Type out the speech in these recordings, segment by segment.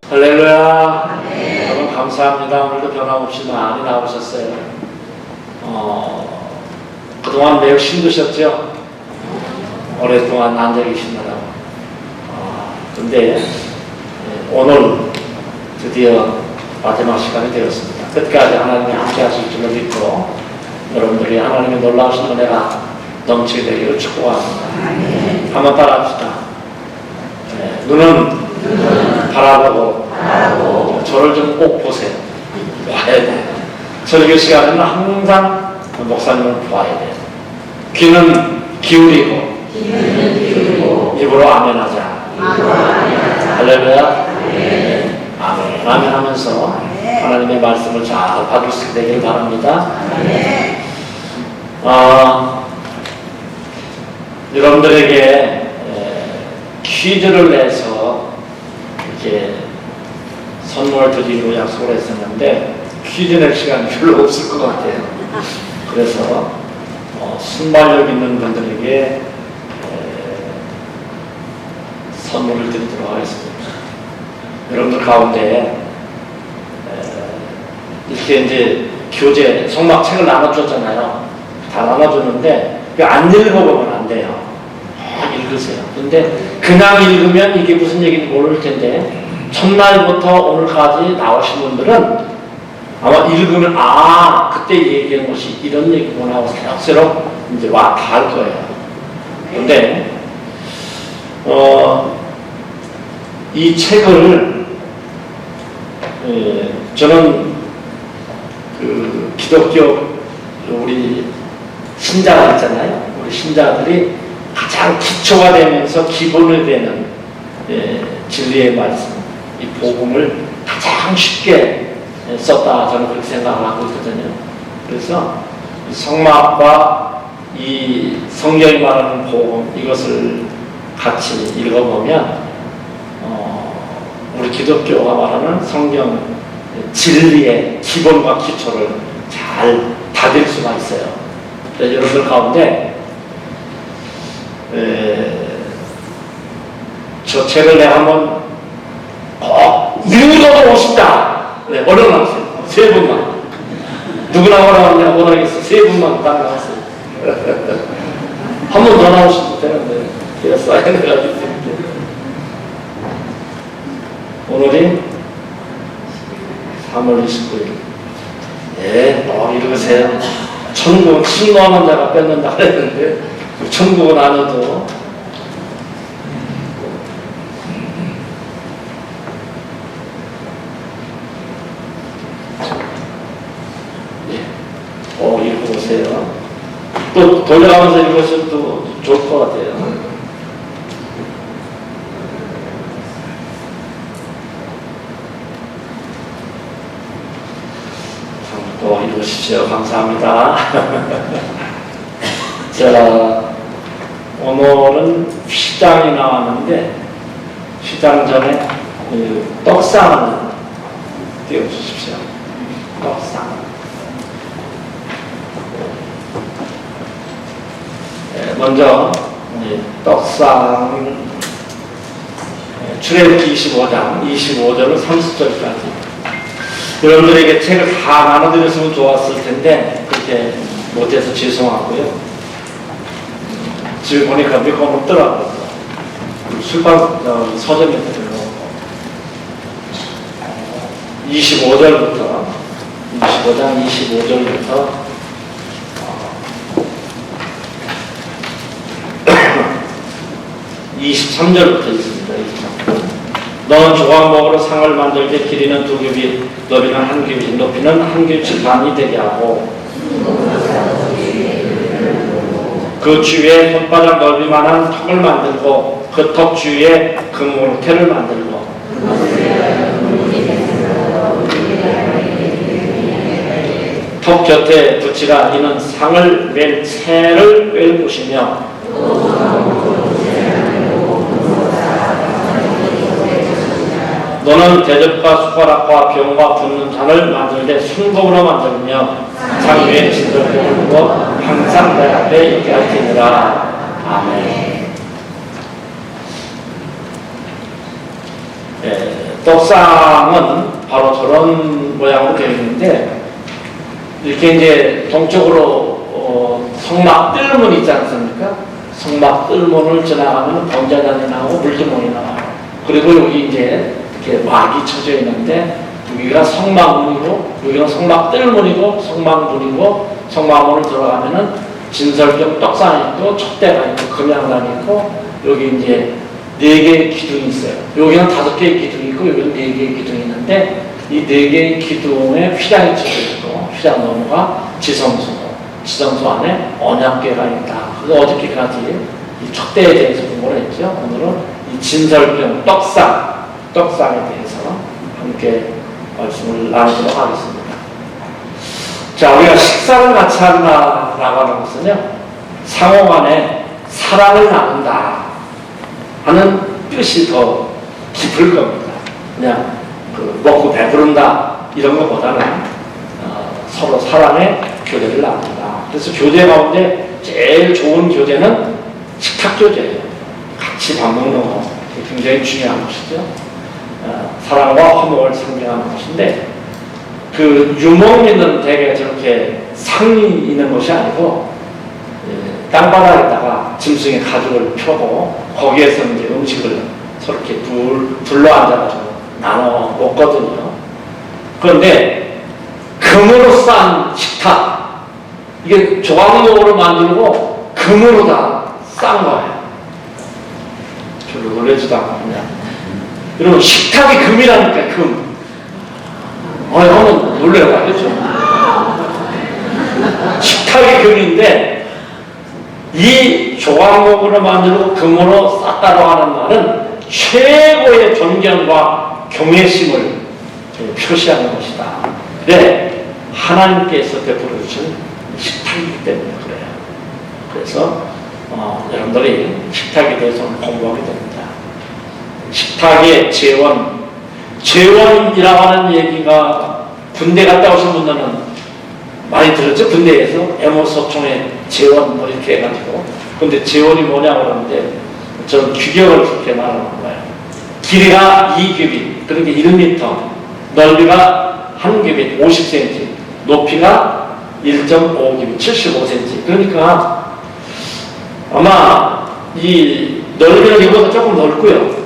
할렐루야. 여러분 감사합니다. 오늘도 변함없이 많이 나오셨어요. 그동안 매우 힘드셨죠? 오랫동안 앉아 계시느라고. 근데 오늘 드디어 마지막 시간이 되었습니다. 끝까지 하나님이 함께 하실 줄을 믿고 여러분들이 하나님의 놀라우신 은혜가 넘치게 되기를 축복합니다. 한번 따라합시다. 눈은 바라보고 저를 좀 꼭 보세요. 봐야 돼요. 설교 시간에는 항상 목사님을 봐야 돼요. 귀는 기울이고 입으로 아멘하자. 할렐루야. 아멘. 아멘 하면서 하나님의 말씀을 잘 받을 수 되길 바랍니다. 여러분들에게 퀴즈를 내서 이렇게 선물을 드리기로 약속을 했었는데 퀴즈 낼 시간이 별로 없을 것 같아요. 그래서 순발력 있는 분들에게 선물을 드리도록 하겠습니다. 여러분들 가운데 이렇게 이제 교재 성막책을 나눠줬잖아요. 다 나눠줬는데 안 읽어보면 안 돼요. 읽으세요. 근데 그냥 읽으면 이게 무슨 얘기인지 모를 텐데 첫날부터 오늘까지 나오신 분들은 아마 읽으면 그때 얘기한 것이 이런 얘기구나 하고 새록새록 이제 다 할 거예요. 근데 이 책을 저는 그 기독교 우리 신자가 있잖아요. 우리 신자들이 가장 기초가 되면서 기본이 되는 진리의 말씀, 이 복음을 가장 쉽게 썼다 저는 그렇게 생각을 하고 있거든요. 그래서 이 성막과 이 성경이 말하는 복음 이것을 같이 읽어보면 우리 기독교가 말하는 성경 진리의 기본과 기초를 잘 다질 수가 있어요. 그래서 여러분들 가운데 저 책을 내가 한번 꼭 읽어보고 싶다. 네, 얼른 나왔어요. 3분만. 누구나 원하느냐 원하겠어. 3분만 딱 나왔어요. 한 번 더 나오시면 되는데 제가 사인해가지고 오늘이 3월 29일. 읽으세요. 천국은 침노하는 자가 뺏는다 그랬는데 천국은 아니어도 읽어보세요. 또 돌려가면서 읽으시면 또 좋을 것 같아요. 또 읽으십시오. 감사합니다. 자, 오늘은 시장이 나왔는데 시장 전에 떡상을 띄워주십시오. 떡상. 먼저 떡상 출애굽기 25장 25절로 30절까지 여러분들에게 책을 다 나눠드렸으면 좋았을 텐데 그렇게 못해서 죄송하고요. 집에 보니까 몇 권 없더라고요. 술방 서점에 들어오고 25절부터 25장 25절부터 23절부터 있습니다. 23절. 너는 조각목으로 상을 만들되 길이는 2규빗, 너비는 1규빗, 높이는 1규빗 반이 되게 하고 그 주위에 손바닥 넓이만한 턱을 만들고 그 턱 주위에 금으로태를 만들고 턱 곁에 붙이라. 이는 상을 맨 채를 꿰을 것이며 너는 대접과 숟가락과 병과 붓는 잔을 만들되 순금으로 만들며 상 위에 진을 펴고 항상 내 앞에 있게 할지니라. 아멘. 떡상은 바로 저런 모양으로 되어 있는데, 이렇게 이제 동쪽으로 성막 뜰문 있지 않습니까? 성막 뜰문을 지나가면 번자단이 나오고 물두멍이 나와요. 그리고 여기 이제 이렇게 막이 쳐져 있는데, 여기가 성막문이고, 여기가 성막 뜰문이고, 성막문이고, 성막문을 들어가면은 진설경 떡상이 있고, 촛대가 있고, 금양단이 있고, 여기 이제 4개의 기둥이 있어요. 여기는 5개의 기둥이 있고, 여기는 4개의 기둥이 있는데, 이 4개의 기둥에 휘장이 쳐져 있고, 휘장 너머가 지성소고, 지성소 안에 언약궤가 있다. 그래서 어저께까지 이 촛대에 대해서 공부를 했죠. 오늘은 이 진설경 떡상에 대해서 함께 말씀을 나누도록 하겠습니다. 자, 우리가 식사를 같이 한다라고 하는 것은요, 상호간에 사랑을 나눈다 하는 뜻이 더 깊을 겁니다. 그냥 먹고 배부른다 이런 것보다는 서로 사랑의 교제를 나눈다. 그래서 교제 가운데 제일 좋은 교제는 식탁 교제예요. 같이 밥 먹는 거 굉장히 중요한 것이죠. 사랑과 화목을 상징하는 것인데, 그 유목민은 대개 저렇게 상이 있는 것이 아니고 땅바닥에다가 짐승의 가죽을 펴고 거기에서 이제 음식을 저렇게 둘러 앉아가지고 나눠 먹거든요. 그런데 금으로 싼 식탁, 이게 조각목으로 만들고 금으로 다 싼 거예요. 별로 놀라지도 않고 그냥. 여러분, 식탁이 금이라니까, 금. 형은 놀래요, 알겠죠? 식탁이 금인데, 이 조각목으로 만들고 금으로 쌌다고 하는 말은 최고의 존경과 경외심을 표시하는 것이다. 네, 하나님께서 베풀어 주신 식탁이기 때문에 그래요. 그래서 여러분들이 식탁에 대해서 공부하게 됩니다. 식탁의 재원이라고 하는 얘기가 군대 갔다 오신 분들은 많이 들었죠? 군대에서 애모소총의 재원 뭐 이렇게 해가지고. 근데 재원이 뭐냐고 그러는데 저는 규격을 그렇게 말하는 거예요. 길이가 2규빗, 그러니까 1m, 넓이가 1규빗, 50cm, 높이가 1.5규빗, 75cm. 그러니까 아마 이 넓이는 이보다 조금 넓고요.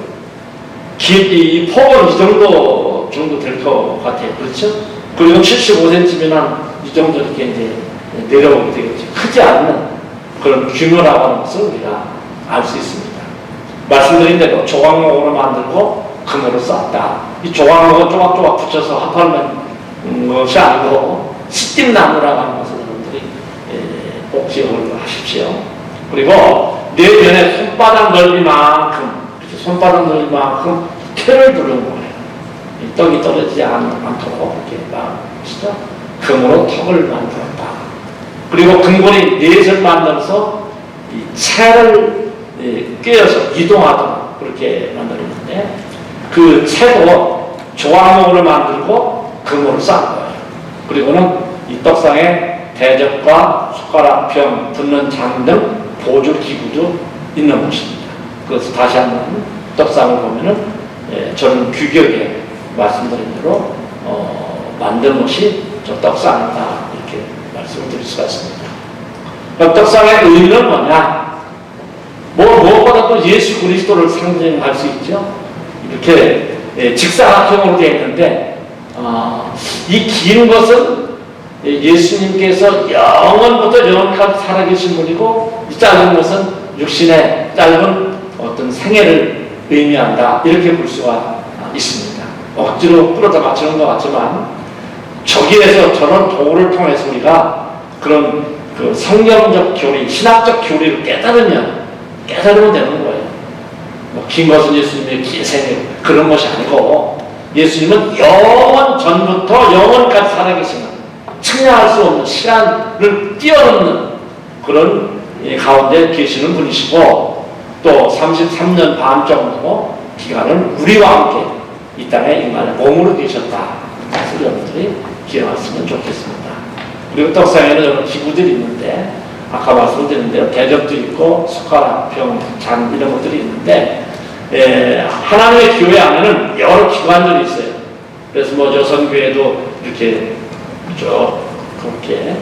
이 폭은 이 정도 될 것 같아요. 그렇죠? 그리고 75cm면 이 정도 이렇게 이제 내려오게 되겠죠. 크지 않는 그런 규모라고 하는 것을 우리가 알 수 있습니다. 말씀드린 대로 조각목으로 만들고 금으로 쌌다. 이 조각목을 조각조각 붙여서 합하는 것이 아니고 시띠나무라고 하는 것을 여러분들이 꼭 기억을 하십시오. 그리고 내 면에 손바닥 넓이만큼, 손바닥 넓이만큼 털을 두른 거예요. 이 떡이 떨어지지 않도록 이렇게 보시죠. 금으로 턱을 만들었다. 그리고 금고리 넷을 만들어서 이 채를 꿰어서 이동하도록 그렇게 만들었는데, 그 채도 조각목으로 만들고 금으로 싼 거예요. 그리고는 이 떡상에 대접과 숟가락, 병, 붓는 장 등 보조 기구도 있는 것입니다. 그래서 다시 한번 떡상을 보면은 저는 규격에 말씀드린 대로 만든 것이 저 떡상이다 이렇게 말씀을 드릴 수가 있습니다. 그럼 떡상의 의미는 뭐냐? 무엇보다 또 예수 그리스도를 상징할 수 있죠. 이렇게 직사각형으로 되어 있는데 이 긴 것은 예수님께서 영원부터 영원까지 살아계신 분이고, 이 짧은 것은 육신의 짧은 어떤 생애를 의미한다 이렇게 볼 수가 있습니다. 억지로 끌어다 맞추는 것 같지만 저기에서 저런 도구를 통해서 우리가 그런 그 성경적 교리, 신학적 교리를 깨달으면 되는 거예요. 긴 것은 예수님의 긴 생애 그런 것이 아니고, 예수님은 영원 전부터 영원까지 살아계시는, 측량할 수 없는 시간을 뛰어넘는 그런 가운데 계시는 분이시고, 또 33년 반 정도 기간을 우리와 함께 이 땅에 임하여 몸으로 계셨다. 그것을 여러분들이 기억하시면 좋겠습니다. 그리고 떡상에는 여러 기구들이 있는데, 아까 말씀드린 대로 대접도 있고 숟가락, 병, 잔 이런 것들이 있는데, 하나님의 교회 안에는 여러 기관들이 있어요. 그래서 뭐 여선교회도 이렇게 쭉 그렇게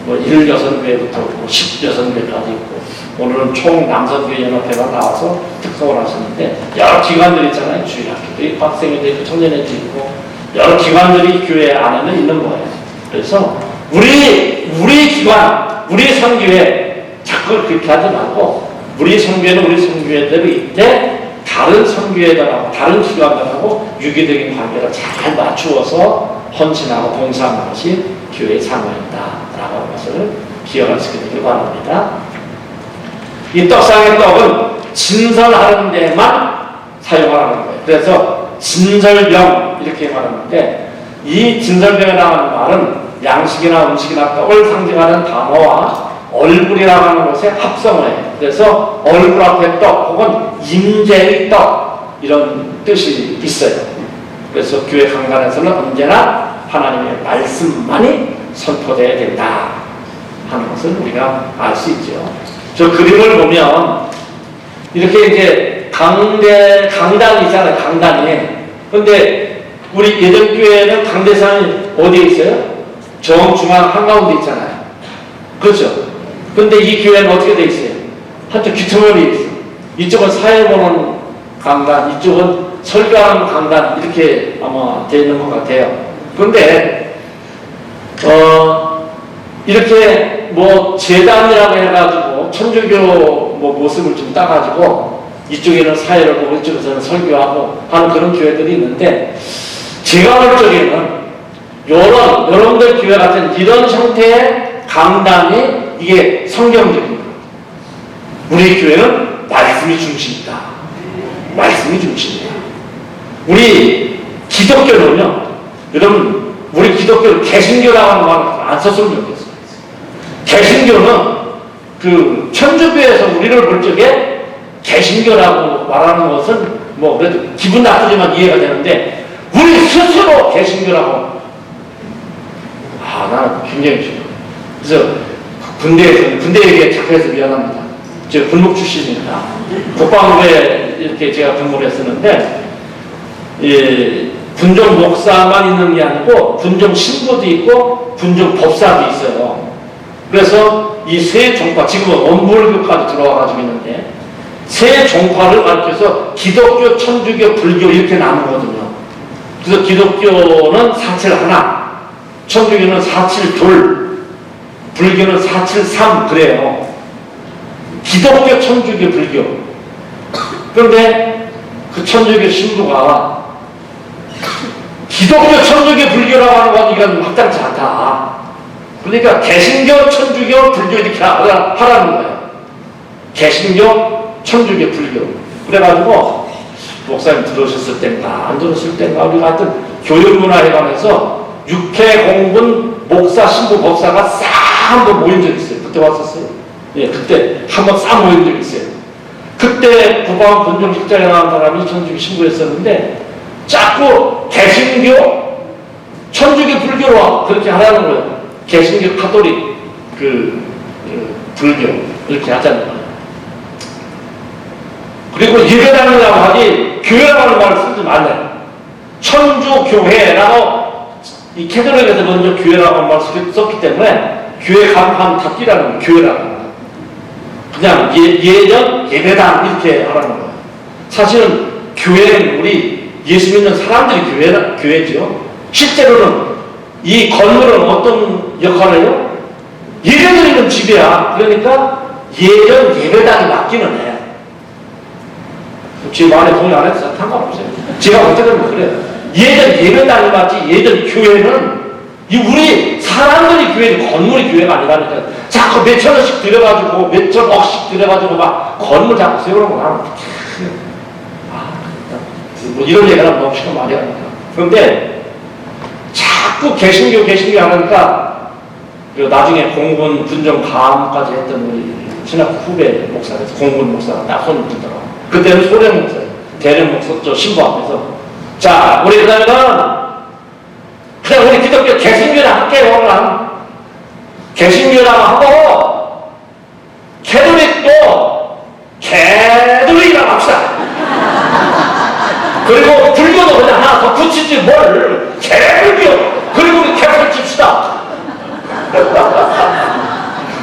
뭐 1여선교회부터 10여선교회까지 있고, 오늘은 총 남선교회 연합회가 나와서 특성을 하시는데 여러 기관들이 있잖아요. 주일학교도 있고 학생회도 있고 청년회도 있고 여러 기관들이 교회 안에는 있는 거예요. 그래서 우리 기관, 우리 선교회 자꾸 그렇게 하지 말고, 우리 선교회는 우리 선교회대로 있대 다른 선교회들하고 다른 기관들하고 유기적인 관계를 잘 맞추어서 헌신하고 봉사하는 것이 교회의 사명이다라고 하는 것을 기억하시게 되길 바랍니다. 이 떡상의 떡은 진설하는 데만 사용하라는 거예요. 그래서 진설병 이렇게 말하는데, 이 진설병이라는 말은 양식이나 음식이나 떡을 상징하는 단어와 얼굴이라고 하는 것의 합성을 해요. 그래서 얼굴 앞에 떡 혹은 임재의 떡 이런 뜻이 있어요. 그래서 교회 강단에서는 언제나 하나님의 말씀만이 선포되어야 된다 하는 것을 우리가 알 수 있죠. 저 그림을 보면 이렇게 이제 강단이 있잖아요. 강단이. 근데 우리 예전 교회는 강대상이 어디에 있어요? 정중앙 한가운데 있잖아요. 그렇죠? 근데 이 교회는 어떻게 돼 있어요? 한쪽 귀퉁머리에 있어요. 이쪽은 사회 보는 강단, 이쪽은 설교하는 강단, 이렇게 아마 되어 있는 것 같아요. 그런데 이렇게 뭐 재단이라고 해가지고 천주교 뭐 모습을 좀 따가지고 이쪽에는 사회를 보고 이쪽에서는 설교하고 하는 그런 교회들이 있는데, 제가 볼 적에는 여러분들 교회 같은 이런 형태의 강단이 이게 성경적입니다. 우리 교회는 말씀이 중심이다. 말씀이 중심이다. 우리 기독교는요, 여러분, 우리 기독교는 개신교라고 하는 말을 안 썼으면 좋겠어요. 개신교는 그 천주교에서 우리를 볼 적에 개신교라고 말하는 것은 뭐 그래도 기분 나쁘지만 이해가 되는데, 우리 스스로 개신교라고, 나는 굉장히 싫어. 그래서 군대 얘기에 착해서 미안합니다. 제가 군목 출신입니다. 국방부에 이렇게 제가 근무를 했었는데, 군종 목사만 있는 게 아니고 군종 신부도 있고 군종 법사도 있어요. 그래서 이 세 종파, 지금은 원불교까지 들어와가지고 있는데, 세 종파를 가르쳐서 기독교, 천주교, 불교 이렇게 나누거든요. 그래서 기독교는 471, 천주교는 472, 불교는 473 그래요. 기독교, 천주교, 불교. 그런데 그 천주교 신부가 기독교, 천주교, 불교라고 하는 건 이건 확장치 않다. 그러니까 개신교, 천주교, 불교 이렇게 하라는 거예요. 개신교, 천주교, 불교. 그래가지고 목사님 들으셨을 땐가 안 들으셨을 땐가 우리가 하여튼 교육문화에 관해서 육해공분 목사, 신부, 법사가 싹 한번 모인 적이 있어요. 그때 왔었어요. 예, 그때 한번 싹 모인 적이 있어요. 그때 국방 군종 식장에 나온 사람이 천주교 신부였었는데, 자꾸 개신교, 천주교, 불교로 그렇게 하라는 거예요. 개신교, 카톨릭, 불교 이렇게 하자는 거예요. 그리고 예배당이라고 하지 교회라고 하는 말을 쓰지 말래요. 천주교회라고, 이 캐톨릭에서 먼저 교회라고 하는 말을 썼기 때문에 교회 가면 다 끼라는 거예요. 교회라고. 그냥 예전 예배당 이렇게 하라는 거예요. 사실은 교회는 우리 예수 믿는 사람들이 교회죠. 실제로는 이 건물은 어떤 역할을 해요? 예배드리는 집이야. 그러니까 예전 예배당이 맞기는 해. 제 말에 동의 안 해도 상관없어요. 제가 볼 때는 그래요. 예전 예배당이 맞지, 예전 교회는 우리 사람들이 교회지 건물이 교회가 아니라니까. 자꾸 몇천 원씩 들여가지고 몇천 억씩 들여가지고 막 건물 자꾸 세우는 거 나는 뭐 이런 얘기를 하면 너무 시간 많이 하니까. 그런데 자꾸 개신교 하니까 나중에 공군 군정 감까지 했던 우리 신학 후배 목사에서 공군 목사가 딱 손을 들더라고. 그때는 소련 목사예요. 대련 목사 저 신부 앞에서, 자 우리 그다음에는 그냥 우리 기독교 개신교랑 할게요. 그럼 개신교랑 하고 캐톨릭도 캐톨릭이라고 합시다. 그리고 불교도 그냥 하나 더 붙이지 뭘 개불교. 그리고 우리 개설 칩시다.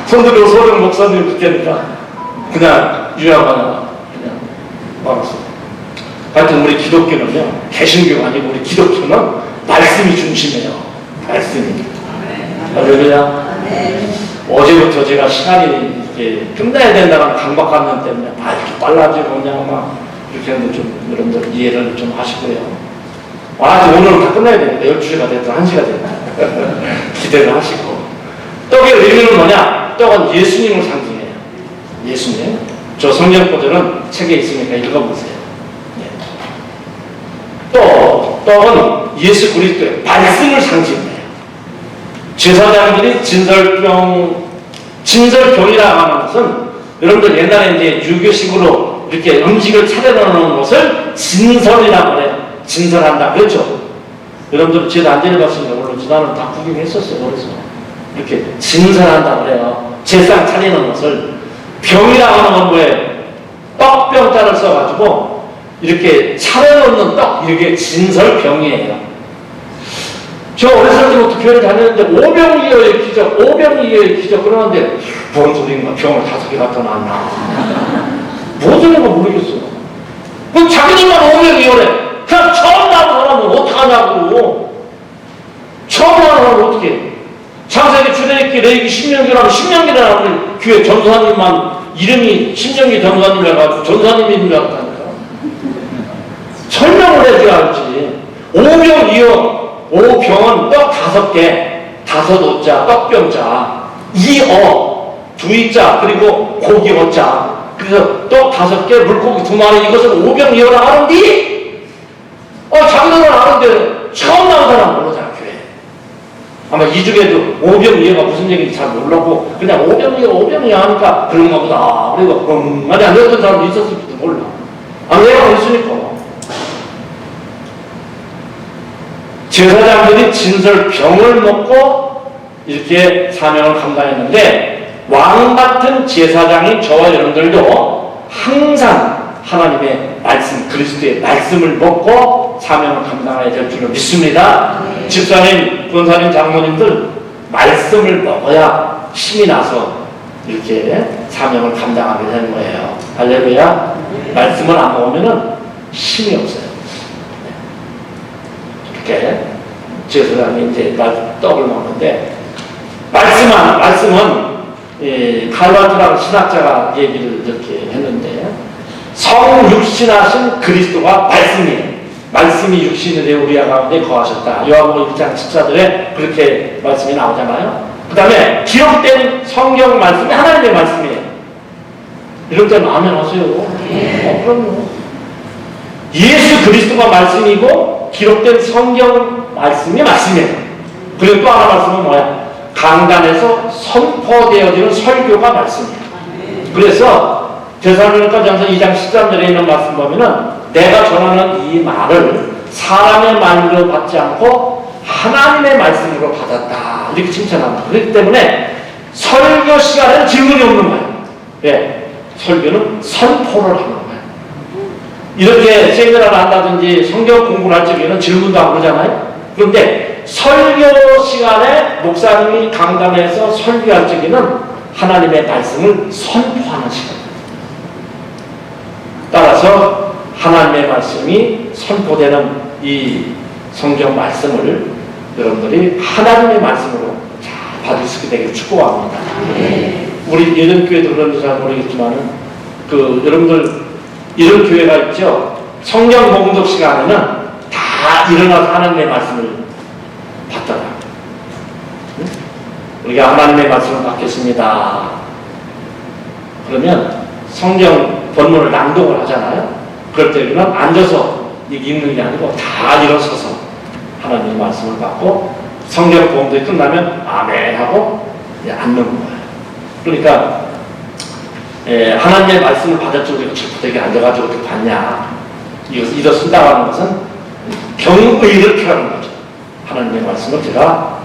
손들고 소령 목사님 듣겠니까 그냥 유야마나 그냥 말았어. 하여튼 우리 기독교는요, 개신교가 아니고 우리 기독교는 말씀이 중심이에요. 말씀이. 할렐루야. 어제부터 제가 시간이 이렇게 끝나야 된다는 강박관념 때문에 이렇게 빨라지고 그냥 막 이렇게 하는데 좀 여러분들 이해를 좀 하시고요. 오늘은 다 끝나야 되니까 12시가 됐든 1시가 됐든 기대를 하시고. 떡의 의미는 뭐냐? 떡은 예수님을 상징해요. 예수님. 저 성경 구절은 책에 있으니까 읽어보세요. 떡은 예수 그리스도의 말씀을 상징해요. 제사장들이 진설병이라고 하는 것은 여러분들 옛날에 이제 유교식으로 이렇게 음식을 차려놓는 것을 진설이라고 해요. 진설한다. 그렇죠? 여러분들 제도 안 데려갔으니까 물론 나는 다 구경했었어요. 그래서 이렇게 진설한다 그래요. 제상 차리는 것을. 병이라고 하는 건 뭐예요? 떡병자를 써가지고 이렇게 차려놓는 떡, 이게 진설병이에요. 저 어렸을 때부터 교회를 다녔는데 오병이어의 기적, 오병이어의 기적 그러는데 뭔 소리인가? 병을 5개 갖다 놨나? 뭔 소리인가 모르겠어요. 그럼 자기들만 오병이어래. 그냥 처음 나온 사람은 어떡하냐고. 처음 나온 사람은 어떻게? 창세기, 출애굽기, 레위기, 신명기라면 신명기라는 교회 전사님만 이름이 신명기 전사님 해가지고 전사님인 줄 알았다니까. 설명을 해줘야 알지. 오병이어. 오병은 떡 5개, 5어자, 떡병자, 2어, 2이자, 그리고 고기 어자. 그래서 떡 5개, 물고기 2마리, 이것을 오병이어라 하는디? 자기들은 아는데 처음 나온 사람은 모르잖아, 교회. 아마 이 중에도 오병이어가 무슨 얘기인지 잘 모르고 그냥 오병이어 하니까 그런가 보다. 그리고 아니 안 됐던 사람도 있었을지도 몰라. 내가 그랬으니까. 제사장들이 진설병을 먹고 이렇게 사명을 감당했는데 왕 같은 제사장인 저와 여러분들도 항상 하나님의 말씀, 그리스도의 말씀을 먹고 사명을 감당해야 될 줄로 믿습니다. 집사님, 권사님, 장모님들 말씀을 먹어야 힘이 나서 이렇게 사명을 감당하게 되는 거예요. 할렐루야. 말씀을 안 먹으면 힘이 없어요. 이렇게 제사장이 이제 떡을 먹는데 말씀은 칼바트라는 신학자가 얘기를 이렇게 했는데 성육신하신 그리스도가 말씀이에요. 말씀이 육신이 되어 우리 가운데 거하셨다. 요한복음 1장 14절에 그렇게 말씀이 나오잖아요. 그 다음에 기록된 성경 말씀이 하나님의 말씀이에요. 이럴 때는 아멘 하세요. 그럼요. 예수 그리스도가 말씀이고 기록된 성경 말씀이 말씀이에요. 그리고 또 하나 말씀은 뭐야? 강단에서 선포되어지는 설교가 말씀이에요. 그래서 데살로니가전서 2장 13절에 있는 말씀 보면은 내가 전하는 이 말을 사람의 말로 받지 않고 하나님의 말씀으로 받았다. 이렇게 칭찬합니다. 그렇기 때문에 설교 시간에는 질문이 없는 거예요. 예, 설교는 선포를 하는 거예요. 이렇게 세미나를 한다든지 성경 공부를 할 적에는 질문도 안 그러잖아요. 그런데 설교 시간에 목사님이 강단에서 설교할 적에는 하나님의 말씀을 선포하는 시간입니다. 따라서 하나님의 말씀이 선포되는 이 성경 말씀을 여러분들이 하나님의 말씀으로 잘 받을 수 있게 되길 축복합니다. 우리 예전 교회도 그런지 잘 모르겠지만은 여러분들 이런 교회가 있죠. 성경 봉독 시간에는 다 일어나서 하나님의 말씀을 받더라. 우리가 하나님의 말씀을 받겠습니다. 그러면 성경 본문을 낭독을 하잖아요. 그럴 때는 앉아서 읽는 게 아니고 다 일어서서 하나님의 말씀을 받고 성경 봉독이 끝나면 아멘 하고 앉는 거예요. 그러니까 하나님의 말씀을 받을 줄 우리가 질투되게 앉아가지고 어떻게 받냐. 이거 쓴다고 하는 것은 경의를 표하는 거죠. 하나님의 말씀을 제가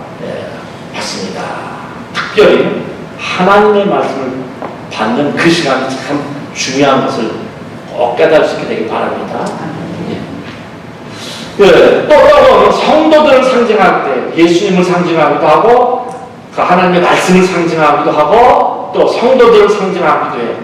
받습니다. 특별히 하나님의 말씀을 받는 그 시간이 참 중요한 것을 꼭 깨달을 수 있게 되길 바랍니다. 또 성도들을 상징할 때 예수님을 상징하기도 하고 그 하나님의 말씀을 상징하기도 하고 또 성도들을 상징하기도 해요.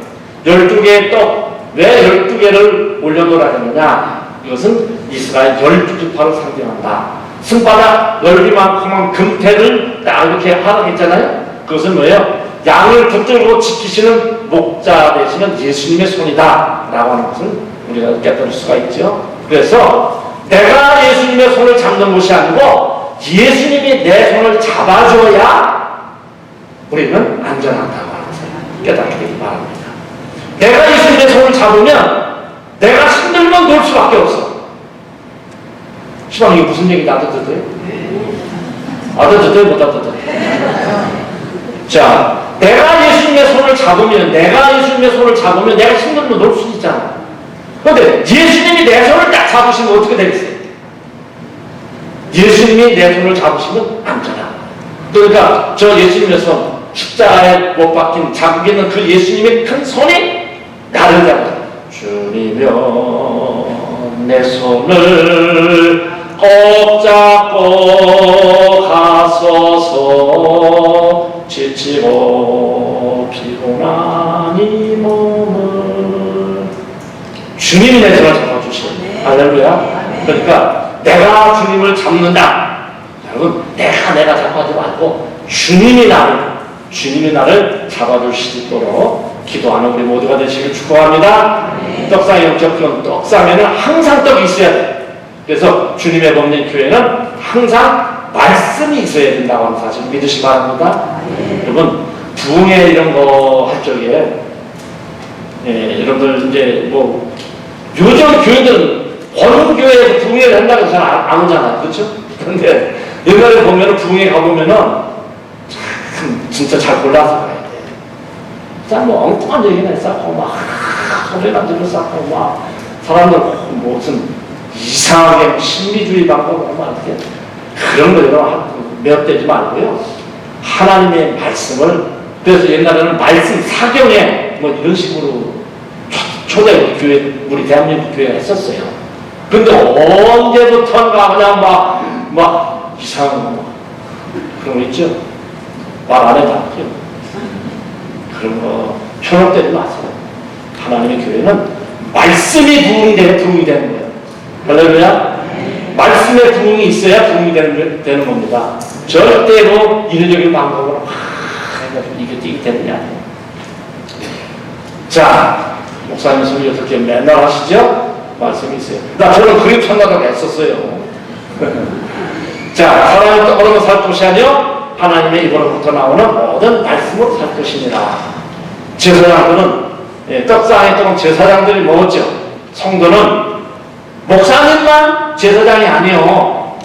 12개의 떡, 왜 12개를 올려놓으라 했느냐? 이것은 이스라엘 12지파를 상징한다. 손바닥 넓이만큼은 금태를 딱 이렇게 하라고 했잖아요. 그것은 뭐예요? 양을 붙들고 지키시는 목자 되시는 예수님의 손이다 라고 하는 것을 우리가 깨달을 수가 있죠. 그래서 내가 예수님의 손을 잡는 것이 아니고 예수님이 내 손을 잡아줘야 우리는 안전하다고 하는 것을 깨닫게 되기 바랍니다. 내가 예수님의 손을 잡으면 내가 힘들면 놀 수밖에 없어. 시방 이게 무슨 얘기인지 알아듣어요? 알아듣어요? 못 알아듣어요? 자, 내가 예수님의 손을 잡으면 내가 힘들면 놀 수 있잖아. 그런데 예수님이 내 손을 딱 잡으시면 어떻게 되겠어요? 예수님이 내 손을 잡으시면 안전하다. 그러니까 저 예수님의 손, 십자가에 못 박힌 잡고 있는 그 예수님의 큰 손이 나를 잡아. 주님여 내 손을 꼭 잡고 가소서. 지치고 피곤한 이 몸을 주님이 내 손을 잡아주시네. 할렐루야. 그러니까 내가 주님을 잡는다. 여러분 내가 잡아주지 말고 주님이 나를 잡아줄 수 있도록 기도하는 우리 모두가 되시길 축복합니다. 떡상의 영적 기원, 떡상에는 항상 떡이 있어야 돼. 그래서 주님의 법령 교회는 항상 말씀이 있어야 된다고 하는 사실 믿으시기 바랍니다. 여러분 부흥회 이런 거 할 적에 여러분들 이제 뭐 요즘 교회들은 권교회에서 부흥회를 한다고 잘 안 오잖아요. 그렇죠? 그런데 옛날에 보면은 부흥회 가보면은 참 진짜 잘 골라서 가야 돼. 참 뭐 엉뚱한 얘기나 쌓고 막 소리나 들을 쌓고 막 사람들 무슨 이상하게 신비주의 방법으로 막 이렇게 그런 거로 매혹되지 말고요. 하나님의 말씀을 그래서 옛날에는 말씀 사경에 뭐 이런 식으로 초대 교회 우리 대한민국 교회가 했었어요. 근데 언제부턴가 그냥 막 이상한 거 그런 거 있죠. 말 안 해도 알죠. 그런 거 현혹되지 마세요. 하나님의 교회는 말씀이 부흥이 되는 거예요. 할렐루야. 말씀의 부흥이 있어야 부흥이 되는 겁니다. 절대로 인위적인 방법으로 해가지고 이게 되느냐. 자, 목사님 소리 어떻게 맨날 하시죠? 말씀이 있어요. 저는 그림 천나다가 했었어요. 자, 사람의 떡으로 살 것이 아니요 하나님의 입으로부터 나오는 모든 말씀으로 살 것이니라. 제사장들은 떡상의 떡은 제사장들이 먹었죠. 성도는 목사님만 제사장이 아니요.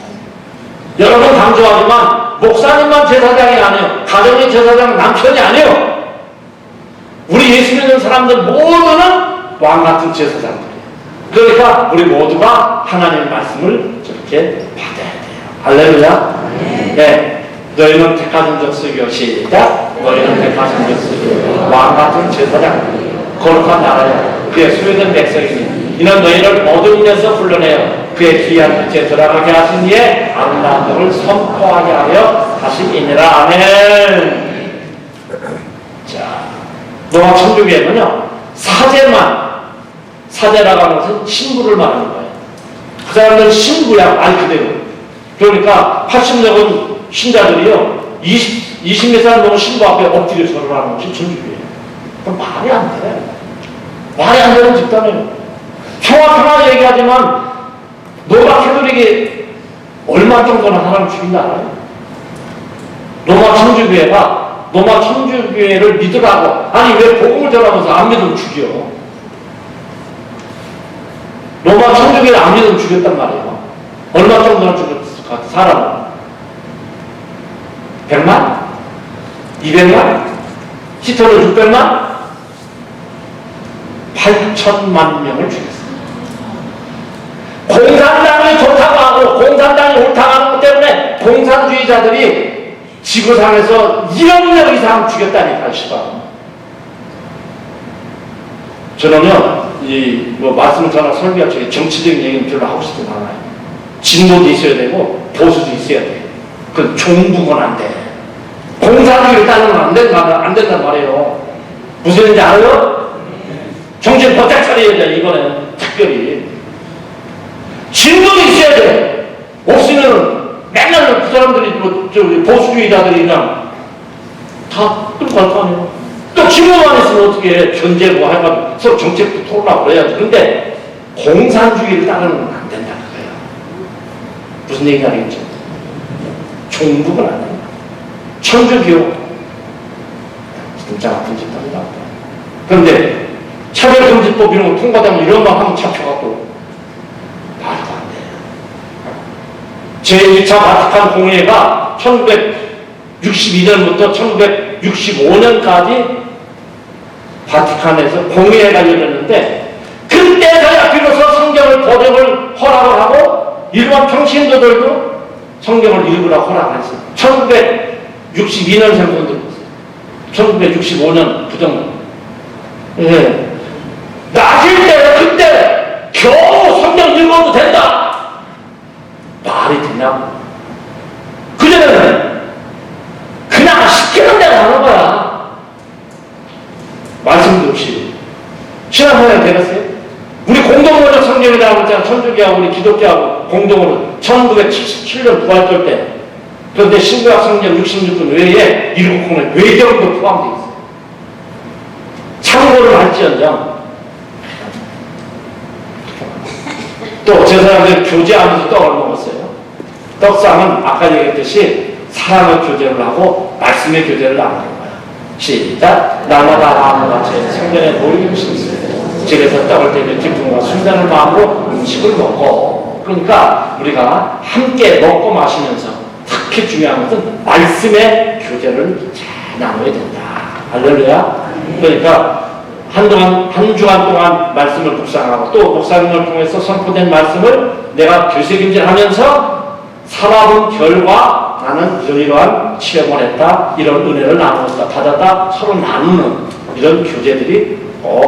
여러분 강조하지만 목사님만 제사장이 아니요. 가정의 제사장 남편이 아니요. 우리 예수 믿는 사람들 모두는 왕같은 제사장들이에요. 그러니까 우리 모두가 하나님의 말씀을 저렇게 받아야 돼요. 할렐루야. 네. 너희는 택하신 족속이요. 시작. 너희는 택하신 족속이요. 왕같은 제사장. 거룩한 나라야. 그의 소유된 백성이니 이는 너희를 어두운 데서 불러내어 그의 귀한 빛에 들어가게 하신 이의 아름다운 덕을 선포하게 하여 하시니라. 아멘. 자, 노아 천주교에는요 사제라고 하는 것은 신부를 말하는 거예요. 그 사람들은 신부야 말 그대로. 그러니까 80년 신자들이요 20몇 살 넘은 신부 앞에 엎드려 절을 하는 것이 천주교예요. 그럼 말이 안 돼. 말이 안 되는 집단이에요. 정확하게 얘기하지만 로마 캐톨릭이 얼마 정도나 사람을 죽인다 알아요? 로마 천주교회를 믿으라고. 아니 왜 복음을 전하면서 안 믿으면 죽여. 로마 천주교회를 안 믿으면 죽였단 말이에요. 얼마 정도나 죽였을까? 사람은 100만? 200만? 히틀러 600만? 8천만 명을 죽였어요. 공산당이 좋다고 하고 공산당이 옳다고 하는 것 때문에 공산주의자들이 지구상에서 1억 명 이상 죽였다니까요. 시방. 저는요 말씀을 전하 설교할 적에 정치적인 얘기는 별로 하고 싶지 않아요. 진보도 있어야 되고 보수도 있어야 돼. 그 종북은 안 돼. 공산주의를 따르면 안 된단 말이에요. 무슨 얘기인지 알아요? 정신 바짝 차려야 돼. 이번에 특별히 진보도 있어야 돼. 없으면 맨날 그 사람들이 뭐 보수주의자들이 그냥 다 끌고 갈 거 아니에요. 또 진보만 있으면 어떻게 견제고 해가지고 서로 정책도 토론하고 그래야지. 근데 공산주의를 따르면 안 된다 그거예요. 무슨 얘기인지 알겠죠? 종북은 안 된다. 천주교 진짜 나쁜 짓 합니다. 그런데 차별금지법 이런 거 통과되면 이런 거 하면 잡혀갖고 말도 안 돼요. 제2차 바티칸 공회가 1962년부터 1965년까지 바티칸에서 공회가 열렸는데 그때서야 비로소 성경을 번역을 허락을 하고 일반 평신도들도 성경을 읽으라고 허락을 했어요. 1962년생분들 1965년 부정부. 예. 낮을 때 그때 겨우 성경 읽어도 된다. 말이 되냐고. 그전에는 그냥 시키는 대로 하는 거야. 말씀도 없이. 신앙생활 되겠어요? 우리 공동번역 성경이라고 했잖아. 천주교하고 우리 기독교하고 공동으로 1977년 부활절 때. 그런데 신구약 성경 66권 외에 7권의 외경도 포함되어 있어요. 참고를 할지언정. 또 제 사람들 교제하면서 떡을 먹었어요. 떡상은 아까 얘기했듯이 사랑의 교제를 하고 말씀의 교제를 안 하는 거야. 시작. 나마다 제 성전에 모이기 싫습니다. 집에서 떡을 떼며 기쁨과 순전한 마음으로 음식을 먹고. 그러니까 우리가 함께 먹고 마시면서 특히 중요한 것은 말씀의 교제를 잘 나눠야 된다. 할렐루야. 그러니까 한 주간 동안 말씀을 묵상하고 또 목사님을 통해서 선포된 말씀을 내가 되새김질하면서 살아본 결과 나는 이러이러한 체험을 했다. 이런 은혜를 나누었다. 받았다. 서로 나누는 이런 교제들이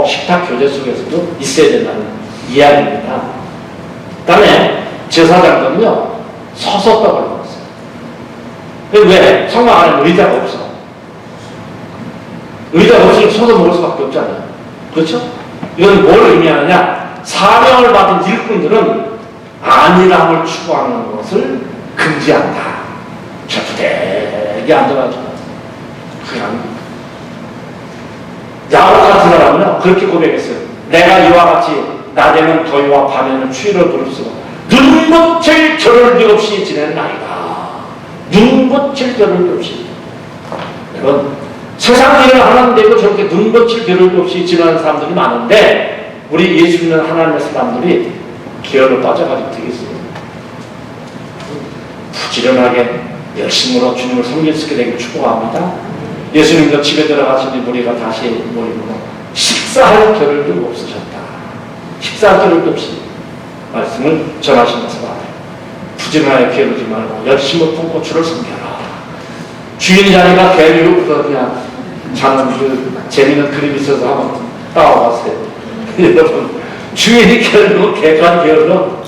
식탁 교제 속에서도 있어야 된다는 이야기입니다. 그 다음에 제사장들은요 서서 떡을 먹었어요. 왜? 성막 안에 의자가 없어. 의자가 없으면 서서 먹을 수밖에 없잖아요. 그렇죠? 이건 뭘 의미하느냐? 사명을 받은 일꾼들은 안일함을 추구하는 것을 금지한다. 저부대게 앉아가지고 그냥 야곱 같은 사람은요 그렇게 고백했어요. 내가 이와 같이 낮에는 더위와 밤에는 추위를 부릅쓰고 눈붙일 겨를도 없이 지낸 나이다. 눈붙일 겨를도 없이. 여러분 세상 일을 하는데도 저렇게 눈붙일 겨를도 없이 지내는 사람들이 많은데 우리 예수 믿는 하나님의 사람들이 기어로 빠져가지고 되겠어요. 부지런하게 열심으로 주님을 섬길 수 있게 되길 축복합니다. 예수님도 집에 들어가시니 우리가 다시 모이고 식사할 겨를도 없으셨다. 식사할 겨를도 없이 말씀을 전하시면서 말해요. 부지런하게 게으르지 말고 열심히 품고주를 섬겨라. 주인이 자니까 개미로 그냥 저는 그 재미있는 그림이 있어서 한번 따와봤어요. 여러분 주인이 게으르고 개가 게으르고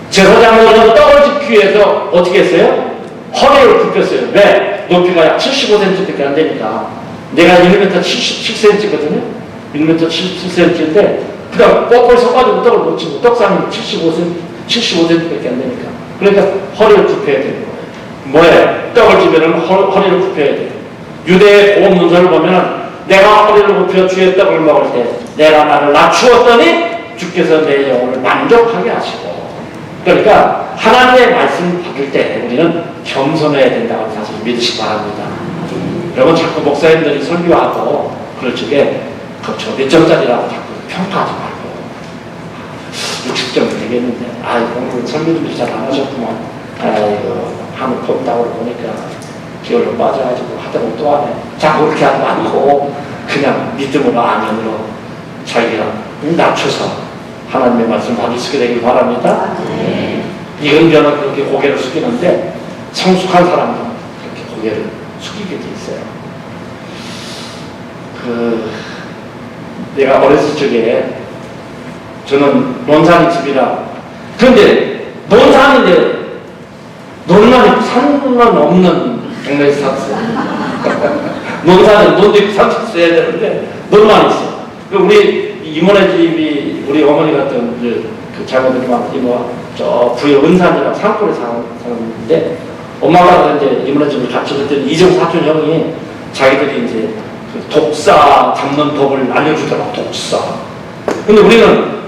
제사장은 떡을 짓기 위해서 어떻게 했어요? 허리를 굽혔어요. 왜? 높이가 약 75cm밖에 안 되니까. 내가 1m 77cm거든요. 1m 77cm인데 그냥 뻑뻑 서가지고 떡을 못 치고 떡상이 75cm밖에 안 되니까. 그러니까 허리를 굽혀야 되는 거예요. 뭐예요? 떡을 지면은 허리를 굽혀야 돼요. 유대의 보험 문서를 보면 내가 허리를 굽혀 주의 떡을 먹을 때 내가 나를 낮추었더니 주께서 내 영혼을 만족하게 하시고. 그러니까 하나님의 말씀을 받을 때 우리는 겸손해야 된다고 사실 믿으시기 바랍니다. 여러분 자꾸 목사님들이 설교하고 그럴 적에 그렇죠 몇 점짜리라고 자꾸 평가하지 말고 60점 되겠는데 오늘 설교도 잘 안 하셨구만. 한번 덥다고 보니까 기어로 빠져가지고 하다가 또 하네. 자꾸 그렇게 하지 않고 그냥 믿음으로 안연으로 자기가 낮춰서 하나님의 말씀 받을 수 있게 되길 바랍니다. 이은변은 그렇게 고개를 숙이는데 성숙한 사람은 그렇게 고개를 숙이게 돼 있어요. 내가 어렸을 적에 저는 논산이 집이라 그런데 논산인데 논만 산만 없는 동네에서 샀어요. 논산은 논도 있고 산도 있어야 되는데 논만 있어. 우리 이모네 집이 우리 어머니 같은 그 장모들만 이모가 저 부여 은산이라고 산골에 사는데 엄마가 이제 이모네 집을 같이 올 때는 이정 사촌 형이 자기들이 이제 그 독사 잡는 법을 알려주더라고. 독사. 근데 우리는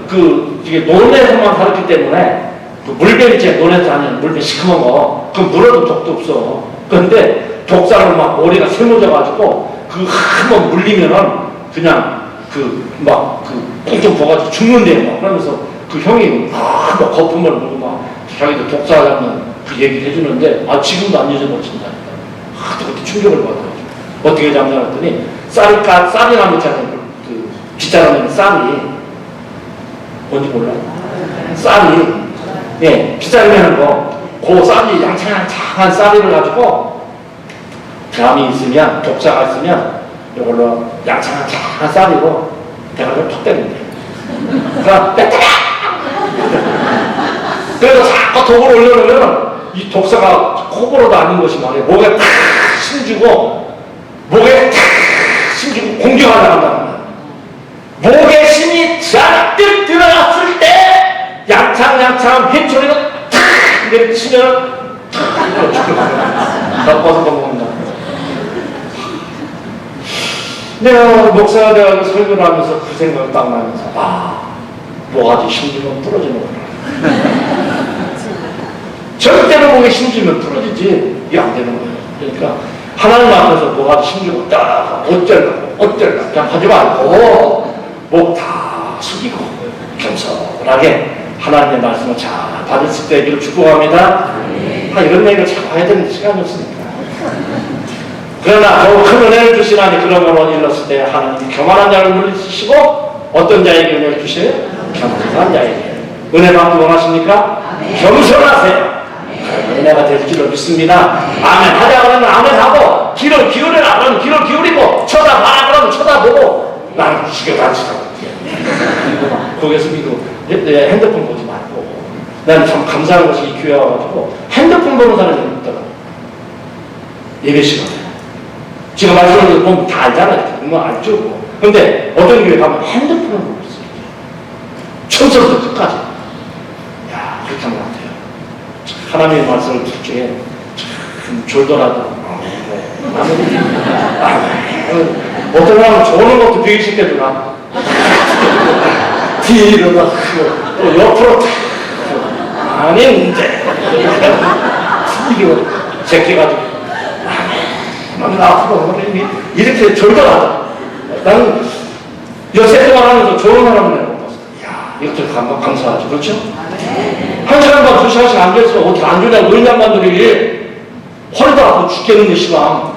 이게 논에서만 살았기 때문에 그 물배 있지, 논에서 하는 물배 시커먼 거, 그 물어도 독도 없어. 그런데 독사를 막 머리가 세모져가지고 한번 물리면은 그냥 꽁좀 부어가지고 죽는데요. 막 그러면서 그 형이 막 거품을 물고 막 자기도 독사 잡는 그 얘기를 해주는데 지금도 안 잊어버린다니까. 그때 충격을 받아가지고 어떻게 잡냐 했더니 쌀이 나면 있잖아요. 그 빗자루는 쌀이 뭔지 몰라요? 쌀이 빗자루라는 거, 그 쌀이 양창양창한 쌀이를 가지고 병이 있으면, 독사가 있으면 이걸로 양창양창한 쌀이고 대가리를 톡 때린대. 그러니까 뺐다가 그래서 자꾸 독을 올려놓으면 이 독사가 코보로도 아닌 것이 말이에요. 목에 탁 심주고 공격을 나간다. 목에 힘이 잔뜩 들어갔을 때 양창양창한 휘소리가 탁 이렇게 치면 탁 죽어요. 벗어서 먹는다. 내가 목사가 돼가지고 설교를 하면서 그 생각을 딱 나면서 뭐가지 힘주면 부러지는구나. 절대로 목에 힘주면 부러지지 이게 안 되는 거예요. 그러니까 하나님 앞에서 뭐가지 힘주고 딱 어쩔까 그냥 하지 말고 목 다 숙이고 겸손하게 하나님의 말씀을 잘 받을 수 있기를 축복합니다. 이런 얘기를 자꾸 해야 되는 시간이 없으니까. 그러나 더 큰 은혜를 주시나니 그러므로 일렀을 때 하나님이 교만한 자를 물리치시고 어떤 자에게 은혜를 주셔요? 겸손한 자에게. 은혜 받기 원하십니까? 겸손하세요. 은혜가 될 줄로 믿습니다. 아멘 하자 그러면 아멘 하고, 귀를 기울여라 그러면 귀를 기울이고, 쳐다봐라 그러면 쳐다보고, 나는 죽여다치라고 거기에 숨기고 핸드폰 보지 말고. 난 참 감사한 것이 이 교회 와가지고 핸드폰 보는 사람이 없더라고. 예배 시간에 제가 말씀을 보면 다 알잖아요. 그건 알죠. 근데 어떤 교회 가면 핸드폰을 보고 있어요. 처음부터 끝까지. 그렇게 하면 안 돼요. 하나님의 말씀을 듣기에 좀 졸더라도 어떤 사람은 조는 것도 되게 쉽게 주나. 뒤로 또 옆으로 아닌데 이거 제끼가지고 나는 앞으로 이렇게 졸더라도 나는 여세 동안 하면서 좋은 사람을 못 봤어. 이것도 감사하죠. 그렇죠? 한 시간 반, 2시간씩 앉아서 어떻게 안 주냐고 의장관들이 허리도 아프고 죽겠는데 시방.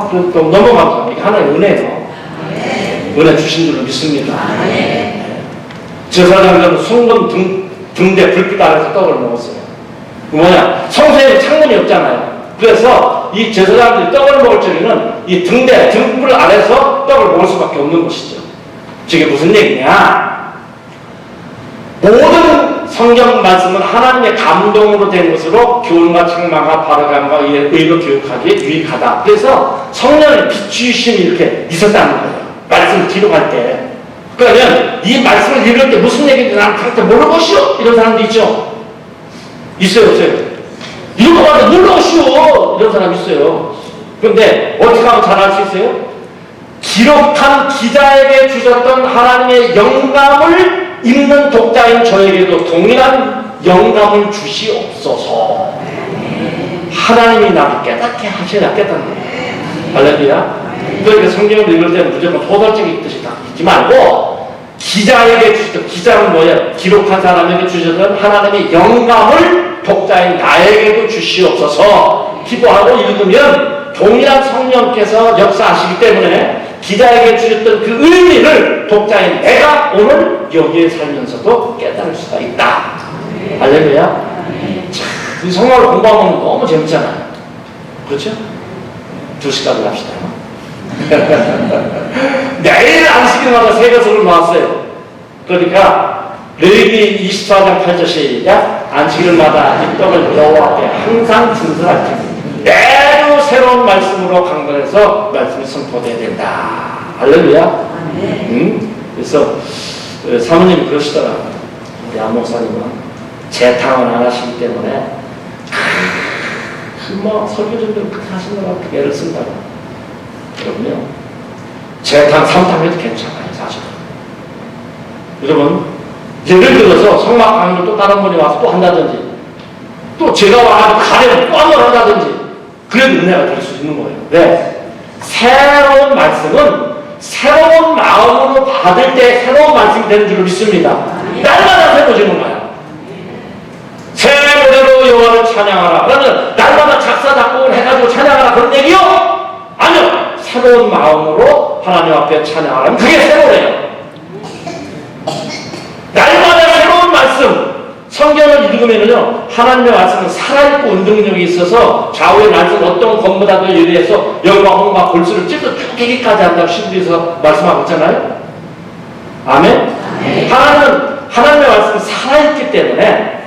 그래도 너무 감사합니다. 이게 하나의 은혜예요. 은혜 주신 줄로 믿습니다. 제사장들은 송건 등대 불빛 아래서 떡을 먹었어요. 성소에는 창문이 없잖아요. 그래서 이 제사장들이 떡을 먹을 적에는 이 등불 아래서 떡을 먹을 수밖에 없는 것이죠. 저게 무슨 얘기냐? 모든 성경 말씀은 하나님의 감동으로 된 것으로 교훈과 책망과 바르감과 의로 교육하기에 유익하다. 그래서 성령의 비추심이 이렇게 있었다는 거예요. 말씀을 기록할 때. 그러면 이 말씀을 읽을 때 무슨 얘기인지 나는 그렇게 모르고시오? 이런 사람도 있죠. 있어요, 없어요? 이거 봐도 모르고시오! 이런 사람 있어요. 그런데 어떻게 하면 잘 알 수 있어요? 기록한 기자에게 주셨던 하나님의 영감을 읽는 독자인 저에게도 동일한 영감을 주시옵소서. 하나님이 나를 깨닫게 하셔야 깨닫는 거예요. 할렐루야. 그러니까 성경을 읽을 때는 무조건 소설책 읽듯이 다 읽지 말고, 기자에게 주셨던, 기자는 뭐예요? 기록한 사람에게 주셨던 하나님의 영감을 독자인 나에게도 주시옵소서. 기도하고 읽으면 동일한 성령께서 역사하시기 때문에 기자에게 주셨던 그 의미를 독자인 내가 오늘 여기에 살면서도 깨달을 수가 있다. 할렐루야. 이 성경을 공부하면 너무 재밌잖아요. 그렇죠? 2시까지 합시다. 매일 안식일마다 새벽을 놓았어요. 그러니까 레위기 24장 8절 시작. 안식일마다 이 떡을 여호와 앞에 항상 증거할지니 매주 새로운 말씀으로 강건해서 말씀이 선포되어야 된다. 할렐루야. 그래서 사모님이 그러시더라고요. 우리 안 목사님은 재탕은 안 하시기 때문에 뭐 설교전들 그렇게 하시느라고 애를 쓴다고. 그러면요 재탕 3탕 해도 괜찮아요 사실은. 여러분 예를 들어서 성막 강의를 또 다른 분이 와서 또 한다든지 또 제가 와서 가래를 또 한 번 한다든지 그래도 은혜가 될 수 있는 거예요. 왜? 새로운 말씀은 새로운 마음으로 받을 때 새로운 말씀이 되는 줄 믿습니다. 날마다 새로워지는 거야. 새 노래로 여호와를 찬양하라. 그러면 날마다 작사 작곡을 해가지고 찬양하라 그런 얘기요? 아니요. 새로운 마음으로 하나님 앞에 찬양하라. 그게 새 노래예요. 날마다 새로운 말씀. 성경을 읽으면요 하나님의 말씀은 살아있고 운동력이 있어서 좌우의 날선 어떤 것보다도 예리해서 열과 홍과 골수를 찔러 죽이기까지 한다고 신비에서 말씀하고 있잖아요. 아멘? 하나님의 말씀은 살아있기 때문에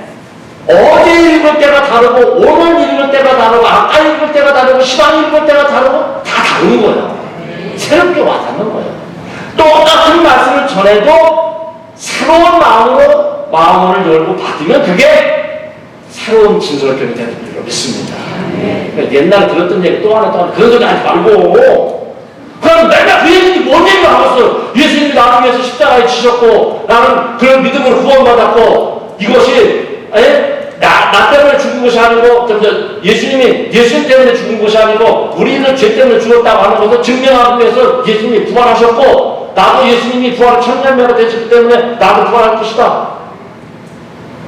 어제 읽을 때가 다르고 오늘 읽을 때가 다르고 아까 읽을 때가 다르고 시간 읽을 때가 다르고 다 다른 거예요. 새롭게 와닿는 거예요. 똑같은 말씀을 전해도 새로운 마음을 열고 받으면 그게 새로운 진설교회 되는 줄로 믿습니다. 그러니까 옛날에 들었던 얘기 또 하나 그런 소리 하지 말고 그럼 내가 그 얘기 뭔 얘기를 하고 있어. 예수님이 나를 위해서 십자가에 지셨고 나는 그런 믿음으로 구원받았고 이것이 나 때문에 죽은 것이 아니고 예수님 때문에 죽은 것이 아니고 우리는 죄 때문에 죽었다고 하는 것을 증명하기 위해서 예수님이 부활하셨고 나도 예수님이 부활을 천년매가 되셨기 때문에 나도 부활할 것이다.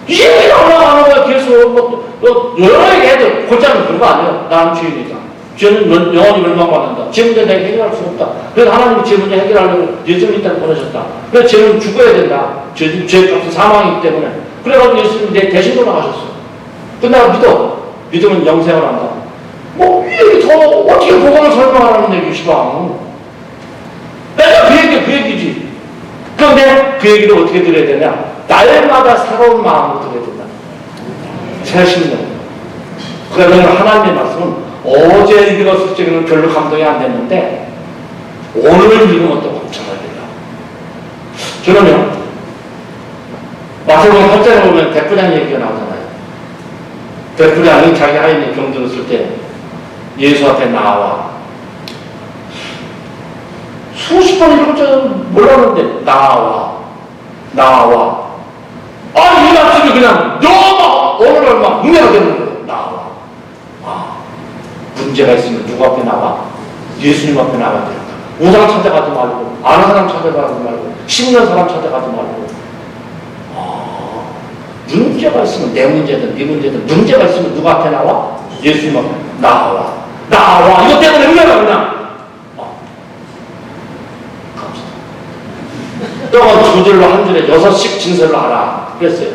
이 얘기가 올라가는 거야. 계속 여러 얘기 해도 골자는 그런 거 아니에요. 나는 죄인이다. 죄는 영원히 멸망받는다. 죄 문제 내가 해결할 수 없다. 그래서 하나님이 죄 문제 해결하려고 예수님 땅에 보내셨다. 그래서 죄는 죽어야 된다. 죄값은 사망이기 때문에. 그래가지고 예수님이 내 대신 돌아가셨어. 끝나고 믿으면 영생을 한다. 뭐 이 얘기 더 어떻게 복음을 설명하라는 얘기 시방. 내가 그 얘기지. 그런데 그 얘기를 어떻게 들어야 되냐? 날마다 새로운 마음으로 들어야 된다. 새 심령. 그러면 하나님의 말씀은 어제 읽었을 적에는 별로 감동이 안 됐는데 오늘 읽으면 또 엄청나게 된다. 저는요 마태복음 8장에 보면 백부장 얘기가 나오잖아요. 백부장이 자기 하인이 병 들었을 때 예수 앞에 나와 수십 번 읽을 줄 몰랐는데 나와 이 말씀이 그냥 너무 오늘 막 은혜가 되는 거예요. 나와. 문제가 있으면 누구 앞에 나와? 예수님 앞에 나와야 된다. 우상 찾아가지 말고 아는 사람 찾아가지 말고 신는 사람 찾아가지 말고 문제가 있으면 내 문제든 네 문제든 문제가 있으면 누구 앞에 나와? 예수님 앞에 나와. 이것 때문에 은혜가 그냥 떡은 두 줄로 한 줄에 6씩 진설을 하라 그랬어요.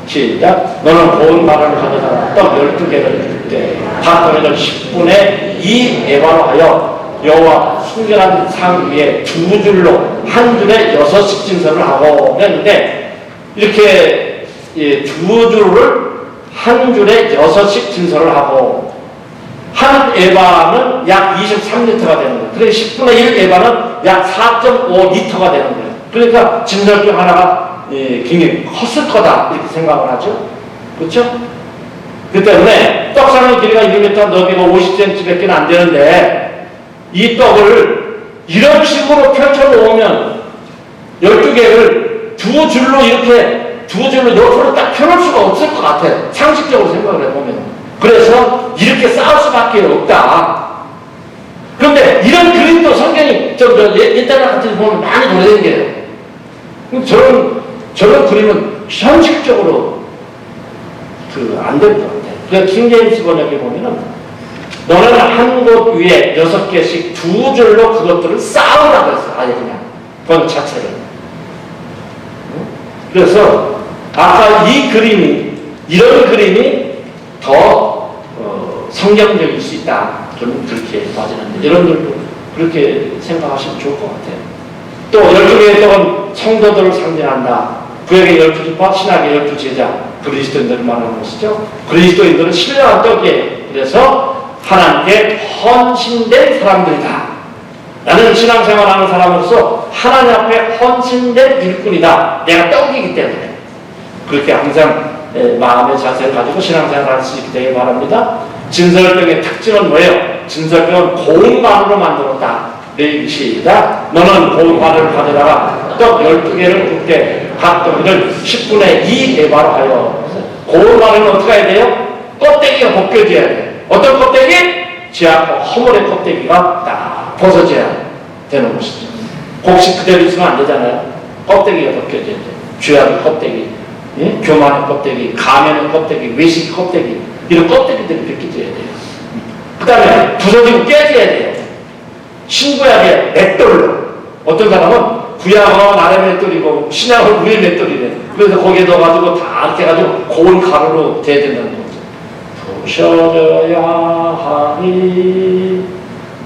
시작. 너는 고운 바람을 가져다가 떡 12개를 줄때 밭거리를 10분의 2 에바로 하여 여호와 순결한 상 위에 두 줄로 한 줄에 6씩 진설을 하고 했는데 이렇게 두 줄을 한 줄에 6씩 진설을 하고 한 에바는 약 23리터가 되는 거예요. 그래서 10분의 1 에바는 약 4.5리터가 되는 거예요. 그러니까 진설병 하나가 굉장히 컸을 거다 이렇게 생각을 하죠. 그렇죠? 그 때문에 떡상의 길이가 1m, 너비가 50cm밖에 안 되는데 이 떡을 이런 식으로 펼쳐 놓으면 12개를 두 줄로 옆으로 딱 펴놓을 수가 없을 것 같아요. 상식적으로 생각을 해보면. 그래서 이렇게 쌓을 수밖에 없다. 그런데 이런 그림도 성경이 옛날 같은 거 보면 많이 돌아다니게요. 저런 그림은 현실적으로 안 될 것 같아요. 그래서 킹제임스 번역에 보면은 너는 한 곳 위에 6개씩 두 줄로 그것들을 쌓으라고 했어요. 아예 그냥 번역 자체를. 그래서 아까 이런 그림이 더 성경적일 수 있다. 저는 그렇게 봐지는데 여러분들도 그렇게 생각하시면 좋을 것 같아요. 또 12개의 떡은 성도들을 상징한다. 구약의 12지파, 신약의 12제자, 그리스도인들을 말하는 것이죠. 그리스도인들은 신령한 떡이에요. 그래서 하나님께 헌신된 사람들이다. 나는 신앙생활하는 사람으로서 하나님 앞에 헌신된 일꾼이다. 내가 떡이기 때문에. 그렇게 항상 마음의 자세를 가지고 신앙생활을 할 수 있게 되길 바랍니다. 진설병의 특징은 뭐예요? 진설병은 고운 가루로 만들었다. 내 시다. 너는 고운 가루를 가져다가 떡 12개를 굽게 각 떡이를 10분의 2 대바로 하여. 고운 가루는 어떻게 해야 돼요? 껍데기가 벗겨져야 돼요. 어떤 껍데기? 쥐약과 허물의 껍데기가 딱 벗어져야 되는 것이죠. 곡식 그대로 있으면 안 되잖아요. 껍데기가 벗겨져야 돼요. 쥐약의 껍데기, 예? 교만의 껍데기, 가면의 껍데기, 외식 껍데기, 이런 껍데기들이 벗겨져야 돼요. 그 다음에 부서지고 깨져야 돼요. 신구야 돼. 맷돌로. 어떤 사람은 구약은 아래 맷돌이고 신약은 위에 맷돌이래. 그래서 거기에 넣어가지고 다 이렇게 해가지고 고운 가루로 돼야 된다는 거죠. 부서져야 하리,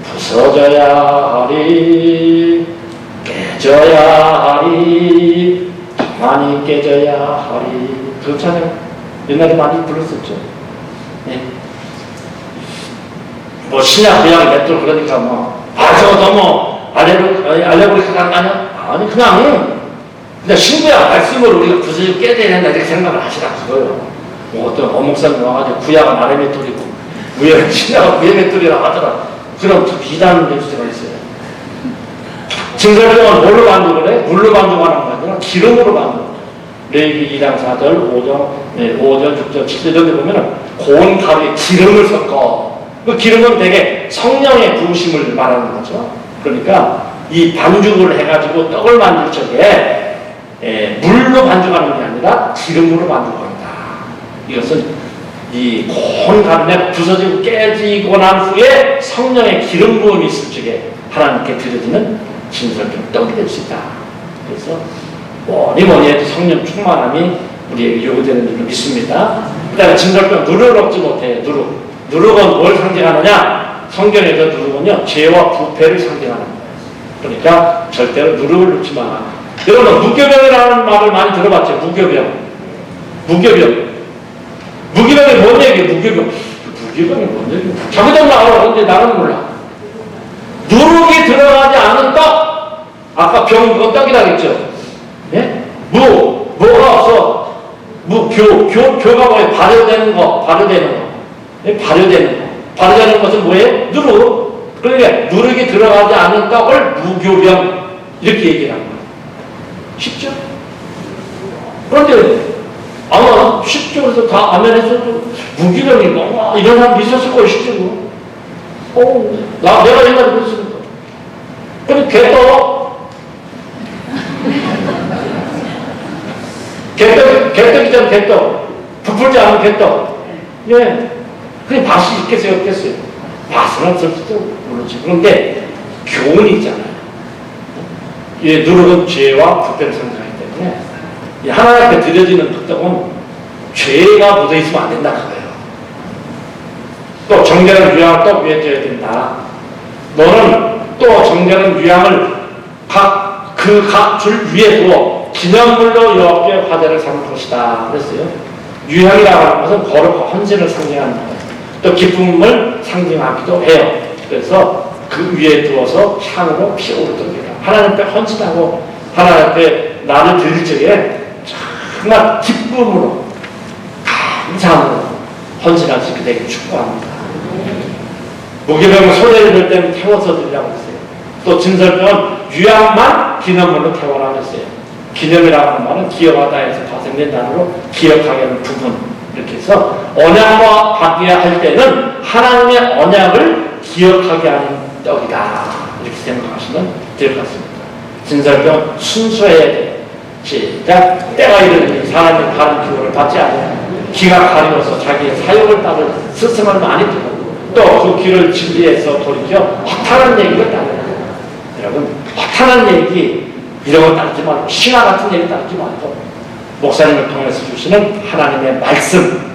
부서져야 하리, 깨져야 하리, 많이 깨져야 하리. 그렇잖아요. 옛날에 많이 불렀었죠. 네. 뭐 신약 구약 맷돌 그러니까 뭐 저거 너무 알레고리가 아니야? 아니 그냥 신구약 말씀으로 우리가 부서지고 깨져야 된다 이렇게 생각을 하시라 그거예요. 뭐 어떤 어묵사님 와가지고 구약은 아래 맷돌이고 신약은 위에 맷돌이라고 하더라. 그럼 또 비단 뉴스가 있어요. 진설병은 뭘로 만들고 그래? 물로 만들고하는 거 아니라 기름으로 만들고. 레위기 2장 4절, 5절, 6절, 7절 이런 데 보면은 고운 가루에 기름을 섞어. 그 기름은 되게 성령의 부으심을 말하는 거죠. 그러니까 이 반죽을 해가지고 떡을 만들 적에 물로 반죽하는 게 아니라 기름으로 반죽한다. 이것은 이 고운 가루에 부서지고 깨지고 난 후에 성령의 기름 부음이 있을 적에 하나님께 드려지는 진설병 떡이 될 수 있다. 그래서 뭐니 해도 성령 충만함이 우리에게 요구되는 줄로 믿습니다. 그 다음에 진설병 누룩을 얻지 못해. 누룩은 뭘 상징하느냐? 성경에서 누룩은요 죄와 부패를 상징하는 거예요. 그러니까 절대로 누룩을 넣지 마. 여러분 무교병이라는 말을 많이 들어봤죠. 무교병이 뭔 얘기예요? 무교병이 뭔 얘기예요? 자기들 알아. 근데 나는 몰라. 누룩이 들어가지 않은 떡. 아까 병 그거 떡이라고 했죠. 예? 뭐가 없어? 교가 뭐예요? 발효되는 거. 예? 발효되는 것은 뭐예요? 누룩. 그러니까 누룩이 들어가지 않은 떡을 무교병 이렇게 얘기를 합니다. 쉽죠? 그런데 아마 쉽죠. 그래서 다 아멘에서도 무교병이 뭐 이런 사람이 있었을 거예요. 쉽죠. 내가 옛날에 그랬으니까. 그리고 개떡이잖아, 개떡. 부풀지 않은 개떡. 예. 그게 맛이 있겠어요, 없겠어요? 맛은 없을지도 모르지. 그런데 교훈이 있잖아요. 예, 누룩은 죄와 부패를 상징하기 때문에 하나님 앞에 드려지는 그 떡은 죄가 묻어 있으면 안 된다, 그거예요. 또 정결한 유향을 떡 위에 둬야 된다. 너는 또 정결한 유향을 각 줄 위에 두어 기념물로 여호와께 화제를 삼을 것이다. 그랬어요. 유향이라고 하는 것은 거룩과 헌신을 상징하는 거예요. 또 기쁨을 상징하기도 해요. 그래서 그 위에 두어서 향으로 피어오르더니라. 하나님 앞에 헌신하고 하나님 앞에 나를 드릴 적에 정말 기쁨으로 감사함으로 헌신할 수 있게 되길 축복합니다. 무교병은 소리를 들 때는 태워서 드리라고 했어요. 또 진설병은 유향만 기념물로 태워라 했어요. 기념이라고 하는 말은 기억하다 해서 파생된 단어로 기억하게 하는 부분. 이렇게 해서 언약과 바뀌어야 할 때는 하나님의 언약을 기억하게 하는 떡이다. 이렇게 생각하시면 될 것 같습니다. 진설병 순수해야 돼요. 시작. 때가 이르니 사람이 다른 기호를 받지 않아요. 기가 가려워서 자기의 사욕을 따를 스승을 많이 두고 또 그 길을 진리해서 돌이켜 허탄한 얘기를 따르요. 여러분 허탄한 얘기 이런 거 따르지 말고 신화 같은 얘기 따르지 말고 목사님을 통해서 주시는 하나님의 말씀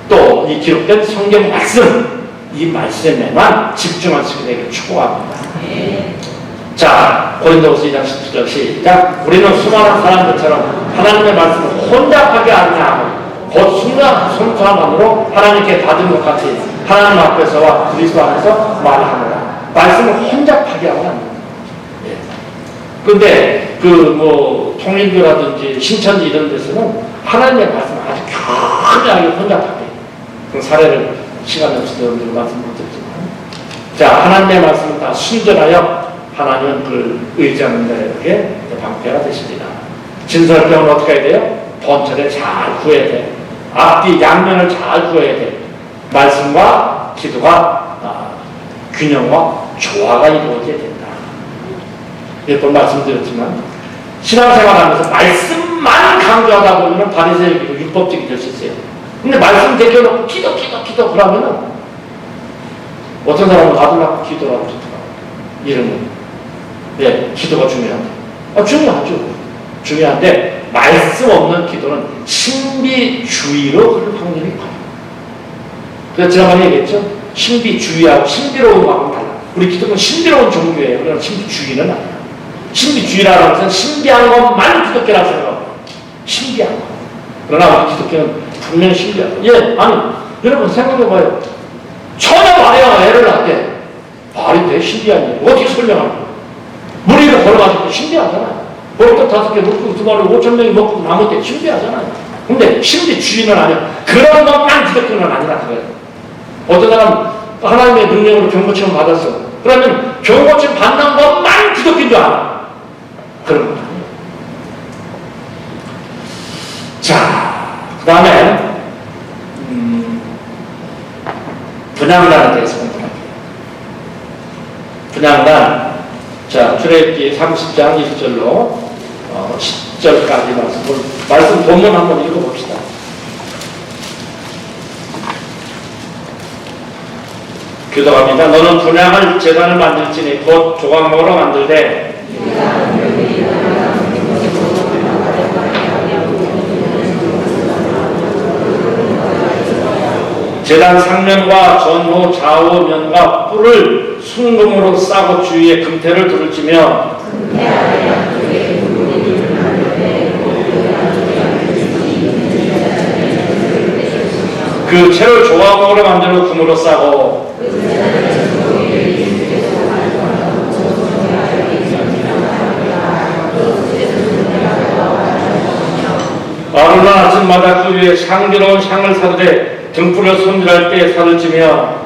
또 이 기록된 성경 말씀 이 말씀에만 집중할 수 있게 되길 축복합니다. 자 고린도후서 2장 17절 시작. 우리는 수많은 사람들처럼 하나님의 말씀을 혼잡하게 않냐 곧 순수함으로 하나님께 받은 것 같이 하나님 앞에서와 그리스도 안에서 말하노라. 말씀을 혼잡하게 하면 안 됩니다. 예. 근데 통일교라든지 신천지 이런 데서는 하나님의 말씀을 아주 교묘하게 혼잡하게 그 사례를 시간이 없어서 여러분들 말씀 못 드리지만 자 하나님의 말씀은 다 순전하여 하나님은 그 의지하는 자에게 방패가 되십니다. 진설병은 어떻게 해야 돼요? 본처를 잘 구해야 돼. 앞뒤 양면을 잘 구해야 돼. 말씀과 기도가 균형과 조화가 이루어져야 된다. 몇 번 말씀드렸지만 신앙생활하면서 말씀만 강조하다 보면 바리새인이고 율법적이 될 수 있어요. 근데 말씀 대켜놓고 기도 그러면은 어떤 사람은 받으려고 기도라고 그러더라고요. 이름은. 네, 기도가 중요하다. 중요하죠. 중요한데 말씀 없는 기도는 신비주의로 흐를 확률이 커요. 그래서 지난번에 얘기했죠. 신비주의하고 신비로운 마음은 달라. 우리 기독은 신비로운 종교예요. 그러나 신비주의는 아니야. 신비주의라는 것은 신비한 것만 기독교라고 생각하고 신비한 것. 그러나 우리 기독교는 분명히 신비하다. 예, 아니 여러분 생각해봐요. 전혀 말해야 애를 낳게 말이 돼 신비한 일 어떻게 설명하는 거야. 무리를 걸어가지고 신비하잖아요. 벌떡 5개 먹고 2마리 5,000명이 먹고 남을 때 신비하잖아요. 근데 신비주의는 아니야. 그런 것만 기독교는 아니라 그거예요. 어떤 사람 하나님의 능력으로 경고처럼 받았어. 그러면 경고처럼 받는 것만 기독교인 줄 알아. 그런 건 아니에요. 자, 그 다음에 분향단에 대해서 공부할게요. 분향단, 자, 출애굽기 30장 1절로 10절까지 말씀 본문 한번 읽어봅시다. 교독합니다. 너는 분향할 제단을 만들지니 곧 조각목으로 만들되 제단 상면과 전후 좌우 면과 뿔을 순금으로 싸고 주위에 금태를 두르치며 그 채를 조각목으로 만들어 금으로 싸고 아론은 아침마다 그 위에 향기로운 향을 사르되 등불을 손질할 때 살을 찌며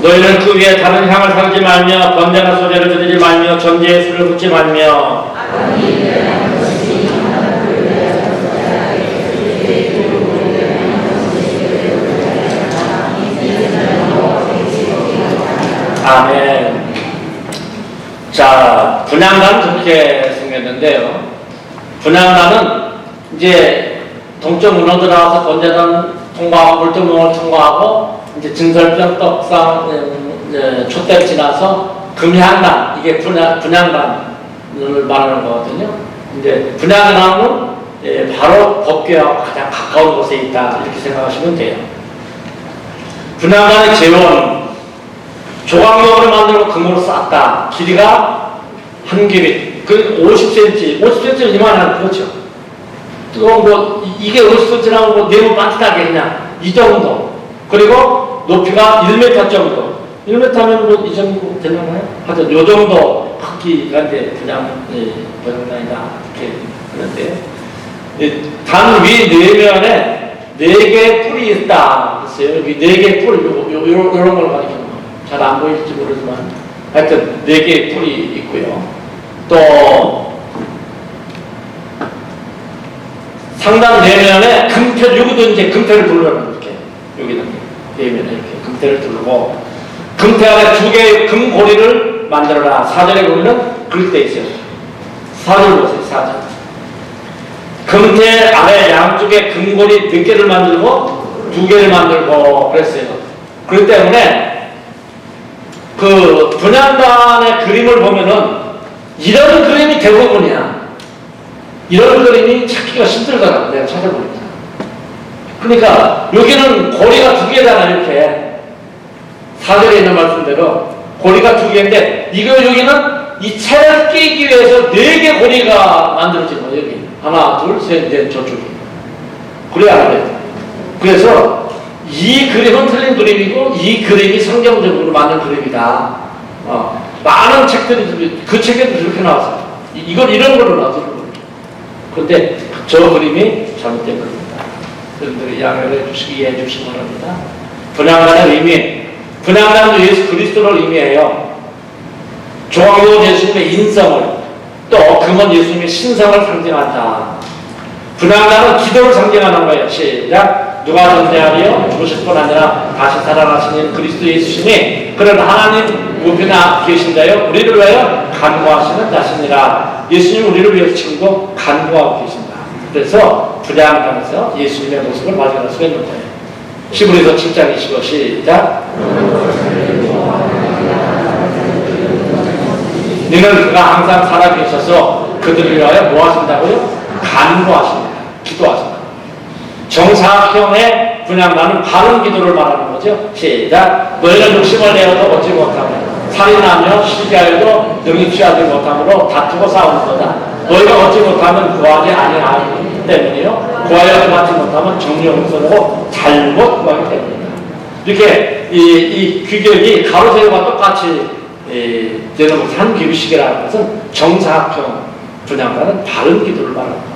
너희는 그 위에 다른 향을 사르지 말며 번제나 소제를 드리지 말며 전제에 술을 붓지 말며 아멘. 자, 분향단은 그렇게 생겼는데요. 분향단은 이제 동쪽 문으로 들어와서 번제단 통과하고 골동문을 통과하고 이제 증설병 떡상 촛대를 지나서 금향단, 이게 분향단을 말하는 거거든요. 이제 분향단은 바로 법궤하고 가장 가까운 곳에 있다 이렇게 생각하시면 돼요. 분향단의 재원 조각목으로 만들고 금으로 쌌다. 길이가 한 규빗, 그 50cm 이만한 그렇죠. 또 이게 50cm라고 네모 반듯하게 그냥 이 정도. 그리고 높이가 1m 정도. 1m면 이 정도 되나요? 하여튼 요 정도 크기가 이제 그냥 모양이다 이렇게 하는데 단 위 내면에 4개의 뿔이 있다. 그랬어요. 여기 4개의 뿔, 요런 걸 가지고 잘 안 보일지 모르지만 하여튼 4개의 뿔이 있고요. 또 상단 내면에 금태, 여기도 이제 금태를 둘러는 이렇게 여기는 내면에 이렇게 금태를 두르고 금태 안에 2개의 금고리를 만들어라. 4절에 보면은 그렇게 돼 있어요. 4절 보세요. 4절. 금태 아래 양쪽에 금고리 4개를 만들고 2개를 만들고 그랬어요. 그렇기 때문에 그 분향단의 그림을 보면은 이런 그림이 대부분이야. 이런 그림이 찾기가 힘들더라고. 내가 찾아보니까. 그러니까 여기는 고리가 2개잖아. 이렇게 4절에 있는 말씀대로 고리가 2개인데, 이거 여기는 이 채를 끼기 위해서 4개 고리가 만들어진 거예요, 여기. 하나, 둘, 셋, 넷, 저쪽에. 그래야 안 돼. 그래서 이 그림은 틀린 그림이고, 이 그림이 성경적으로 만든 그림이다. 많은 책들이, 그 책에도 그렇게 나왔어요. 이건 이런 걸로 나왔어요. 그런데 저 그림이 잘못된 겁니다. 여러분들이 양해를 해주시기, 이해해 주시기 바랍니다. 분향단의 의미, 분향단은 예수 그리스도를 의미해요. 종은 예수님의 인성을, 또 금은 예수님의 신성을 상징한다. 분향단은 기도를 상징하는 거예요. 시작. 누가 전대하리요? 죽으실 뿐 아니라 다시 살아나시는 그리스도 예수님이 그런 하나님 우편에 계신다요. 우리를 위하여 간구하시는 자신이라. 예수님 우리를 위해서 지금도 간구하고 계신다. 그래서 분향단에서 예수님의 모습을 발견할 수가 있는 거예요. 히브리서 7장 25 시작. 너는 그가 항상 살아계셔서 그들을 위하여 뭐 하신다고요? 간구하십니다. 기도하십니다. 정사형의 분향단은 바른 기도를 말하는 거죠. 시작. 너희는 욕심을 내어도 얻지 못하며 살인하며 시기하여도 능히 취하지 못함으로 다투고 싸우는 거다. 너희가 얻지 못하면 구하지 아니하기 때문이요. 구하여도 받지 못하면 정령을 써고 잘못 구하기 때문이다. 이렇게 이 규격이 가로세로가 똑같이 되는 것을 한 기부식이라는 것은 정사형 분향단은 바른 기도를 말하는 거예요.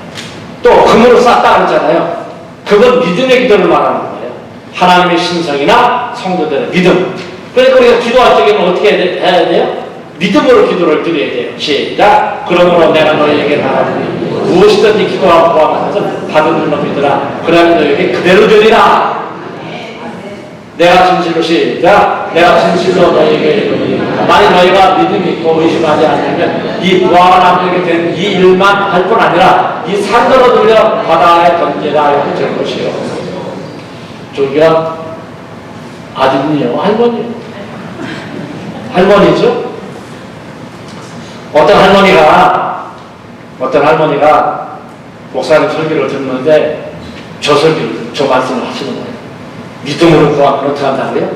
또 금으로 쌓다 그러잖아요. 그건 믿음의 기도를 말하는 거예요. 하나님의 신성이나 성도들의 믿음. 그러니까 우리가 기도할 때에는 어떻게 해야 돼요? 믿음으로 기도를 드려야 돼요. 시작. 그러므로 내가 너희에게 말하노니 무엇이든지 기도하고 구하는 것은 받은 줄로 믿으라. 그러면 너희에게 그대로 되리라. 내가 진실로 시작. 내가 진실로 너희에게 이르노니 만일 너희가 믿음이 있고 의심하지 않으면 이 무화과 나무에게 된 이 일만 할 뿐 아니라 이 산더러 들려 바다에 던지라 이렇게 될 것이요. 저기가 아들이요, 할머니요. 할머니죠. 어떤 할머니가 목사님 설교를 듣는데 저 말씀을 하시는 거예요. 믿음으로 구하면 어떻게 한다고요?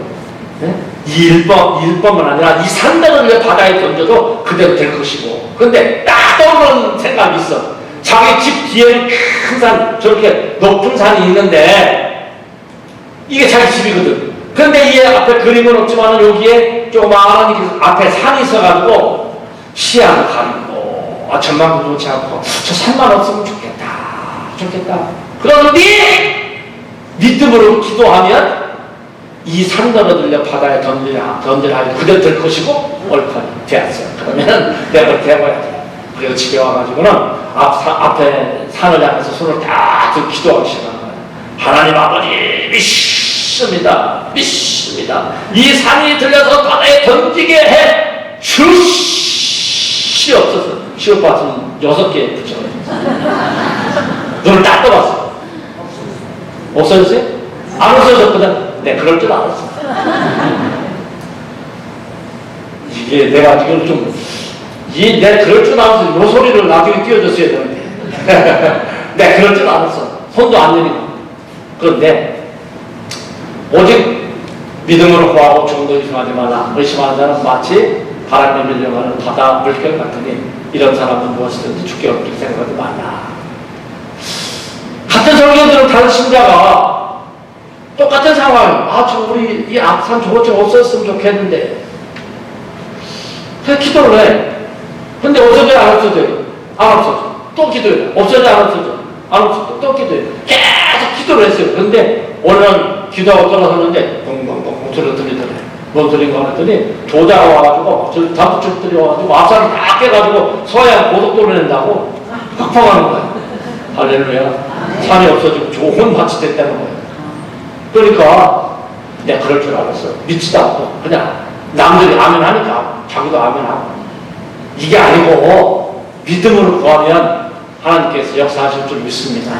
네? 이 일법은 아니라 이 산더를 바다에 던져도 그대로 될 것이고. 근데 딱 떠오르는 생각이 있어. 자기 집 뒤에는 큰 산, 저렇게 높은 산이 있는데 이게 자기 집이거든. 근데 이 앞에 그림은 없지만 여기에 조그마한 앞에 산이 있어가지고 시야도 가리고 전망도 좋지 않고 저 산만 없으면 좋겠다. 그러는데 믿음으로 기도하면 이 산더러 들려 바다에 던지라 그대로 될 것이고 옳거니 되었어요. 그러면 내가 그렇게 해봐야 돼. 그리고 집에 와가지고는 앞에 산을 향해서 손을 딱 들고 기도하기 시작하는 거예요. 하나님 아버지 믿습니다. 이 산이 들려서 바다에 던지게 해 주시옵소서. 시옷밭은 6개 붙여가지고 눈을 딱 떠봤어. 없어졌어요? 안 없어졌거든. 네, 그럴 줄 알았어. 이게 내가 이걸 내가 그럴 줄 알았어. 요 소리를 나중에 띄워줬어야 되는데. 네, 그럴 줄 알았어. 손도 안 내리고. 그런데, 오직 믿음으로 구하고 정도 의심하지 말라. 의심하는 사람은 마치 바람에 밀려가는 바다 물결 같으니 이런 사람은 무엇이든지 죽게 없게 생각하지 말라. 같은 성경들은 다른 신자가 똑같은 상황, 우리 이 앞산 저것 좀 없었으면 좋겠는데. 그래서 기도를 해. 근데 없어져요, 안 없어져요? 안 없어져. 또 기도해. 없어져, 안 없어져? 안 없어져. 또 기도해. 계속 기도를 했어요. 근데 오늘은 기도하고 떨어졌는데, 뻥뻥뻥 소리가 들리더래. 뭔 소리인가 했더니, 조자가 와가지고, 단부출들이 와가지고, 앞산을 다 깨가지고, 서해안 고속도로 낸다고, 확파하는 거야. 할렐루야. 산이 없어지고 좋은 밭이 됐다는 거예요. 그러니까 내가 그럴 줄 알았어. 믿지도 않고 그냥 남들이 아멘 하니까 자기도 아멘 하고. 이게 아니고 믿음으로 구하면 하나님께서 역사하실 줄 믿습니다.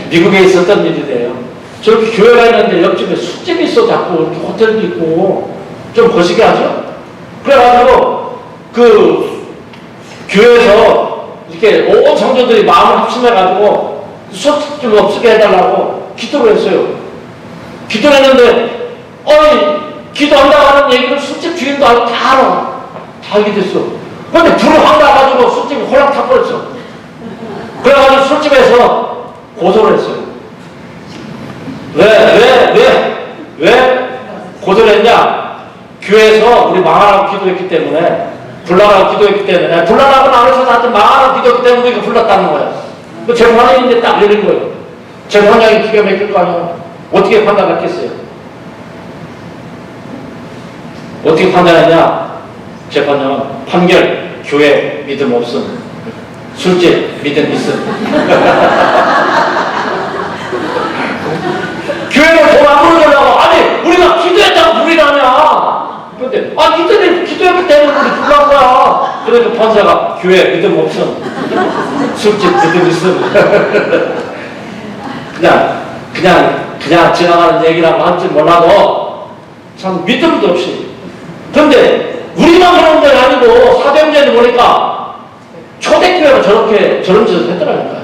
미국에 있었던 일이래요. 저렇게 교회가 있는데 옆집에 술집이 있어. 자꾸 이렇게 호텔도 있고 좀 거시기 하죠. 그래가지고 그 교회에서 이렇게 온 성도들이 마음을 합심해가지고 술집 없게 해달라고 기도를 했어요. 기도를 했는데 기도한다고 하는 얘기를 술집 주인도 알고 다 알아. 다 알게 됐어. 근데 불을 확 나가지고 술집이 홀랑 타버렸어. 그래가지고 술집에서 고소를 했어요. 왜 고소를 했냐? 교회에서 우리 망하라고 기도했기 때문에, 불나라고 기도했기 때문에, 불나라고 나와서 나한테 망하라고 기도했기 때문에 우리가 불났다는 거야. 그 재판장이 이제 딱 내린 거예요. 재판장이 기가 막힐 거 아니야. 어떻게 판단했겠어요? 어떻게 판단했냐? 재판장은 판결, 교회 믿음 없음, 술집 믿음 있음. 교회를 돈 안 벌어주려고, 아니 우리가 기도했다고 불이 나냐? 근데 이들이 기도했기 때문에 우리 불난 거야. 그러니까 판사가 교회 믿음 없음, 술집 믿음 있음. 그냥 지나가는 얘기라고 할지 몰라도 참 믿음도 없이. 근데 우리만 그런 게 아니고 사도행전에 보니까 초대교회가 저런 짓을 했더라니까요.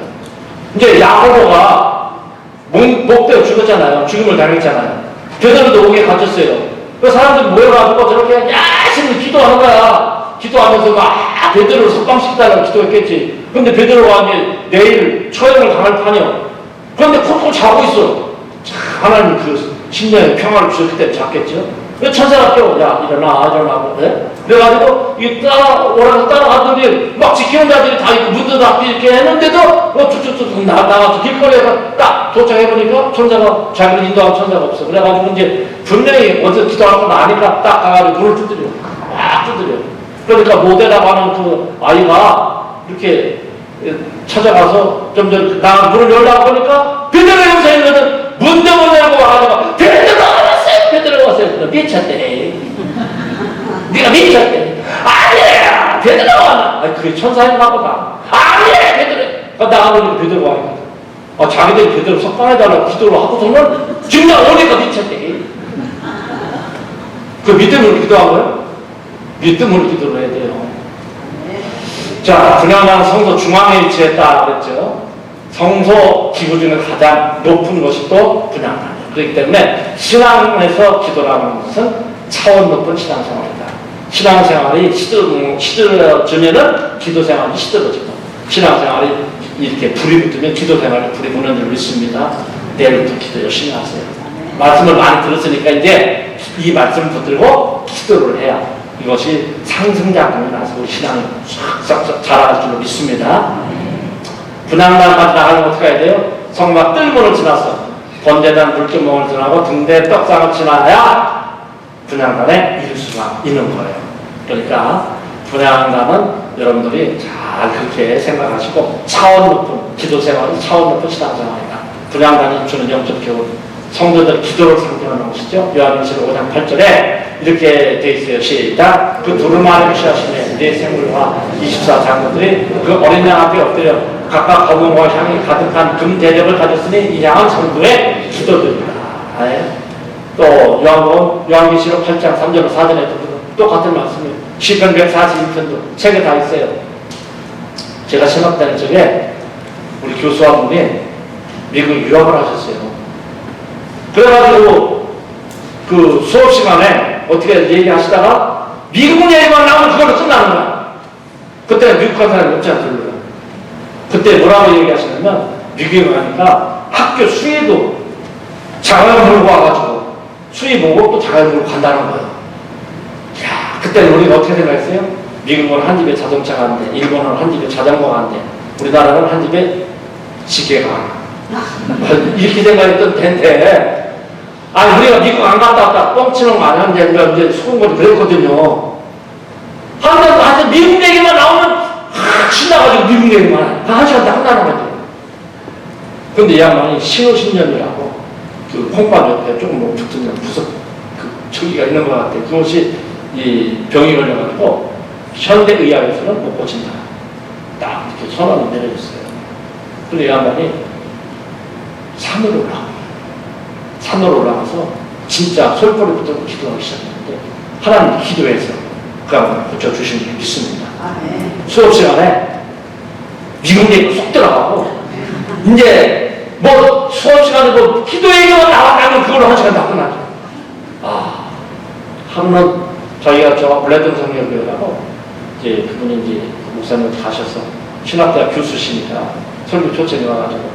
이제 야고보가 목대어 죽었잖아요. 죽음을 당했잖아요. 베드로도 옥에 갇혔어요. 그 사람들이 모여가지고 저렇게 열심히 기도하는 거야. 기도하면서 막 베드로를 석방시키달라고 기도했겠지. 근데 베드로가 이제 내일 처형을 당할 판이요. 그런데 콕콕 자고 있어. 하나님 그 심령에 평화를 주셨기 때문에 잤겠죠. 천사가 깨워, 야 일어나고, 네? 그래가지고 이 따라오라고 따라갔더니 막 지키는 자들이 다 있고 문도 닫고 이렇게 했는데도 쭉쭉쭉 나가서 길거리에 딱 도착해보니까 천사가 자기를 인도하는 천사가 없어. 그래가지고 이제 분명히 어디서 기도하고 나니까 딱 가가지고 문을 두드려, 막 두드려. 그러니까 모델라고 하는 그 아이가 이렇게 찾아가서 좀 전에 나 문을 열라고 하니까 베드로 형사님은 문대문을 열고 와가지고 베드로 왔어요. 미쳤대. 네가 미쳤대. 아니야 베드로가 왔나? 그게 천사인가 보다. 아니야 베드로. 나가보니까 베드로가 와있거든. 자기들이 베드로 석방해달라고 기도를 하고서는 정말 오니까 미쳤대. 그 믿음으로 기도한 거예요? 믿음으로 기도를 해야 돼요. 자, 분양단 성소 중앙에 위치했다 그랬죠. 성소 기구 중에 가장 높은 것이 또 분양단이에요. 그렇기 때문에 신앙에서 기도라는 것은 차원 높은 신앙생활이다. 신앙생활이 시들어지면은 기도생활이 시들어지고, 신앙생활이 이렇게 불이 붙으면 기도생활이 불이 붙는 줄 믿습니다. 내일부터 기도 열심히 하세요. 말씀을 많이 들었으니까 이제 이 말씀을 붙들고 기도를 해야 이것이 상승작용이 나서 우리 신앙이 싹싹 자라갈 줄로 믿습니다. 분향단까지 나가면 어떻게 해야 돼요? 성막 뜰문을 지나서 번제단 물기멍을 지나고 등대 떡상을 지나야 분향단에 이룰 수가 있는 거예요. 그러니까 분향단은 여러분들이 잘 그렇게 생각하시고 차원 높은 기도생활이 차원 높은 신앙생활이다. 분향단이 주는 영적 교훈, 성도들 기도를 상징하는 것이죠. 요한일서 5장 8절에 이렇게 돼 있어요. 시작. 그 두루마리 피하시네 내 생물과 24장로들이 그 어린 양 앞에 엎드려 각각 검은과 향이 가득한 금 대접을 가졌으니 이 양은 성도의 기도들이다. 또 요한계시록 8장 3절 4절에 똑같은 말씀이에요. 시편 142편도 책에 다 있어요. 제가 신학다닐 적에 우리 교수와분이 미국 유학을 하셨어요. 그래가지고 그 수업 시간에 어떻게 얘기하시다가 미국 얘기만 나오면 그걸로 끝나는 거야. 그때 미국 간 사람이 없지 않더라고요. 그때 뭐라고 얘기하시냐면 미국에 가니까 학교 수의도 자가용 몰고 와가지고 수의 보고 또 자가용 몰고 간다는 거예요. 야, 그때 우리가 어떻게 생각했어요? 미국은 한 집에 자동차가 안 돼, 일본은 한 집에 자전거가 안 돼, 우리나라는 한 집에 시계가 이렇게 생각했던 텐데, 아니 우리가 미국 안 갔다 왔다 뻥치는 거 아니야? 이제 소금거리 그랬거든요. 한테 미국 얘기만 나오면 신나가지고 미국 얘기만 해. 한 시간 다 끝나는 거죠. 근데 이 양반이 신호신념이라고 그 콩밥 옆에 조금 뭐 붙은 구석 그 저기가 있는 것 같아요. 그것이 이 병이 걸려가지고 현대의학에서는 못 고친다. 딱 이렇게 선언을 내려줬어요. 근데 이 양반이 산으로 올라가서 진짜 솔포를 붙들고 기도하기 시작했는데 하나님 기도해서 그 양반을 고쳐주신 줄 믿습니다. 수업 시간에 미국 얘기 쏙 들어가고 이제 뭐 수업 시간에 뭐 기도 얘기가 나왔다면 그걸로 한 시간 다 끝나죠. 하루는 저희가 저 블레든 성경교회라고 이제 그분이 이제 목사님 가셔서 신학대학 교수시니까 설교 초청이 와가지고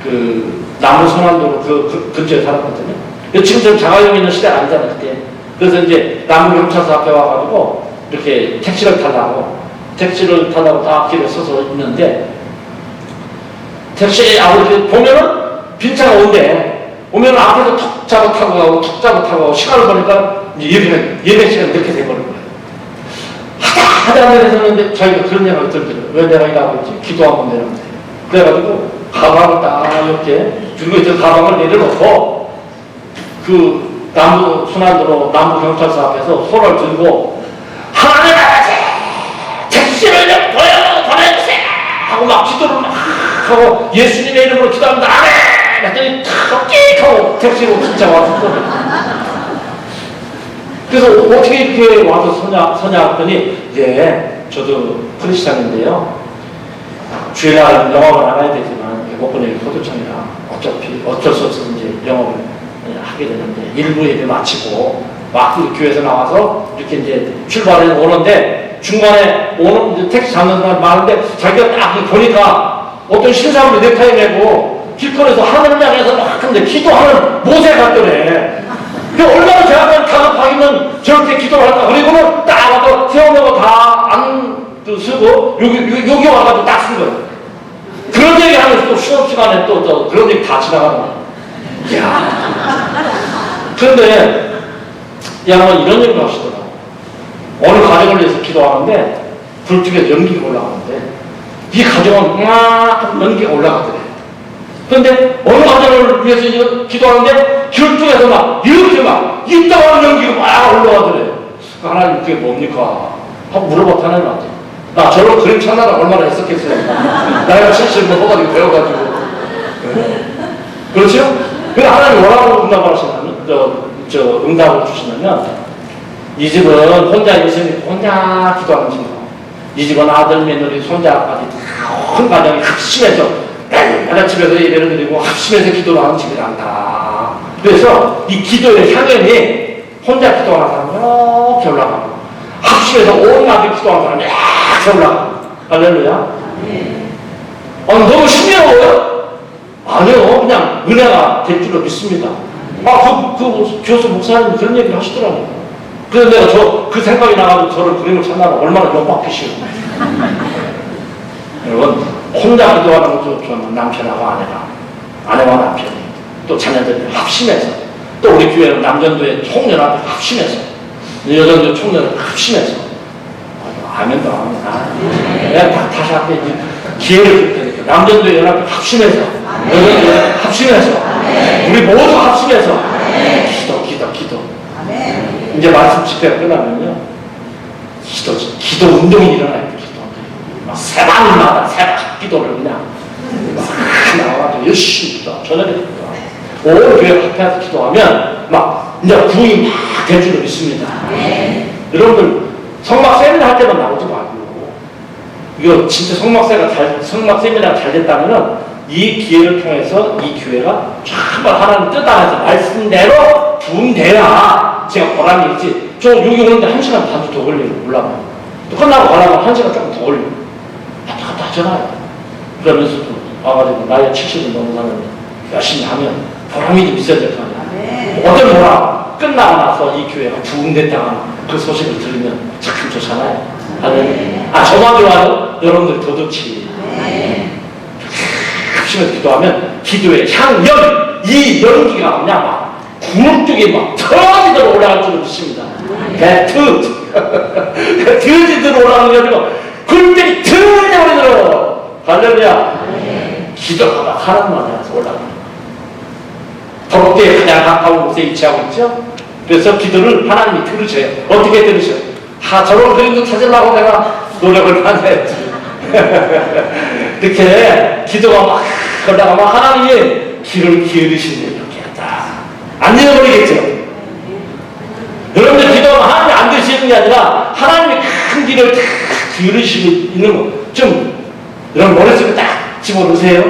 그 나무 소난도로 그 근처에 살았거든요. 지금 좀 자가용 있는 시대가 아니잖아요, 그때. 그래서 이제 나무 경찰서 앞에 와가지고 이렇게 택시를 타려고 다 길에 서서 있는데 택시 앞을 보면은 빈 차가 오면 앞에서 턱 잡아 타고 가고 시간을 보니까 이제 예배 시간이 늦게 돼버린 거예요. 하다 내려서는데 저희가 그런 얘기가 들더라고요. 왜 내가 일하고 있지? 기도하고 내려는데. 그래가지고 가방을 딱 이렇게 들고 있던 가방을 내려놓고 그 남부 순환도로 남부 경찰서 앞에서 손을 들고 하나님 아버지 택시를 좀 보내주세요 하고 막 기도를 막 하고 예수님의 이름으로 기도합니다. 아멘! 했더니 탁 끽 하고 택시로 진짜 와서 그래서 어떻게 이렇게 와서 서냐 했더니 이제 저도 크리스찬인데요. 주일날 영업을 안 해야 되지만 목번에 포도청이라 어쩔 수 없어서 이제 영업을 하게 되는데 일부 예배 마치고 막 교회에서 나와서 이렇게 이제 출발해 오는데 중간에 오는 이제 택시 잡는 사람 많은데 자기가 딱 보니까 어떤 신사람이 넥타이 메고 길거리에서 하늘을 향해서 막 하는데 기도하는 모세 같더래. 얼마나 제가 다급하기는 저렇게 기도를 할까. 그리고는 딱 와서 세워놓고 다 안 쓰고 여기 와가지고 딱 쓴 거예요. 그런 얘기 하면서 또 수업 시간에 또 그런 얘기 다 지나가는 거예요. 이야. 그런데 이 양반 이런 얘기를 하시더라고요. 어느 가정을 위해서 기도하는데 불 쪽에서 연기가 올라가는데 이 가정은 막 연기가 올라가더래. 그런데 어느 가정을 위해서 기도하는데 결투에서 막 이렇게 막 이따가는 연기가 막 올라가더래. 하나님 그게 뭡니까? 하고 물어봤다 하나님한테. 나 저런 그림 찾느라 얼마나 했었겠어요. 나이가 70 넘어가지고 배워가지고. 그렇죠? 근데 하나님 뭐라고 응답을 하시냐면 응답을 주시냐면 이 집은 혼자 예수님 혼자 기도하는 집이고 이 집은 아들, 며느리, 손자까지 큰 가정이 합심해서 내가 집에서 예배를 드리고 합심해서 기도를 하는 집이란다. 그래서 이 기도의 향연이 혼자 기도하는 사람은 이렇게 올라가고 합심해서 온 가족 기도하는 사람이 이렇게 올라가고 할렐루야. 너무 신기해요? 아니요. 그냥 은혜가 될 줄로 믿습니다. 그 교수 목사님 그런 얘기를 하시더라고요. 그래서 내가 그 생각이 나가지고 저를 그림을 찾나가 얼마나 욕박히시오. 여러분, 혼자 기도하는 것도 좋은 남편하고 아내와 남편이 또 자녀들이 합심해서 또 우리 교회는 남전도의 총연합이 합심해서 여전도 총연합이 합심해서 아멘도 합니다. 내가 다시 할게 기회를 줄 테니까 남전도의 연합이 합심해서 여전도 합심해서 우리 모두 합심해서 기도 이제 말씀 집회가 끝나면요 기도 운동이 일어나요. 막 새방마다 새벽 기도를 그냥 막 나와가지고 열심히 기도하고 저녁에 기도하고 온 교회 앞에서 기도하면 막 이제 구이 막 될 줄로 믿습니다. 여러분들 성막 세미나 할 때만 나오지 말고 이거 진짜 성막 세미나가 잘 됐다면은 이 기회를 통해서 이 교회가 정말 하나님 뜻 안에서 말씀대로 부흥돼야 제가 보람이 있지. 저 여기 오는데 1시간 반도 더 걸리고 올라가요. 또 끝나고 가려면 1시간 조금 더 걸리고 갔다 하잖아요. 그러면서 또 와가지고 나이가 70을 넘은 사람이 열심히 하면 보람이 좀 있어야 될 거 아니야. 어떤 보람? 끝나고 나서 이 교회가 부흥됐다는 그 소식을 들으면 참 좋잖아요. 저만 좋아요? 여러분들 더 좋지. 합심해서 기도하면 기도의 향연, 이 연기가 그냥 막 구름 쪽에 막 터지도록 올라갈 줄 믿습니다. 터지도록 올라가는 게 아니고 굴들이 터져버리도록 할렐루야. 기도가 막 하나님만 해서 올라갑니다. 도덕대에 가장 가까운 곳에 위치하고 있죠. 그래서 기도를 하나님이 들으셔요. 어떻게 들으셔요? 저런 그림도 찾으려고 내가 노력을 많이 했지. 이렇게 기도가 막 걸다가 하나님이 귀를 기울이시는 이렇게 했다. 안 잃어버리겠죠? 여러분들 기도하면 하나님이 안 들으시는 게 아니라 하나님이 큰 귀를 딱 기울이시고 있는 거. 좀 여러분 머릿속에 딱 집어넣으세요.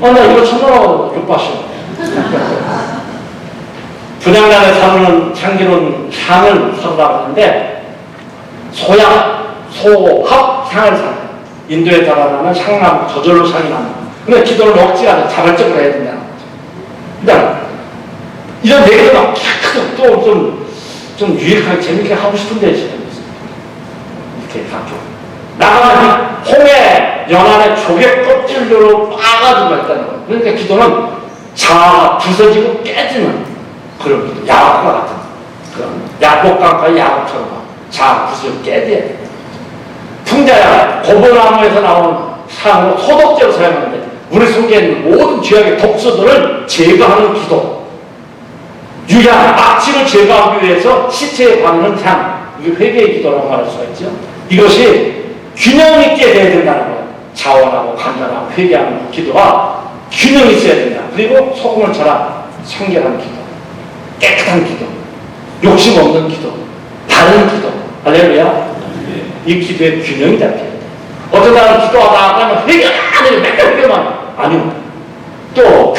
나 이거 천하라고 욕하셔. 분양단에 사는 향기로운 향을 사라고 하는데 소합 향을 사. 인도에 달아나는 향나무, 저절로 향이 나는. 근데 기도를 억지가 아니라 자발적으로 해야 된다. 그러니까 이런 얘기도 막 좀 유익하게 재밌게 하고 싶은데 지금 이렇게 가죠. 나가면 홍해 연안에 조개 껍질로 빠가지고 있다는 거예요. 그러니까 기도는 자아가 부서지고 깨지는 그런 기도, 야곱과 같은 그런 야곱강가의 야곱처럼 자아가 부서지고 깨져야 돼요. 풍자야 고보나무에서 나온 상으로 소독제로 사용하는데 우리 속에 있는 모든 죄악의 독소들을 제거하는 기도. 유향, 악취를 제거하기 위해서 시체에 바르는 향, 이게 회개의 기도라고 말할 수가 있죠. 이것이 균형 있게 돼야 된다는 거예요. 자원하고 간절하고 회개하는 기도가 균형이 있어야 된다. 그리고 소금을 쳐라 성결한 기도, 깨끗한 기도, 욕심 없는 기도, 바른 기도. 할렐루야. 이 기도의 균형이 잡혀야 돼. 어떤 사람은 기도하다 하면 회개하는 맨날 회개만 아니요. 또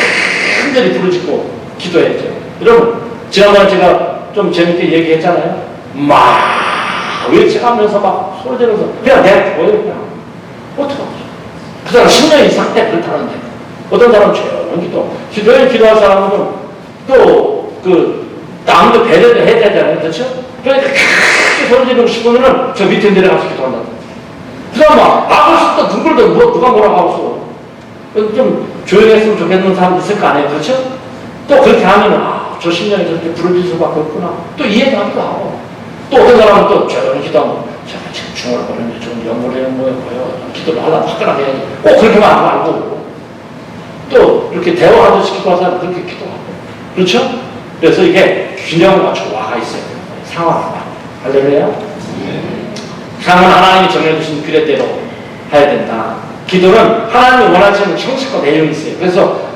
간절히 부르짖고 기도해야죠. 여러분 지난번에 제가 좀 재밌게 얘기했잖아요. 막 외치면서 막 소리 지르면서 그냥 내가 보여요. 그냥 어떡하죠. 그 사람 10년 이상 때 그렇다는데 어떤 사람은 조용히 기도해 기도할 사람은 또 남도 배려를 해야 되잖아요. 그렇죠? 그러니까 크게 소리 지르고 싶으면은 저 밑에 내려가서 기도한다. 그 사람 막 하고 싶다 둥글도 누가 뭐라고 하고 있어. 좀 조용했으면 좋겠는 사람 있을 거 아니에요. 그렇죠? 또 그렇게 하면은 저 심령이 저렇게 부르짖을 수밖에 없구나. 또 이해도 하기도 하고. 또 어떤 사람은 또 조용히 기도하면 제가 지금 중얼거리는데 좀 연구를 기도를 하려면 화끈하게 해야지. 꼭 그렇게만 하지 말고. 또 이렇게 대화하듯이 기도하는 사람은 그렇게 기도하고. 그렇죠? 그래서 이게 균형과 조화가 있어요. 상황과. 할렐루야? 상은 하나님이 정해주신 규례대로 해야 된다. 기도는 하나님이 원하시는 형식과 내용이 있어요. 그래서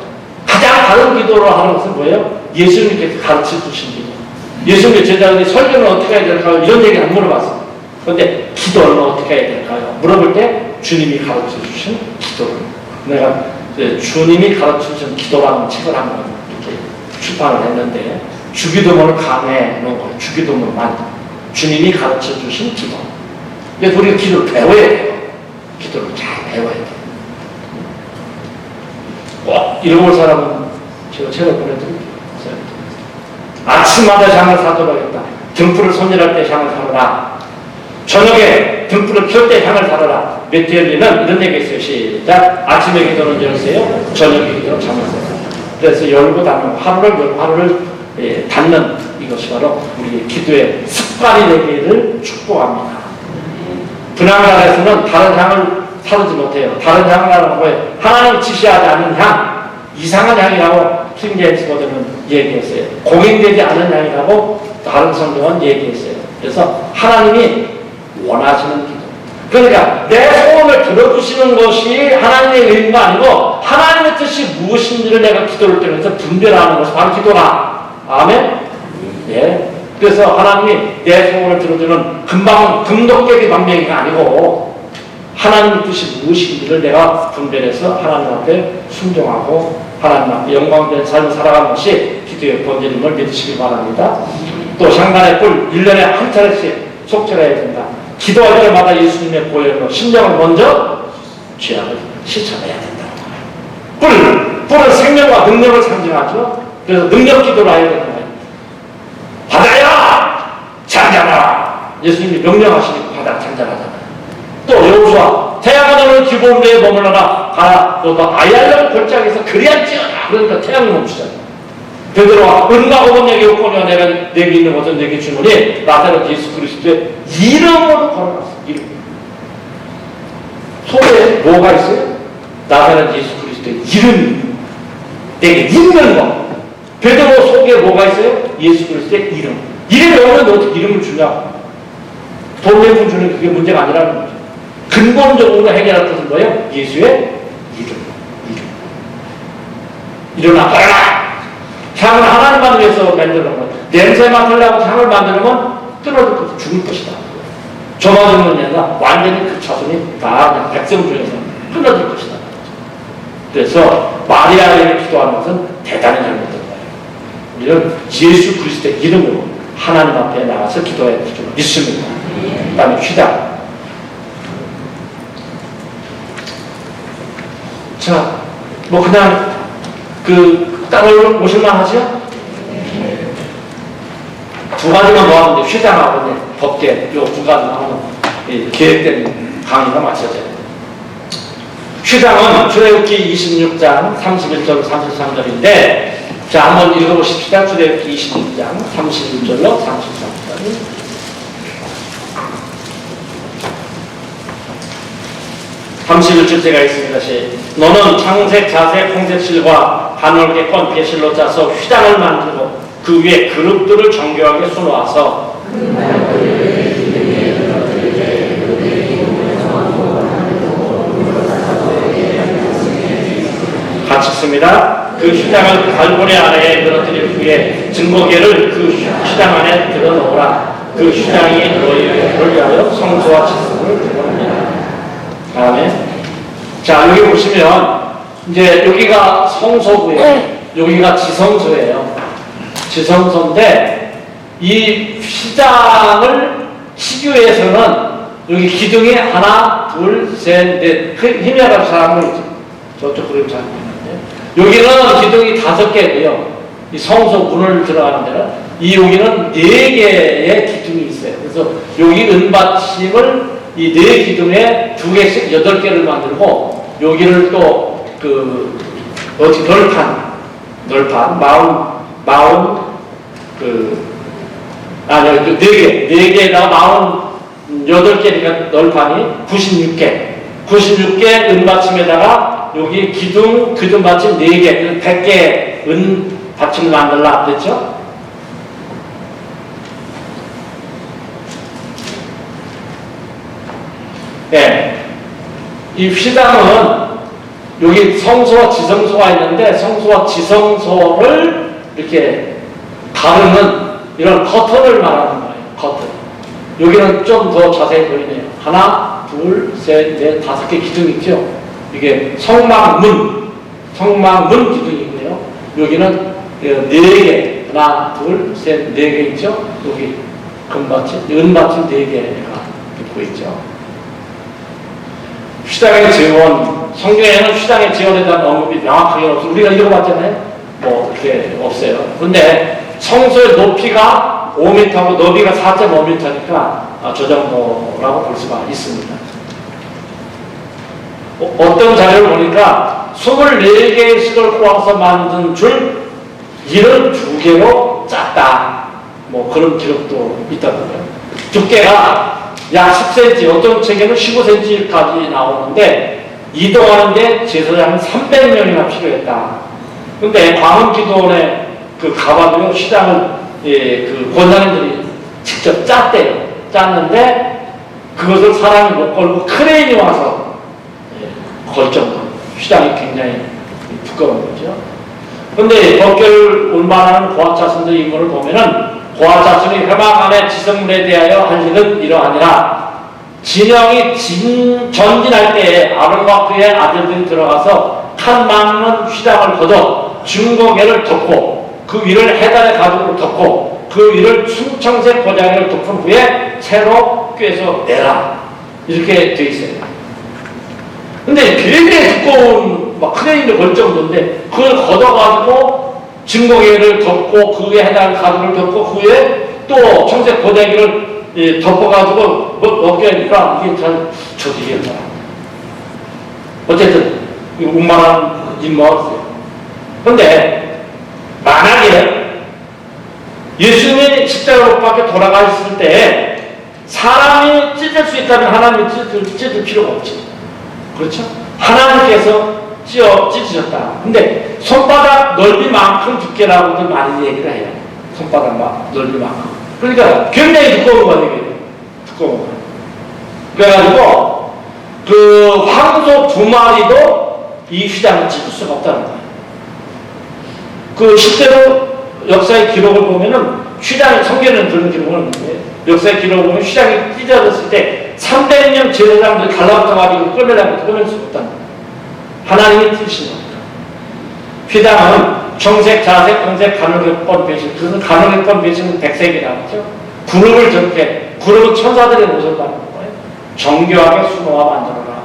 가장 다른 기도로 하는 것은 뭐예요? 예수님께서 가르쳐 주신 기도. 예수님의 제자들이 설교는 어떻게 해야 될까요? 이런 얘기 안 물어봤어요. 그런데 기도는 어떻게 해야 될까요? 물어볼 때 주님이 가르쳐 주신 기도를. 내가 주님이 가르쳐 주신 기도라는 책을 한번 이렇게 출판을 했는데 주기도문을 강해해 놓은 거예요. 주기도문만. 주님이 가르쳐 주신 기도. 그래서 우리가 기도를 배워야 돼요. 기도를 잘 배워야 돼요. 꼭 잃어볼 사람은 제가 책을 보내드릴게요. 아침마다 향을 사도록 했다. 등불을 손질할 때 향을 사더라. 저녁에 등불을 켤 때 향을 사더라. 메테리는 이런 얘기 있어요. 시작. 아침에 기도는 열세요. 저녁에 기도는 잠을 세요. 그래서 열고 닫는 하루를 닫는 이것이 바로 우리 기도의 습관이 되기를 축복합니다. 분향단에서는 다른 향을 사르지 못해요. 다른 향이라는 거예요. 하나님 지시하지 않은 향, 이상한 향이라고 킹제임스 버전은 얘기했어요. 공인되지 않은 향이라고 다른 성경은 얘기했어요. 그래서 하나님이 원하시는 기도. 그러니까 내 소원을 들어주시는 것이 하나님의 의미가 아니고 하나님의 뜻이 무엇인지를 내가 기도를 통해서 분별하는 것이 바로 기도라. 아멘? 예. 그래서 하나님이 내 소원을 들어주는 금도깨비 방맹이가 아니고 하나님의 뜻이 무엇인지를 내가 분별해서 하나님 앞에 순종하고 하나님 앞에 영광된 삶을 살아가는 것이 기도의 본질임을 믿으시기 바랍니다. 또 향단의 꿀 1년에 한 차례씩 속죄해야 된다. 기도할 때마다 예수님의 보혈로 심령을 먼저 죄악을 씻어내야 된다. 꿀은 생명과 능력을 상징하죠. 그래서 능력 기도를 해야 된다. 바다야 잠자라. 예수님이 명령하시니까 바다 잠자라잖아요. 또 여호수아 태양아 너는 기브온 데에 머물러라. 가라 너도 아얄령 골짜기에서 그리할지어다. 그러니까 태양이 멈추잖아요. 베드로와 은과 옥은 내게 없거니와 내게 있는 것은 내게 주노니 나사렛 예수 그리스도의 이름으로 걸어놨어. 이름. 속에 뭐가 있어요? 나사렛 예수 그리스도의 이름이 내게 있는 것. 베드로 속에 뭐가 있어요? 예수 그리스도의 이름. 이름이 없는데 어떻게 이름을 주냐? 돈 내고 주는 그게 문제가 아니라는 거죠. 근본적으로 해결할 것은 뭐예요? 예수의 이름. 일어나. 향을 하나님만 위해서 만드는 것. 냄새 맡으려고 향을 만들면 끊어질 것이다. 죽을 것이다. 저만 죽는 게 아니라 완전히 그 자손이 다 그냥 백성 중에서 끊어질 것이다. 그래서 마리아에게 기도하는 것은 대단히 잘못된 거예요. 우리는 예수 그리스도의 이름으로 하나님 앞에 나가서 기도해야 될 줄 믿습니다. 그 다음에 휘장. 자, 뭐 그냥 땅을 보실만 하죠? 두 가지만 모았는데 휘장하고 법계 요 두 가지만 하면 계획된 강의가 마쳐져요. 휘장은 출애굽기 26장 31절 33절인데 자 한번 읽어보십시다. 출애굽기 26장 31절로 33절. 제가 있습니다. 너는 창색, 자색, 홍색실과 가늘게 건 배실로 짜서 휘장을 만들고 그 위에 그릇들을 정교하게 수놓아서 같이 씁니다. 그 휘장을 갈고리 아래에 늘어뜨릴 후에 증거계를 그 휘장 안에 들어놓으라. 그 휘장이 너희를 위하여 성소와 지성을 드러냅니다. 다음에 자 여기 보시면 이제 여기가 성소고요. 여기가 지성소예요. 지성소인데 이 휘장을 치기 위해서는 여기 기둥이 하나, 둘, 셋, 넷 희미하다고 사람을 있죠. 저쪽 그림 잘 보이는데 여기는 기둥이 5개고요. 이 성소 문을 들어가는 데는 이 여기는 4개의 기둥이 있어요. 그래서 여기 은받침을 이 4기둥에 2개씩 8개를 만들고 여기를 또 어디 널판 마흔 4개에다가 48개니까 널판이 96개 은받침에다가 여기 기둥 받침 4개 100개 은받침을 만들라 그랬죠? 네. 이 휘장은 여기 성소와 지성소가 있는데 성소와 지성소를 이렇게 가르는 이런 커튼을 말하는 거예요. 커튼. 여기는 좀 더 자세히 보이네요. 하나, 둘, 셋, 넷, 5개 기둥이 있죠. 이게 성막문 기둥이고요. 여기는 4개, 하나, 둘, 셋, 4개 있죠. 여기 은받침 4개가 있고 있죠. 휘장의 재원, 성경에는 휘장의 재원에 대한 언급이 명확하게 없어요. 우리가 읽어봤잖아요. 뭐 이렇게 없어요. 그런데 성소의 높이가 5m고 너비가 4.5m니까 저 정도라고 볼 수가 있습니다. 어떤 자료를 보니까 24개의 식을 꼬아서 만든 줄 72개로 짰다. 뭐 그런 기록도 있다고요. 두께가 약 10cm, 어떤 책에는 15cm까지 나오는데 이동하는데 제사장은 300명이나 필요했다. 근데 광음기도원에 가봐도요, 시장을 그 권사님들이 직접 짰대요. 짰는데 그것을 사람이 못 걸고 크레인이 와서 걸 정도. 시장이 굉장히 두꺼운 거죠. 근데 법궤를 운반하는 고아차순들 인물을 보면은 고아차순이 회막 안에 지성물에 대하여 할 일은 이러하니라. 진영이 전진할 때에 아론과 그의 아들들이 들어가서 칸 막는 휘장을 걷어 중고개를 덮고 그 위를 해달의 가죽으로 덮고 그 위를 순청색 고자기를 덮은 후에 채로 꿰서 내라. 이렇게 돼 있어요. 근데 굉장히 두꺼운 크레인을 걸 정도인데 그걸 걷어가지고 증거계를 덮고 그 위에 해당 가죽을 덮고 그 위에 또 청색 고데기를 덮어가지고 먹게 하니까 이게 잘 저지겠다. 어쨌든 운만한 임무였어요. 그런데 만약에 예수님이 십자가 못 박혀 돌아가 있을 때 사람이 찢을 수 있다면 하나님이 찢을 필요가 없지. 그렇죠? 하나님께서 찢으셨다. 근데 손바닥 넓이만큼 두께라고도 많이 얘기를 해요. 손바닥 넓이만큼. 그러니까 굉장히 두꺼운 거예요. 두꺼운 거. 그래가지고 그 황소 2마리도 이 휘장을 찢을 수가 없다는 거예요. 그 실제로 역사의 기록을 보면은 휘장이 성경에는 그런 기록은 없는데 역사의 기록을 보면 휘장이 찢어졌을 때 300명 제사장들이 달라붙어가지고 끌어낼 수가 없다는 거예요. 하나님이 찢으신 겁니다. 휘장은 청색, 자색, 홍색, 간헐계권 배신. 그래서 간헐계권 배신은 백색이라고 하죠. 구름을 저렇게, 구름은 천사들의 모습을 받는 거예요. 정교하게 수놓아 만들어라.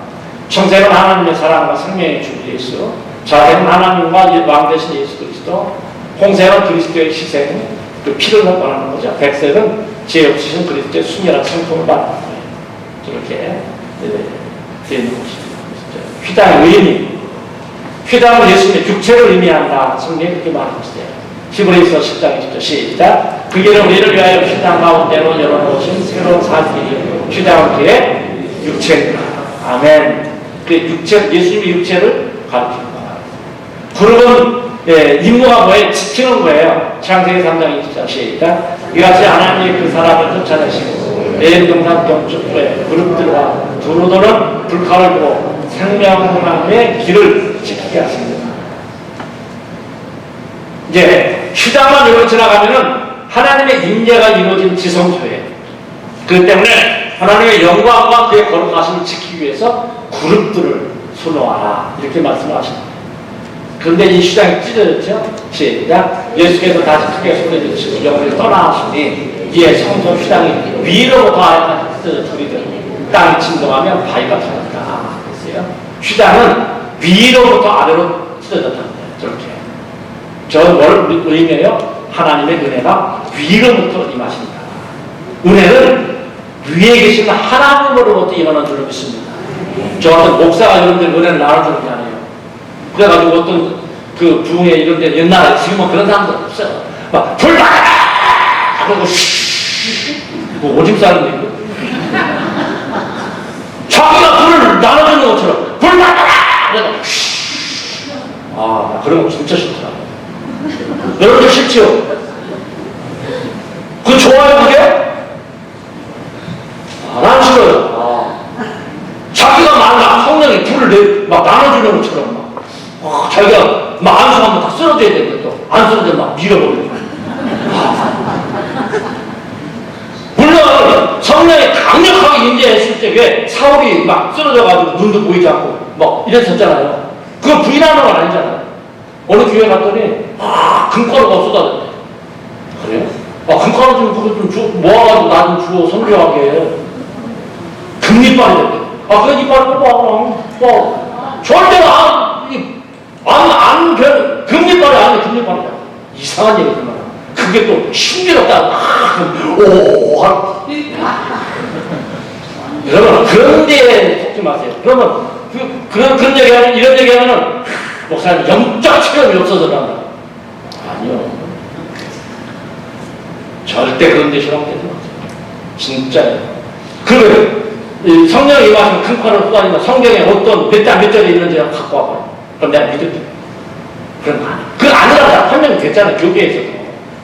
청색은 하나님의 사랑과 생명의 주 예수, 자색은 하나님과 왕 대신 예수 그리스도, 홍색은 그리스도의 희생, 그 피를 말하는 거죠. 백색은 죄 없으신 그리스도의 순결한 성품을 말하는 거예요. 저렇게 되어 있는 것이죠. 휘장의 의미. 휘장은 예수님의 육체를 의미한다. 성경이 그렇게 말하고 있어요. 히브리서 10장 20절 시작. 그 길은 우리를 위하여 휘장 가운데로 열어놓으신 새로운 살길이 휘장은 그의 육체입니다. 아멘. 그 육체, 예수님의 육체를 가르치는 거예요. 구름은 임무가 뭐예요? 지키는 거예요. 창세기 3장 20절 시작. 이같이 하나님이 그 사람을 쫓아내시고 내일 동산 경축부에 그룹들과 두루도는 불칼을 두고 생명의 길을 지키게 하십니다. 이제 휘장만 열고 지나가면은 하나님의 임재가 이루어진 지성소에, 그렇기 때문에 하나님의 영광과 그의 거룩하심을 지키기 위해서 그룹들을 수놓아라 이렇게 말씀하십니다. 그런데 이 휘장이 찢어졌죠? 시작. 예수께서 다시 크게 소리지르시고 영혼이 떠나시니 이에 성소 휘장이 위로부터 아래까지 찢어져 둘이되고 땅이 진동하면 바위가 터졌다. 그랬어요. 휘장은 위로부터 아래로 찢어졌다는 거예요. 저렇게. 저는 뭘 의미해요? 하나님의 은혜가 위로부터 임하신다. 은혜는 위에 계신 하나님으로부터 임하는 줄로 믿습니다. 저 어떤 목사가 이런 데 은혜를 나눠주는 게 아니에요. 그래가지고 어떤 그 부흥회 이런 데 옛날에 지금은 그런 사람들 없어요. 막 불 받아라! 하고 뭐 오줌 싸는 데 있고 자기가 불을 나눠주는 것처럼 불 받아라! 아, 그런 거 진짜 싫더라. 여러분들 싫지요? 그거 좋아요, 그게? 아, 난 싫어요. 자기가 말라, 성령이 불을 막 나눠주는 것처럼 막, 자기가 막 안수하면 다 쓰러져야 되는데 또, 안 쓰러지면 막 밀어버리고. 물론, 성령이 강력하게 임재했을 때 왜 사울이 막 쓰러져가지고 눈도 보이지 않고 막 이랬었잖아요. 그거 부인하는 건 아니잖아요. 어느 교회 갔더니, 금가루가 쏟아졌대. 그래요? 금가루 좀 모아가지고 나 좀 주워 선교하게. 금리빨이 됐대. 그 이빨을 뽑아. 절대로 금리빨이 아니야, 금리빨이야. 이상한 얘기 들어요. 그게 또 신비롭다. 여러분, 그런 데에 속지 마세요. 그러면, 그런 얘기하면, 이런 얘기하면은, 목사님, 영적 체험이 없어서 그런다. 아니요. 절대 그런 데 실험되지 마세요. 진짜요. 성령이 임하시면 큰 칼을 쏟아지면 성경에 어떤 몇 절에 있는지 갖고 와봐요. 그럼 내가 믿을게. 그런 거 아니야. 그건 아니라고 설명이 됐잖아. 교계에서도.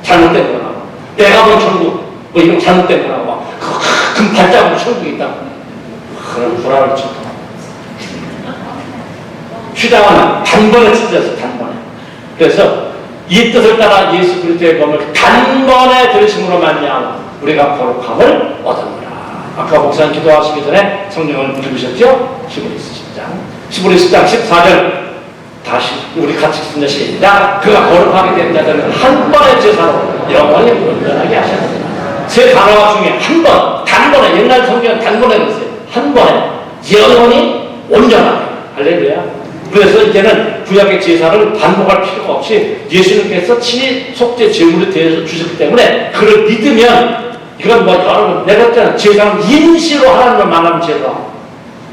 잘못된 거라고. 내가 본 천국, 뭐 이런 잘못된 거라고. 큰 발자국으로 천국이 있다고. 그런 불안을 쳤다. 휘장은 단번에 찢어졌어, 단번에. 그래서 이 뜻을 따라 예수 그리스도의 검을 단번에 들으심으로 말미암아 우리가 거룩함을 얻었노라. 아까 목사님 기도하시기 전에 성경을 읽으셨죠? 히브리서 10장 14절 다시 우리 같이 읽습니다. 시작. 그가 거룩하게 된 자들은 한 번의 제사로 영원히 온전하게 하셨습니다. 세 단어가 중에 한 번, 단번에, 옛날 성경은 단번에 그랬어요. 한 번에 영원히 온전하게. 할렐루야. 그래서 이제는 구약의 제사를 반복할 필요가 없이 예수님께서 친히 속죄 제물을 대해서 주셨기 때문에 그걸 믿으면 이건 여러분 내가 했잖아. 제사는 임시로 하나님을 만나는 제도다.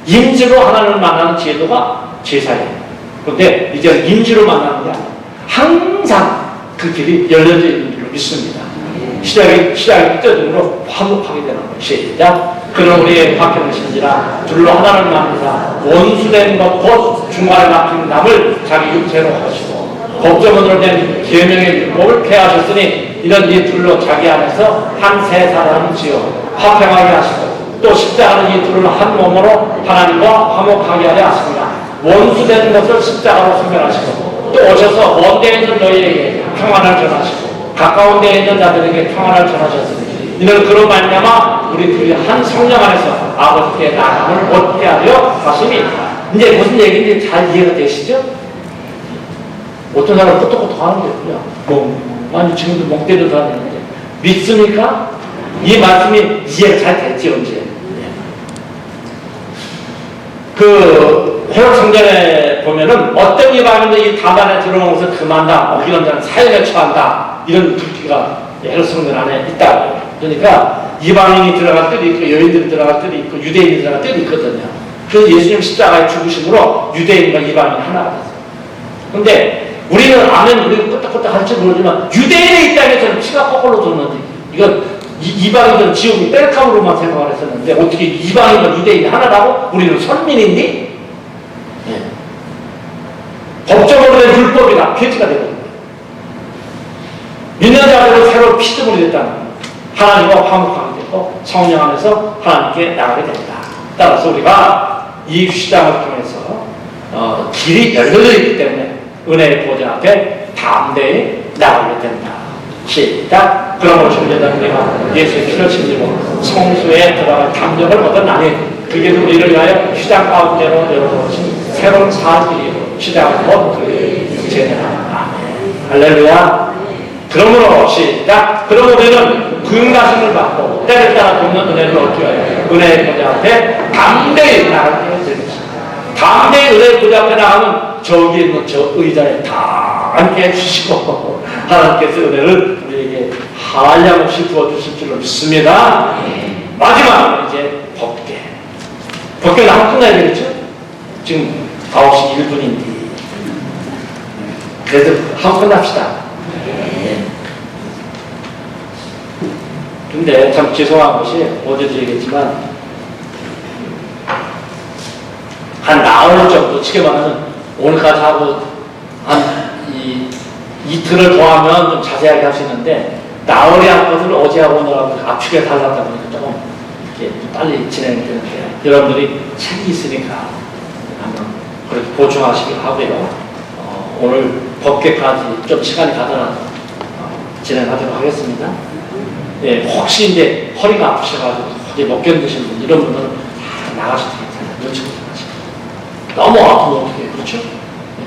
임시로 하나님을 만나는 제도가 제사예요. 그런데 이제는 임시로 만나는 게 아니라 항상 그 길이 열려져 있는 줄로 믿습니다. 시작이 뜯어짐으로 화목하게 되는 것이 시작. 그는 우리의 박혀는 신지라 둘로 하나를 만드사 원수된 것 곧 중간에 막힌 남을 자기 육체로 하시고 법조문으로 된 계명의 율법을 폐하셨으니 이런 이 둘로 자기 안에서 한 세 사람을 지어 화평하게 하시고 또 십자가는 이 둘을 한 몸으로 하나님과 화목하게 하려 하십니다. 원수된 것을 십자가로 소멸하시고 또 오셔서 먼 데에 있는 너희에게 평안을 전하시고 가까운 데에 있는 자들에게 평안을 전하셨으니 이는 그로 말미암아 우리 둘이 한 성령 안에서 아버지께 나감을 얻게 하려 하심이니라. 이제 무슨 얘기인지 잘 이해가 되시죠? 어떤 사람은 끄떡끄떡 하는 거예요. 아니, 지금도 멍 때려도 하는데. 믿습니까? 이 말씀이 이해가 잘 됐지, 언제? 그, 해역 성전에 보면은 어떤 이방인도 이 다단에 들어오면서 금한다, 이런 자는 사형에 처한다, 이런 글귀가 해역 성전 안에 있다. 그러니까 이방인이 들어갈 때도 있고, 여인들이 들어갈 때도 있고, 유대인이 들어갈 때도 있거든요. 그래서 예수님 십자가에 죽으심으로 유대인과 이방인이 하나가 됐어요. 근데 우리는 아멘, 우리가 끄떡끄떡 할지 모르지만 유대인의 입장에서는 피가 거꾸로 도는데, 이건 이방인들은 지옥이 뺄감으로만 생각을 했었는데 어떻게 이방인과 유대인이 하나라고? 우리는 선민인데 네. 법적으로 된 율법이다 폐지가 되거든요. 믿는 자들은 새로운 피조물이 됐다는 거예요. 하나님과 화목하게 되고 성령 안에서 하나님께 나가게 됩니다. 따라서 우리가 이 휘장을 통해서 길이 열려져 있기 때문에 은혜의 보좌 앞에 담대히 나가게 된다. 시작. 그러므로 주님께서 우리가 예수의 피를 침지고 성소에 들어갈 담력을 얻었나니 그게 우리를 위하여 휘장 가운데로 열어놓으신 새로운 사길이 휘장을 곧 그의 육체니라. 할렐루야. 그러므로 시작. 그러므로 우리는 구원하심을 받고 때를 따라 돕는 은혜를 얻기 위하여 은혜의 보좌 앞에 담대히 나가게 되는 것입니다. 담대히 은혜의 보좌 앞에 나가면 저기 있는 저 의자에 다 함께 해주시고 하나님께서 은혜를 우리에게 한량없이 부어주실 줄로 믿습니다. 마지막 이제 법궤. 법궤는 한번 끝나야 되겠죠? 지금 9시 1분인데 그래도 한번 끝납시다. 근데 참 죄송한 것이 어제도 얘기했지만 한 나흘 정도 쉽게 말하면 오늘까지 하고 한 이틀을 더 하면 좀 자세하게 할 수 있는데 나흘이 한 것을 어제하고 오늘하고 압축해 달랐다 보니까 조금 이렇게 빨리 진행되는데 여러분들이 책이 있으니까 한번 그렇게 보충하시기로 하고요. 오늘 법궤까지 좀 시간이 가더라도 진행하도록 하겠습니다. 예, 혹시 이제 허리가 아프셔가지고 이제 못 견디시는 분 이런 분들은 나가셔도 괜찮아요. 요청 좀 하시고 너무 아프면 어떻게 그렇죠?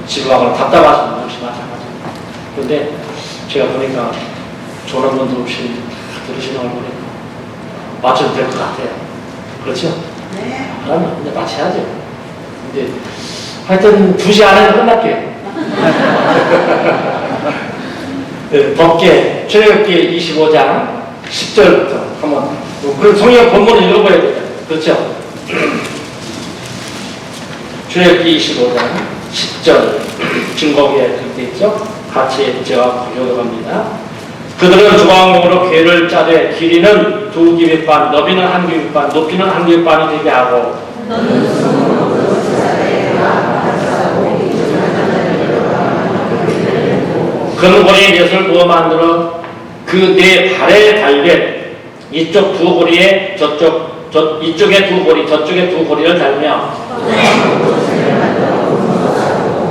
집에 가거나 답답하신 분 역시 마찬가지입니다. 그런데 제가 보니까 저런 분들 없이 들으시는 얼굴에 맞춰도 될 것 같아요. 그렇죠? 네. 그러면 이제 마쳐야죠. 근데 하여튼 2시 안에는 끝날게요. 네, 법궤 출애굽기 25장 10절부터 한번 그 성경 본문을 읽어봐야 돼요. 그렇죠? 출애굽기 25장 10절 증거기에 그렇게 있죠? 같이 제가 교독합니다. 그들은 주방으로 궤를 짜되 길이는 2규빗반, 너비는 1규빗반, 높이는 1규빗반이 되게 하고 금고리 넷을 부어 만들어 그 네 발에 달게 이쪽 2고리에 이쪽에 2고리 저쪽에 2고리를 달며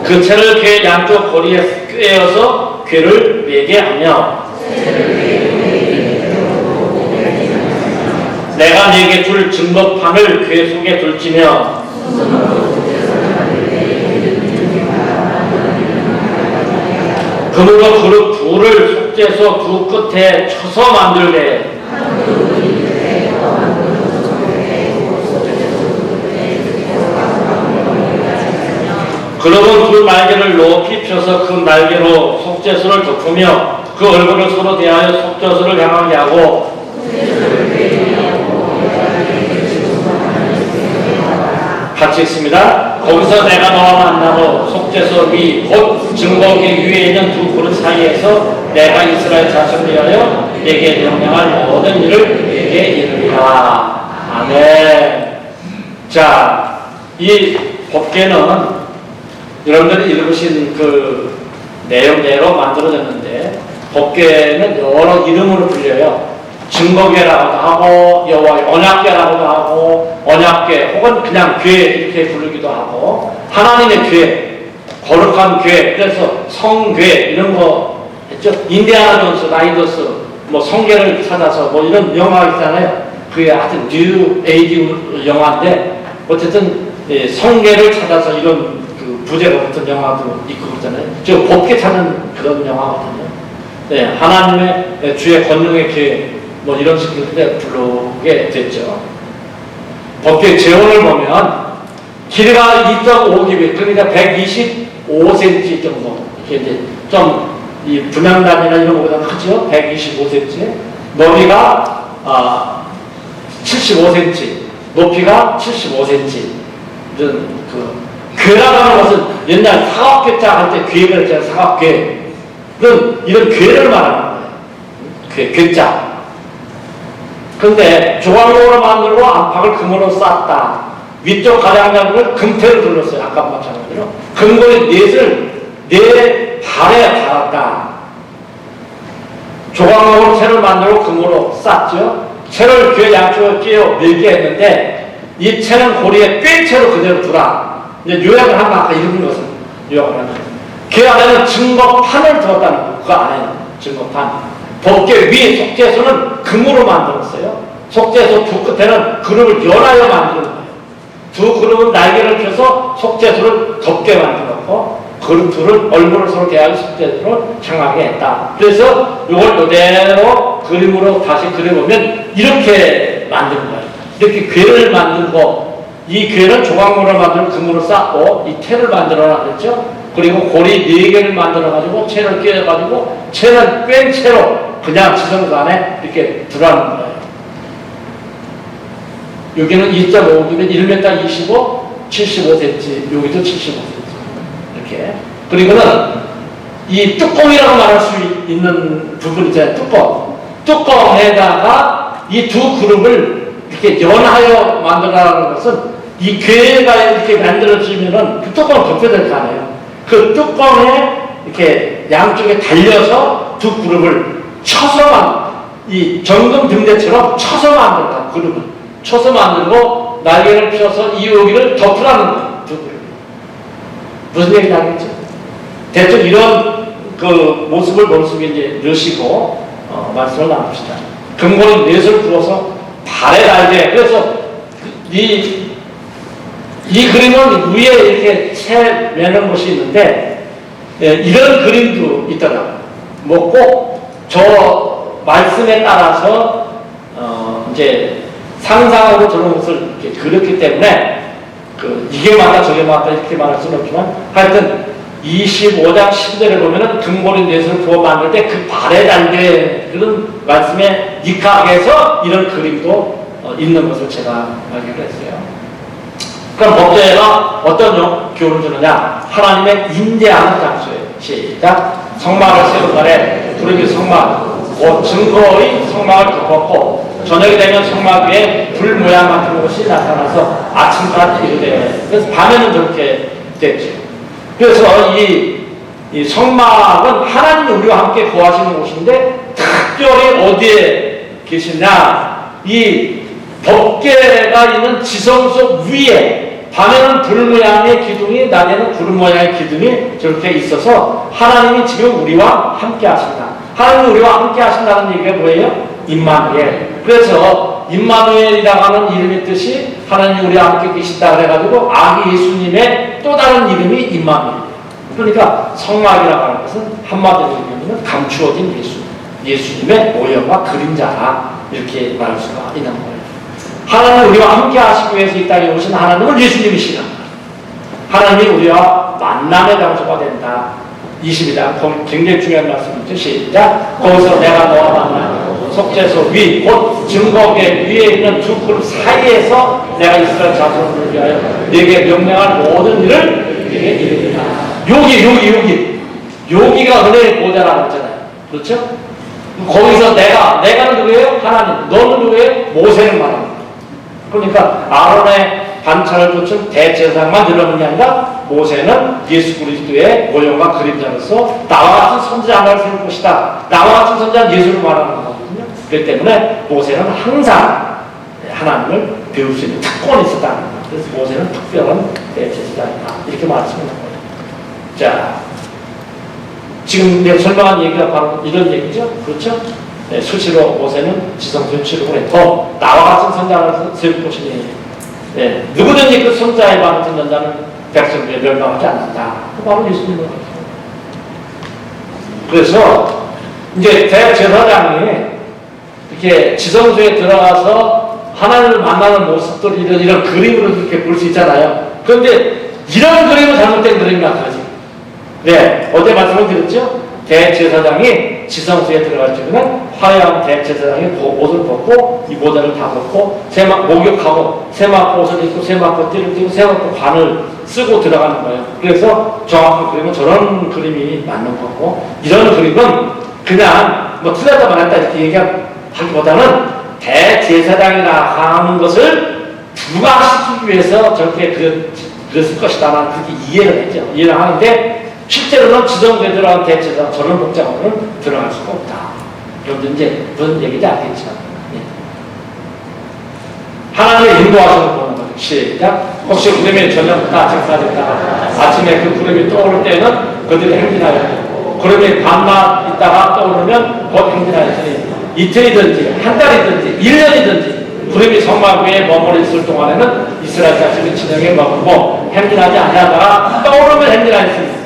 그 채를 궤 양쪽 고리에 꿰어서 궤를 매게 하며 내가 네게 줄 증거판을 궤 속에 둘지며 금으로 그릇 둘을 속재서 2 끝에 쳐서 만들되 그러면 그 날개를 높이 펴서 그 날개로 속죄소를 덮으며 그 얼굴을 서로 대하여 속죄소를 향하게 하고 같이 있습니다. 거기서 내가 너와 만나고 속죄소 위 곧 증거기 위에 있는 2 그릇 사이에서 내가 이스라엘 자손을 위하여 내게 명령할 모든 일을 내게 이르리라. 아멘. 자, 이 법궤는 여러분들이 읽으신 그 내용대로 만들어졌는데 법궤는 여러 이름으로 불려요. 증거궤라고도 하고 여호와의 언약궤라고도 하고 언약궤 혹은 그냥 궤 이렇게 부르기도 하고 하나님의 궤, 거룩한 궤, 그래서 성궤 이런 거 했죠. 인디아나 존스, 라이더스 뭐 성궤를 찾아서 뭐 이런 영화 있잖아요. 그게 하여튼 뉴 에이지 영화인데 어쨌든 성궤를 찾아서 이런 그 그 부제가 붙은 영화도 있고 그러잖아요. 저 법계 찾는 그런 영화거든요. 네, 하나님의 주의 권능의 계획 뭐 이런 식으로 부르게 됐죠. 법계 재원을 보면 길이가 2.5규빗 그러니까 125cm 정도 이렇게 이제 좀 이 분양단이나 이런 것보다 크죠. 125cm 너비가 75cm 높이가 75cm 이런 괴라고 하는 것은 옛날 사각괴짜 할 때 괴를 했잖아요. 사각괴 이런 괴를 말하는 거예요. 괴짜. 근데 조각목으로 만들고 안팎을 금으로 쌌다. 위쪽 가장자리를 금태로 둘렀어요. 아까 마찬가지로. 금고리 넷을 내 발에 달았다. 조각목으로 채를 만들고 금으로 쌌죠. 채를 귀 양쪽에 끼워 밀게 했는데 이 채는 고리에 꿰채로 그대로 두라. 이제 요약을 하면 아까 이런 것은 요약을 하는 거예요. 그 안에는 증거판을 두었다는 거. 그 안에는 증거판. 법계 위 속죄소는 금으로 만들었어요. 속죄소 두 끝에는 그룹을 연하여 만드는 거예요. 두 그룹은 날개를 펴서 속죄소를 덮게 만들었고 그룹 둘은 얼굴을 서로 대하여 속죄소를 향하게 했다. 그래서 이걸 그대로 그림으로 다시 그려보면 이렇게 만든 거예요. 이렇게 괴를 만들고 이 괴는 조각모를 만들고 금으로 쌓고 이 태를 만들어라 그랬죠. 그리고 고리 4개를 만들어가지고 채를 끼워가지고 채는 뺀 채로 그냥 지성간에 이렇게 두라는 거예요. 여기는 2.5기면 1m 25, 75cm, 여기도 75cm. 이렇게. 그리고는 이 뚜껑이라고 말할 수 있는 부분 있잖아요. 뚜껑. 뚜껑에다가 이 두 그룹을 이렇게 연하여 만들어라는 것은 이 괴가 이렇게 만들어지면은 그 뚜껑을 덮여야 될 거 아니에요. 그 뚜껑에 이렇게 양쪽에 달려서 두 그룹을 쳐서 이 정금 등대처럼 쳐서 만들다. 그룹을 쳐서 만들고 날개를 펴서 이 여기를 덮으라는 거예요. 두 그룹. 무슨 얘기인지 알겠죠? 대충 이런 그 모습을 머릿속에 이제 넣으시고 말씀을 나눕시다. 금고는 넷을 부어서 발에 달게. 그래서 이 그림은 위에 이렇게 채 매는 것이 있는데 이런 그림도 있더라고요. 뭐 꼭 저 말씀에 따라서 이제 상상하고 저런 것을 이렇게 그렸기 때문에 이게 맞다 저게 맞다 이렇게 말할 수는 없지만 하여튼 25장 10절에 보면은 금고리 넷을 부어 만들 때 그 발에 달게 그런 말씀에 입각해서 이런 그림도 있는 것을 제가 발견을 했어요. 그럼 법제가 어떤 교훈을 주느냐? 하나님의 임재하는 장소에 시작. 성막을 세운 날에 구름이 성막, 곧 증거의 성막을 덮었고 저녁이 되면 성막 위에 불 모양 같은 것이 나타나서 아침까지 이르되. 그래서 밤에는 저렇게 됐죠. 그래서 이 성막은 하나님이 우리와 함께 거하시는 곳인데 특별히 어디에 계시냐? 이 법궤가 있는 지성소 위에 밤에는 불 모양의 기둥이 낮에는 구름 모양의 기둥이 저렇게 있어서 하나님이 지금 우리와 함께 하신다. 하나님이 우리와 함께 하신다는 얘기가 뭐예요? 임마누엘. 그래서 임마누엘이라고 하는 이름의 뜻이 하나님이 우리와 함께 계신다 그래가지고 아기 예수님의 또 다른 이름이 임마누엘. 그러니까 성막이라고 하는 것은 한마디로 얘기하면 감추어진 예수님의 모형과 그림자라 이렇게 말할 수가 있는 거예요. 하나님이 우리와 함께 하시기 위해서 이 땅에 오신 하나님은 예수님이시다. 하나님이 우리와 만남의 장소가 된다. 22장 굉장히 중요한 말씀이죠. 시작. 거기서 내가 너와 만나 속죄소 위 곧 증거계 위에 있는 두 그룹 사이에서 내가 이스라엘 자손을 위하여 네게 명령할 모든 일을 네게 이르리라. 여기가 은혜의 보좌라고 했잖아요. 그렇죠? 거기서 내가는 누구예요? 하나님. 너는 누구예요? 모세를 말합니다. 그러니까 아론의 반찬을 쫓은 대제사장만 늘어놓는 게 아니라 모세는 예수 그리스도의 모형과 그림자로서 나와 같은 선지자를 세울 것이다. 나와 같은 선지자는 예수를 말하는 거거든요. 그렇기 때문에 모세는 항상 하나님을 배울 수 있는 특권이 있었다는 거예요. 그래서 모세는 특별한 대제사장이다. 이렇게 말씀하는 거예요. 자, 지금 내가 설명한 얘기가 바로 이런 얘기죠. 그렇죠? 네, 수시로 모세는 지성소에 출입을 했고 나와 같은 선자를 세울 것이니 네, 누구든지 그 선자의 말을 듣는 자는 백성들이 멸망하지 않는다. 바로 예수님을. 그래서 이제 대제사장이 이렇게 지성소에 들어가서 하나님을 만나는 모습들 이런 그림으로 이렇게 볼 수 있잖아요. 그런데 이런 그림은 잘못된 그림이라 그러지. 네, 어제 말씀을 드렸죠? 대제사장이 지성소에 들어갈 적에는 화려한 대제사장이 옷을 벗고 이 모자를 다 벗고 목욕하고 세마포 옷을 입고 세마포 띠를 띠고 세마포 관을 쓰고 들어가는 거예요. 그래서 정확한 그림은 저런 그림이 맞는 거고, 이런 그림은 그냥 뭐 틀렸다 말했다 이렇게 얘기하기보다는 대제사장이라 하는 것을 부각시키기 위해서 저렇게 그랬을 것이다. 나는 그렇게 이해를 했죠. 이해를 하는데 실제로는 지성소에 들어간 대제사장 저런 복장으로는 들어갈 수가 없다. 여러분들 이제 무슨 얘기인지 알겠죠? 네. 하나님의 인도하심을 보는 거죠. 시작. 혹시 구름이 저녁부터 아침까지 있다가 아침에 그 구름이 떠오를 때는 그들이 행진하였고, 구름이 밤낮 있다가 떠오르면 곧 행진하였으니 이틀이든지 한 달이든지 1년이든지 구름이 성막 위에 머물러 있을 동안에는 이스라엘 자식이 진영에 머물고 행진하지 아니하다가 떠오르면 행진하였으니.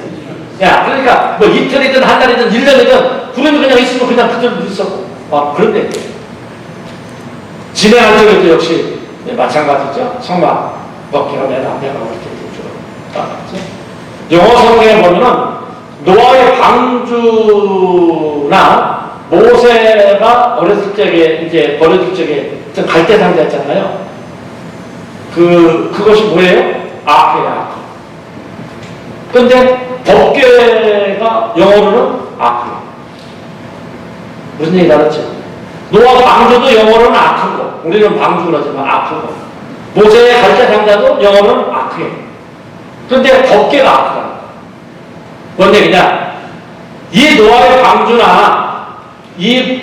야, 그러니까 뭐 이틀이든 한 달이든 1년이든 구름이 그냥 있으면 그냥 그대로 있었고. 그런데 진행할 적에도 역시 네, 마찬가지죠. 성막 벗기가 맨 앞에 가고 이렇게 쭉. 영어 성경에 보면은 노아의 방주나 모세가 어렸을 적에 이제 버려질 적에 갈대 상자였잖아요. 그것이 뭐예요? 아크예요. 근데 법궤가 영어로는 아크예요. 무슨 얘기 알았죠? 노아 방주도 영어로는 아크고, 우리는 방주 그러지만 아크고, 모세의 갈대 상자도 영어로는 아크예요. 그런데 법궤가 아크다. 뭔 얘기냐? 이 노아의 방주나 이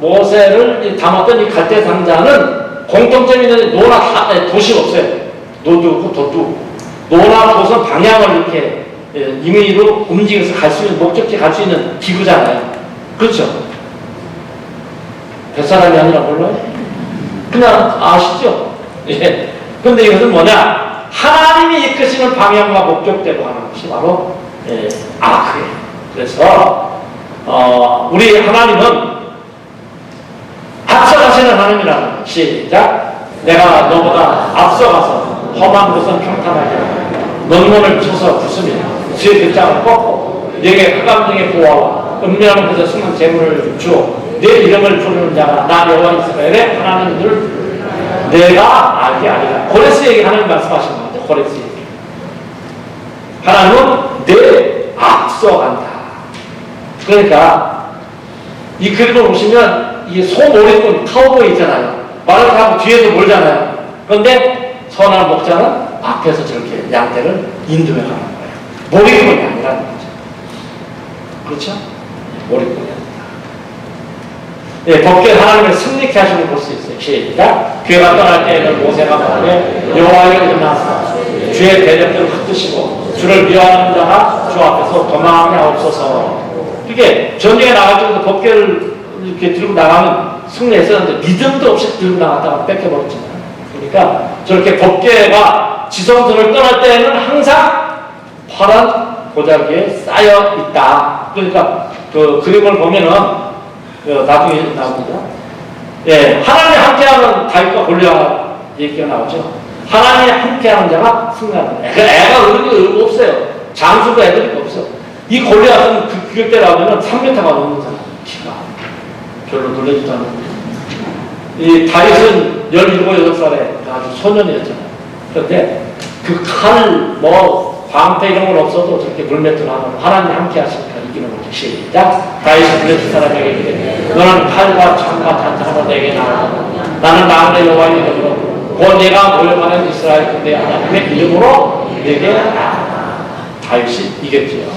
모세를 담았던 이 갈대 상자는 공통점이 있는데 노나 돛이 없어요. 노도 없고 돛도 없고. 노나 돛은 방향을 이렇게 임의로 움직여서 갈 수 있는, 목적지 갈 수 있는 기구잖아요. 그렇죠? 뱃사람이 아니라 몰라요? 그냥 아시죠? 예. 근데 이것은 뭐냐? 하나님이 이끄시는 방향과 목적대로 하는 것이 바로 아크예요. 그래서 우리 하나님은 앞서가시는 하나님이라는 거예요. 시작. 내가 너보다 앞서가서 험한 곳은 평탄하게 하고 논문을 쳐서 부수며 주의 빗장을 꺾고 내게 흑암등의 보화와 은밀한 곳에 숨은 재물을 주어 내 이름을 부르는 자가 나 여호와 이스라엘의 하나님을 내가 알게 하리라. 고레스 얘기 하나님 말씀하신 겁니다. 고레스 얘기. 하나님은 내 앞서간다. 그러니까 이 그림을 보시면 이 소몰입꾼 카우보이 있잖아요. 말을 타고 뒤에서 몰잖아요. 그런데 선한 목자는 앞에서 저렇게 양떼를 인도해 가는 거예요. 몰입꾼이 아니라는 거죠. 그렇죠? 몰입꾼이 아니다. 예, 법궤 하나님의 승리케 하시는 걸 볼 수 있어요. 시작. 교회가 떠날 때에는 모세가 말하되 여호와여 일어나사 주의 대적들을 흩으시고 주를 미워하는 자가 주 앞에서 도망하옵소서. 이게 전쟁에 나갈 때도 법궤를 이렇게 들고 나가면 승리했었는데 믿음도 없이 들고 나갔다가 뺏겨버렸잖아요. 그러니까 저렇게 법궤가 지성소를 떠날 때에는 항상 파란 보자기에 쌓여 있다. 그러니까 그 그림을 보면은 나중에 나옵니다. 예, 하나님이 함께하는 다윗과 골리앗 얘기가 나오죠. 하나님이 함께하는 자가 승리한다. 애가 의리 없어요. 장수도 애들이 없어. 이 골리앗은 그 규격대 나오면 3m가 넘는잖아. 키가 별로 놀라지도 않는데. 이 다윗은 17, 8살에 아주 소년이었잖아요. 그런데 그 칼, 방패 이런 건 없어도 저렇게 물맷을 하면 하나님이 함께 하시니까 이기는 거죠. 시작. 다윗이 블레셋 사람에게 이르되 너는 칼과 창과 단차 하나 내게 나아라. 나는 나의 여호와의 이름으로 곧 내가 모여가는 이스라엘 군대 하나님의 이름으로 내게 나아라. 다윗이 이겼지요.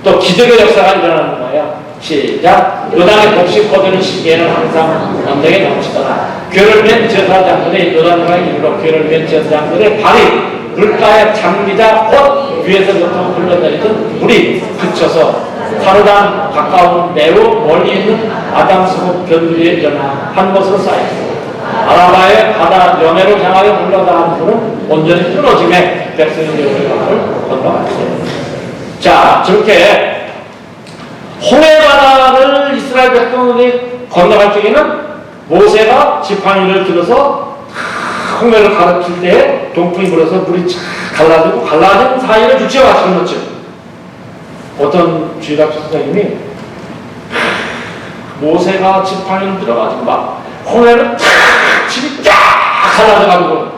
또 기적의 역사가 일어나는 거예요. 시작. 요단의 곡식 거두는 시기에는 항상 언덕에 넘치더라. 궤를 맨 제사장들의 요단강의 이르러 궤를 맨 제사장들의 발이 물가에 잠기자 곧 위에서부터 흘러내리던 물이 그쳐서 사르단 가까운 매우 멀리 있는 아담스고 변두리에 일어나 한 곳으로 쌓였고 아라바의 바다 연해로 향하여 올라가는 분은 온전히 끊어짐에 백성의 여호와를 건너갔어요. 자, 저렇게 홍해 바다를 이스라엘 백성들이 건너갈 적에는 모세가 지팡이를 들어서 홍해를 가르칠 때 동풍이 불어서 물이 쫙 갈라지고 갈라진 사이를 주체와 건넜죠. 어떤 주일학 선생님이 모세가 지팡이를 들어가지고 막 홍해를 쫙 치기 쫙 갈라져가지고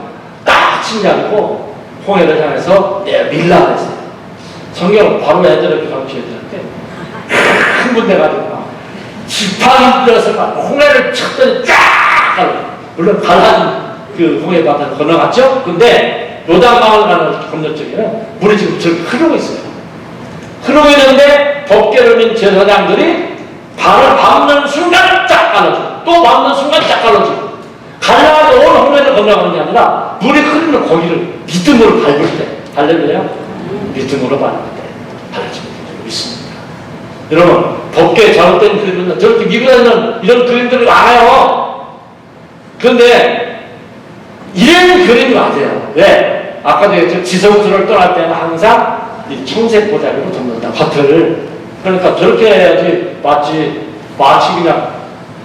딱 치지 않고 홍해를 향해서 밀라 그랬어요. 성경은 바로 애들에게 가르쳐야 되는데 큰 군데 가지고 지팡이 들어서 막 홍해를 쳤더니 쫙 갈라. 물론 갈라진 그 홍해 바다를 건너갔죠. 근데 요단강을 가는 건너쪽에는 물이 지금 저렇게 흐르고 있어요. 흐르고 있는데 법궤를 민 제사장들이 발을 밟는 순간 쫙 갈라지고 또 밟는 순간 쫙 갈라지고 갈라져 온 홍해를 건너가는 게 아니라 물이 흐르는 거기를 믿음으로 밟을 때 할렐루야 믿음으로 밟을 때 갈라지는 게 있습니다. 여러분 법궤 잘못된 그림은 저렇게 미국에는 이런 그림들이 많아요. 그런데 이런 그림이 맞아요. 왜? 아까도 얘기했죠. 지성소를 떠날 때는 항상 이 청색 보자기로 덮는다. 겉을. 그러니까 저렇게 해야지 마치 그냥.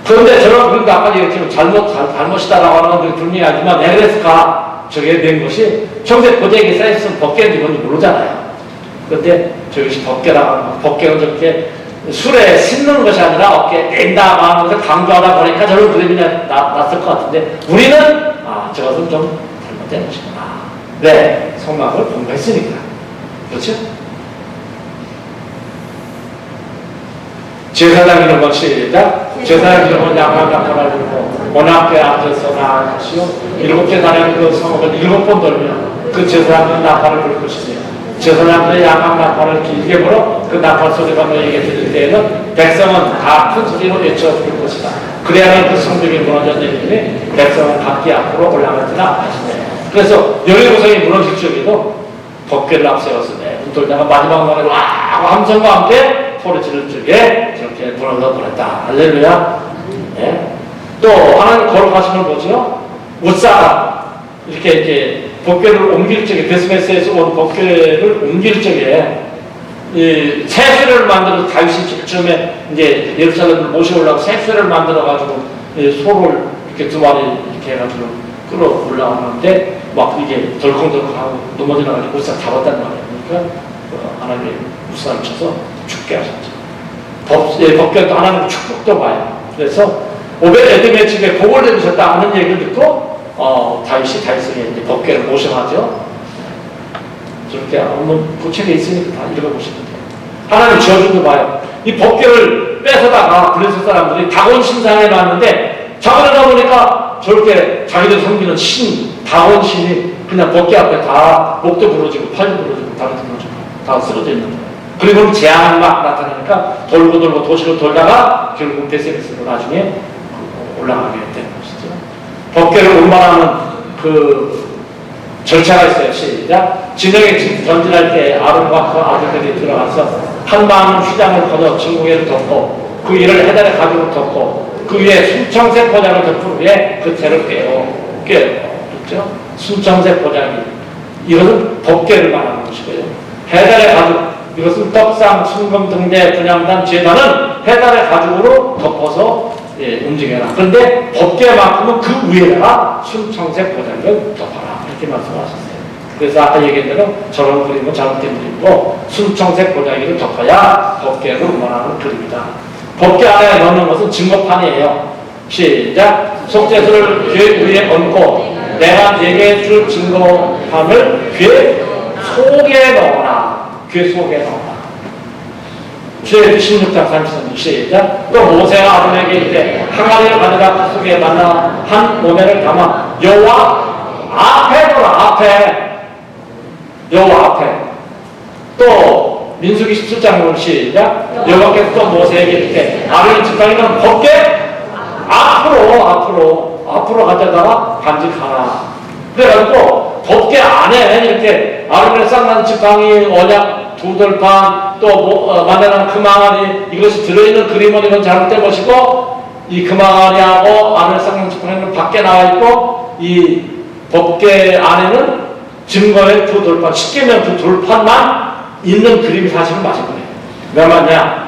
그런데 저런 그런데 아까 얘기했지만 잘못이다라고 하는 건 분명히 하지만 왜 그랬을까? 저게 된 것이 청색 보자기에 쌓여있으면 법궤인지 뭔지 모르잖아요. 그런데 저것이 법궤라고 하는 거. 법궤는 저렇게 술에 싣는 것이 아니라 어깨에 댄다고 하면서 강조하다 보니까 저런 그림이 났을 것 같은데 우리는 저것은 좀 잘못된 것이구나. 왜? 성막을 공부했으니까. 그렇죠? 제사장 이런 것이다. 제사장 이런 건 양말 나팔을 들고 원악궤 앞에서 나아가시오. 7째 달에 그 성막을 7번 돌면 그 제사장은 나팔을 불 것이며 제사장들의 양말 나팔을 길게 불어 그 나팔 소리가 너에게 들릴 때에는 백성은 다 큰 소리로 외쳐 부를 것이다. 그래야만 그 성벽이 무너져 내리니 백성은 각기 앞으로 올라가지나 하시네. 그래서 여리고성이 무너질 적에도 법궤를 앞세워서 돌다가 마지막 날에 와 함성과 함께 소리 지를 적에 저렇게 무너져 버렸다. 할렐루야. 네. 또 하나님 거룩하심을 보죠. 우사가 이렇게 법궤를 옮길 적에 베스메스에서 온 법궤를 옮길 적에 이 새수레를 만들어 다윗이 처음에 이제 예루살렘을 모셔오려고 새수레를 만들어 가지고 소를 이렇게 2마리 이렇게 해가지고 끌어 올라오는데 막 이게 덜컹덜컹하고 넘어져나가지고 우사 잡았단 말이에요. 그러니까 하나님이 우사를 쳐서 죽게 하셨죠. 법궤도 하나님 축복도 봐요. 그래서 오벳에돔의 집에 복을 내리셨다 하는 얘기를 듣고 다윗에게 이제 법궤를 모셔가죠. 저렇게 한번 그 책에 있으니까 다 읽어보시면 돼요. 하나님 저주도 봐요. 이 법궤를 뺏어다가 블레셋 사람들이 다곤 신상에 놨는데 자그러다 보니까 저렇게 자기들 섬기는 다곤 신이 그냥 법궤 앞에 다 목도 부러지고 팔도 부러지고 다리도 부러지고 다 쓰러져 있는 거예요. 그리고 재앙이 막 나타나니까 돌고 도시로 돌다가 결국 베세메스로 나중에 올라가게 된 것이죠. 법궤를 운반하는 그 절차가 있어요. 시작. 진영에 전진할 때 아론과 그 아들들이 들어가서 한 마음 휘장을 걷어 증거회를 덮고 그 위를 해달의 가죽을 덮고 그 위에 순청색 보자를 덮은 후에 그 태를 깨요. 그렇죠? 순청색 보자기. 이것은 법궤를 말하는 것이고요. 해달의 가죽. 이것은 떡상, 순금 등대, 분향단, 제단은 해달의 가죽으로 덮어서 움직여라. 그런데 법궤만큼은 그 위에다가 순청색 보자기를 덮어라. 이렇게 말씀하셨어요. 그래서 아까 얘기한 대로 저런 그림은 잘못된 그림이고 순청색 보자기를 덮어야 법궤를 원하는 그림이다. 법궤 안에 넣는 것은 증거판이에요. 시작. 속죄소를 귀 위에 얹고 내가 네게 줄 증거판을 귀 속에 넣어라. 귀 속에 넣어라. 주의 16장 33절 시작. 또 모세가 아론에게 이르되 항아리를 가져가 그 속에 만나 한 오매를 담아 여호와 앞에 보라. 여호와 앞에. 또 민수기 17장 보면 시작. 여호와께서 또 모세에게 이르되 아론의 지팡이는 법궤 앞으로 가져다가 간직하라. 그래가지고 법궤 안에 이렇게 아론의 쌍난 지팡이, 언약, 두돌판, 또 만나는 그 망아리 이것이 들어있는 그림은 이건 잘못된 것이고 이 금아리하고 아벨상 지팡이는 밖에 나와 있고 이 법궤 안에는 증거의 두 돌판, 십계명 두 돌판만 있는 그림이 사실은 맞은 거예요. 왜 맞냐?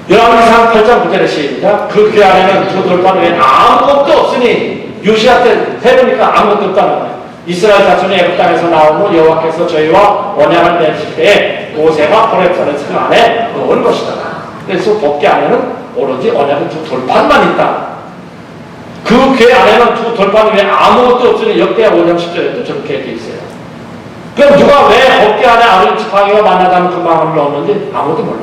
열왕기상 8장 9절에 시작. 그 궤 안에는 두 돌판 외에 아무것도 없으니 요시야 때 해보니까 아무것도 없다는 거예요. 이스라엘 자손이 애굽 땅에서 나오고 여호와께서 저희와 언약을 맺으실 때에 모세가 호렙산에 그 안에 넣은 것이다. 그래서 법궤 안에는 오로지 언약의 두 돌판만 있다. 그 궤 안에는 두 돌판 외에 아무것도 없으니 역대하 5장 10절에도 저렇게 되어 있어요. 그럼 누가 왜 법궤 안에 아론 지팡이와 만나다는 그 망을 넣었는지 아무도 몰라.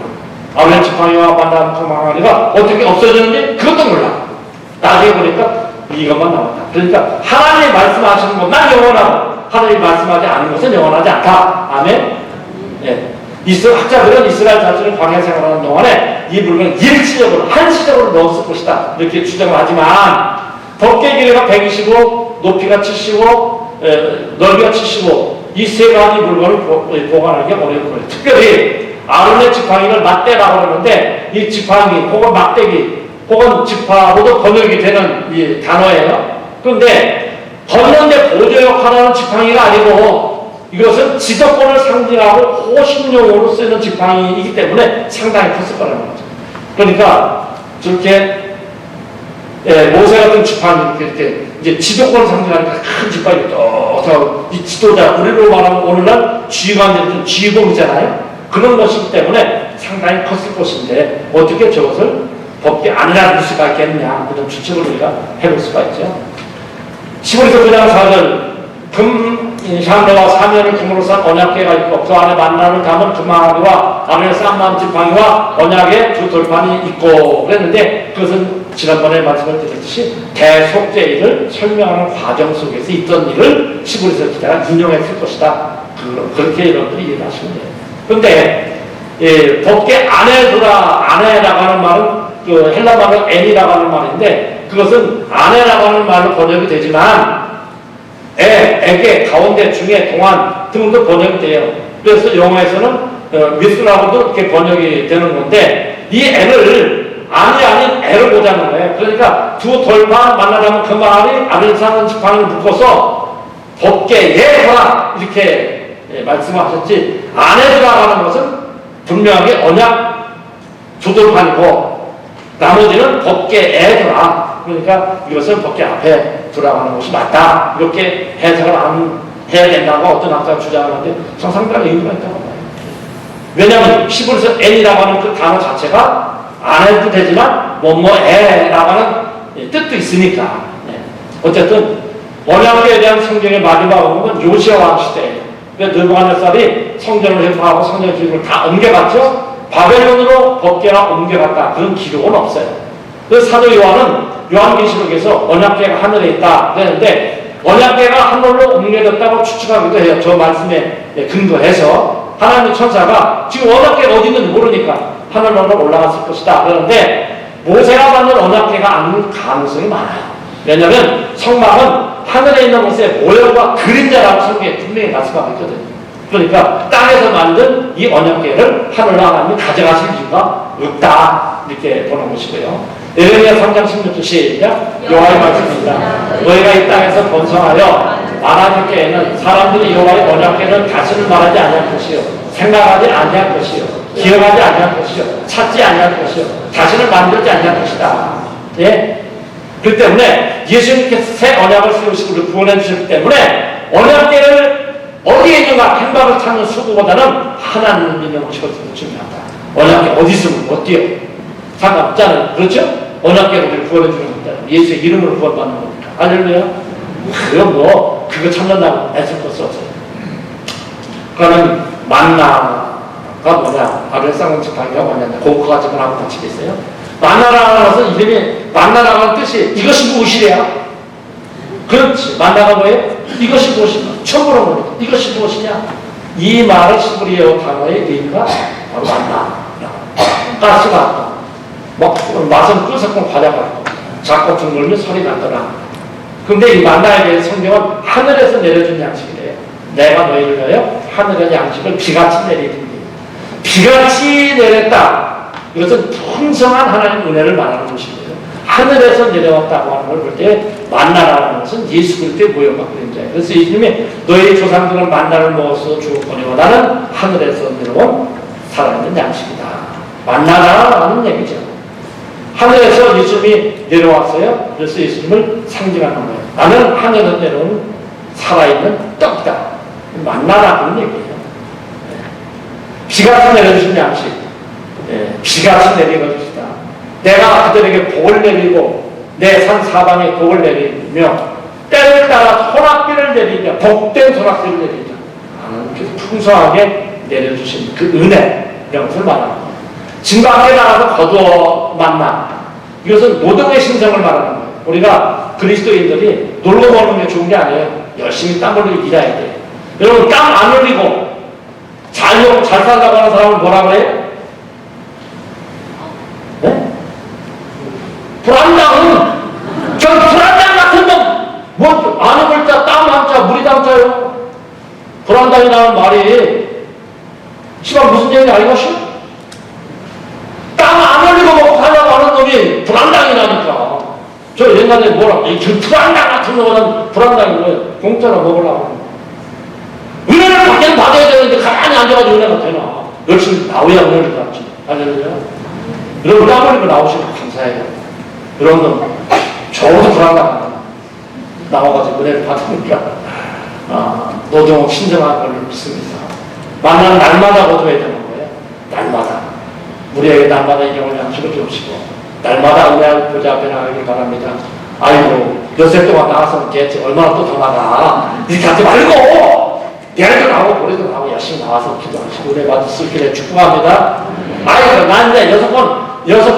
아론 지팡이와 만나다는 그 망아리가 어떻게 없어졌는지 그것도 몰라. 나중에 보니까 이것만 나왔다. 그러니까 하나님이 말씀하시는 것만 영원하고 하나님이 말씀하지 않는 것은 영원하지 않다. 아멘. 예. 학자들은 이스라엘 자손이 광야 생활하는 동안에 이 물건을 일시적으로 한시적으로 넣었을 것이다 이렇게 추정을 하지만 법궤 길이가 125, 높이가 75, 넓이가 75 이 세 가지 물건을 보관하기 어려운 거예요. 특별히 아론의 지팡이를 막대라고 하는데 이 지팡이 혹은 막대기 혹은 지파로도 번역이 되는 이 단어예요. 그런데 걷는데 보조 역할을 하는 지팡이가 아니고 이것은 지도권을 상징하고 호신용으로 쓰는 지팡이이기 때문에 상당히 컸을 거라는 거죠. 그러니까 저렇게 모세 같은 지팡이 이렇게 이제 지도권을 상징하니까 큰 지팡이 이 지도자 우리로 말하면 오늘날 지휘관들이 지휘봉이잖아요. 그런 것이기 때문에 상당히 컸을 것인데 어떻게 저것을 법궤 안이라 볼 수가 있겠느냐 그런 추측을 우리가 해볼 수가 있죠. 15에서 9장 4절 샴레와 사면을 금으로 싼 언약궤가 있고 그 안에 만나를 담은 금아리와 아론의 쌍마음 지팡이와 언약의 두 돌판이 있고 그랬는데 그것은 지난번에 말씀을 드렸듯이 대속죄일을 설명하는 과정 속에서 있던 일을 15에서 기자가 인용했을 것이다. 그렇게 여러분들이 이해하시면 돼요. 그런데 법궤 안에라고 하는 말은 그 헬라 말은 N이라고 하는 말인데 그것은 안에라고 하는 말로 번역이 되지만 에게, 가운데, 중에, 동안 등도 번역이 돼요. 그래서 영어에서는 미스라고도 이렇게 번역이 되는 건데 이 N을 안이 아닌 L을 보자는 거예요. 그러니까 두 돌판 만나자면 그 말이 아론산 지팡이를 묶어서 법궤에 들어가 이렇게 말씀하셨지 안에 들어가는 것은 분명하게 언약 두 돌판이고 나머지는 법궤에 들어가 그러니까 이것은 법궤 앞에 들어가는 것이 맞다. 이렇게 해석을 안 해야 된다고 어떤 학자가 주장하는데 상당히 의미가 있다고 봐요. 왜냐하면 10월에서 N이라고 하는 그 단어 자체가 안 해도 되지만 뭐뭐에라고 하는 뜻도 있으니까. 어쨌든 언약궤에 대한 성경의 마지막 부분은 요시야 왕 시대예요. 느부갓네살이 성전을 회파하고 성전 기록을 다 옮겨갔죠. 바벨론으로 법궤가 옮겨갔다. 그런 기록은 없어요. 그래서 사도 요한은 요한계시록에서 언약궤가 하늘에 있다 그랬는데 언약궤가 하늘로 옮겨졌다고 추측하기도 해요. 저 말씀에 근거해서 하나님의 천사가 지금 언약궤가 어디 있는지 모르니까 하늘로 올라갔을 것이다 그러는데 모세가 받는 언약궤가 아닐 가능성이 많아요. 왜냐하면 성막은 하늘에 있는 것의 모형과 그림자라고 성경에 분명히 말씀하고 있거든요. 그러니까 땅에서 만든 이 언약궤를 하늘로 하나님이 가져가실 이유가 없다 이렇게 보는 것이고요. 에레미야 3장 16절 시작. 여호와의 말씀입니다. 너희가 이 땅에서 번성하여 많아질 때에는 사람들이 여호와의 언약궤를 다시는 말하지 아니할 것이요 생각하지 아니할 것이요 기억하지 아니할 것이요 찾지 아니할 것이요 자신을 만들지 아니할 것이다. 예? 그렇기 때문에 예수님께서 새 언약을 세우시고 우리를 구원해 주셨기 때문에 언약궤를 어디에 있는가 행방을 찾는 수고보다는 하나님을 믿는 것이 훨씬 중요하다. 언약궤 어디 있으면 어때요? 상관없잖아요. 그렇죠? 언약궤로 우리를 구원해 주는 겁니다. 예수의 이름으로 구원받는 겁니다. 할렐루야. 그럼 뭐 그거 찾는다고 애쓸 것이 없어요. 그러면 만나가 뭐냐? 아벨 쌍은 지팡이가 뭐냐? 고크가 지금 하고 같이겠어요? 만나라는 것은 이름이 만나라는 는 뜻이 이것이 무엇이랴? 그렇지. 만나가 뭐예요? 이것이 무엇이냐? 처음 보는 겁니다. 이것이 무엇이냐? 이 말의 히브리어 단어의 의미가 바로 만나. 가스가 맛은 끓여서 과자 같고 작고 둥글면 소리 나더라. 근데 이 만나에 대해서 성경은 하늘에서 내려준 양식이래요. 내가 너희를 위하여 하늘의 양식을 비같이 내리니 비같이 내렸다. 이것은 풍성한 하나님 은혜를 말하는 것입니다. 하늘에서 내려왔다고 하는 걸 볼 때 만나라는 것은 예수 그리스도의 모형과 그림자예요. 그래서 예수님이 너희 조상들은 만나를 먹어서 죽었거니와 나는 하늘에서 내려온 살아있는 양식이다. 만나라는 얘기죠. 하늘에서 예수님이 내려왔어요. 그래서 예수님을 상징하는 거예요. 나는 하늘에서 내려온 살아있는 떡이다. 만나라는 얘기예요. 비같이 내려주신 양식, 비같이 내려주시다. 내가 그들에게 복을 내리고 내 산 사방에 복을 내리며 때를 따라 소낙비를 내리며 복된 소낙비를 내리며 하나님께서 풍성하게 내려주신 그 은혜, 이런 것을 말하는 거예요. 진 밖에 나가서 거두어 만나, 이것은 노동의 신성을 말하는 거예요. 우리가 그리스도인들이 놀고 먹는 게 좋은 게 아니에요. 열심히 땀 흘리고 일해야 돼요. 여러분, 땀 안 흘리고 잘 살다고 하는 사람을 뭐라고 해요? 네? 불안장은, 저 불안장 같은 놈, 뭐, 안 해볼 자, 땀 한 자, 물이 담자요. 불안장이라는 말이, 시방 무슨 얘기인지 알겠어요? 땀 안 흘리고 먹고 살려고 하는 놈이 불안장이라니까. 저 옛날에 뭐라, 저 불안장 같은 놈은 불안장인 거예요. 공짜로 먹으려고 하는 거. 은혜를 받긴 받아야 되는데 가만히 앉아가지고 은혜가 되나. 열심히 나오야 은혜를 받지. 할렐루야. 여러분 땀 흘리고 나오시면 감사해요. 여러분들 저도 불안하다 나와가지고 은혜를 받으니까 노동 신정한 걸 믿습니다. 만나는 날마다 거둬야 되는 거예요. 날마다 우리에게 날마다 인정을 양식을 주시고 날마다 은혜를 보좌 앞에 나가길 바랍니다. 아이고 몇세 동안 나가서는 걔 얼마나 또 더 나가. 이렇게 하지 말고 내일도 나오고 모레도 나오고 열심히 나와서 기도하시고 은혜 받을 수 있기를 축복합니다. 아이고 난 이제 여섯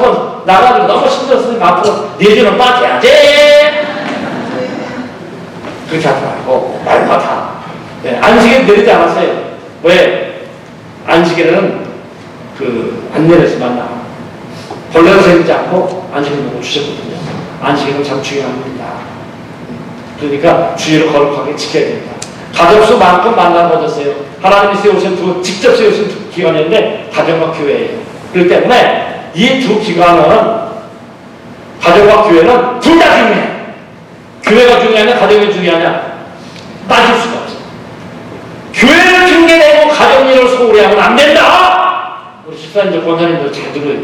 번 나가지고 너무 힘들었으니까 앞으로 4주는 빠져야지. 그렇게 하지 말고 날마다 안식일 내리지 않았어요. 왜? 안식일은 안 내려서 만나 벌레로 생기지 않고 안식일 먹고 주셨거든요. 안식일은 참 중요한 겁니다. 그러니까 주의를 거룩하게 지켜야 됩니다. 가족수만큼 만남 얻었어요. 하나님이 세우신 직접 세우신 두 기관인데 가정과 교회예요. 그렇기 때문에 이 두 기관은 가정과 교회는 둘 다 중요해. 교회가 중요하냐 가정이 중요하냐 따질 수가 없어. 교회를 핑계대고 가정 일을 소홀히 하면 안 된다. 우리 집사님들 권사님들 잘 들어요.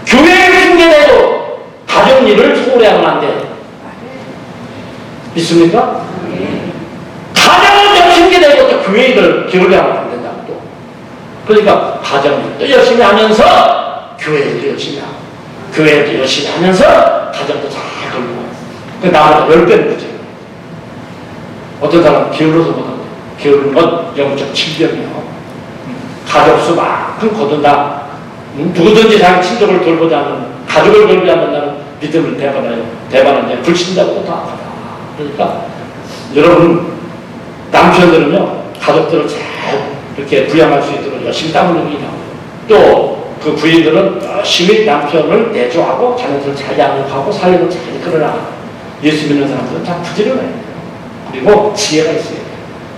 교회를 핑계대고 가정 일을 소홀히 하면 안 돼. 믿습니까? 가정을 또 핑계대고 또 교회 일을 기울여 하면 안 된다고 또. 그러니까 가정 일도 열심히 하면서 교회 일도 열심히 하고 교회 일도 열심히 하면서 가정도 잘 돌보고 나보다 10배는 그죠. 어떤 사람은 게을러서 못하고 게으른 건 영적 질병이요. 가족수만큼 거둔다. 누구든지 자기 친족을 돌보지 않는 가족을 돌보지 않는다는 믿음을 대반하냐 불신자보다 더 악하다. 그러니까 여러분 남편들은요 가족들을 잘 이렇게 부양할 수 있도록 열심히 땀 흘리고 일하고 또 그 부인들은 열심히 남편을 내조하고 자녀들을 잘 양육하고 살림을 잘 이끌어라. 예수 믿는 사람들은 참 부지런해요. 그리고 지혜가 있어요.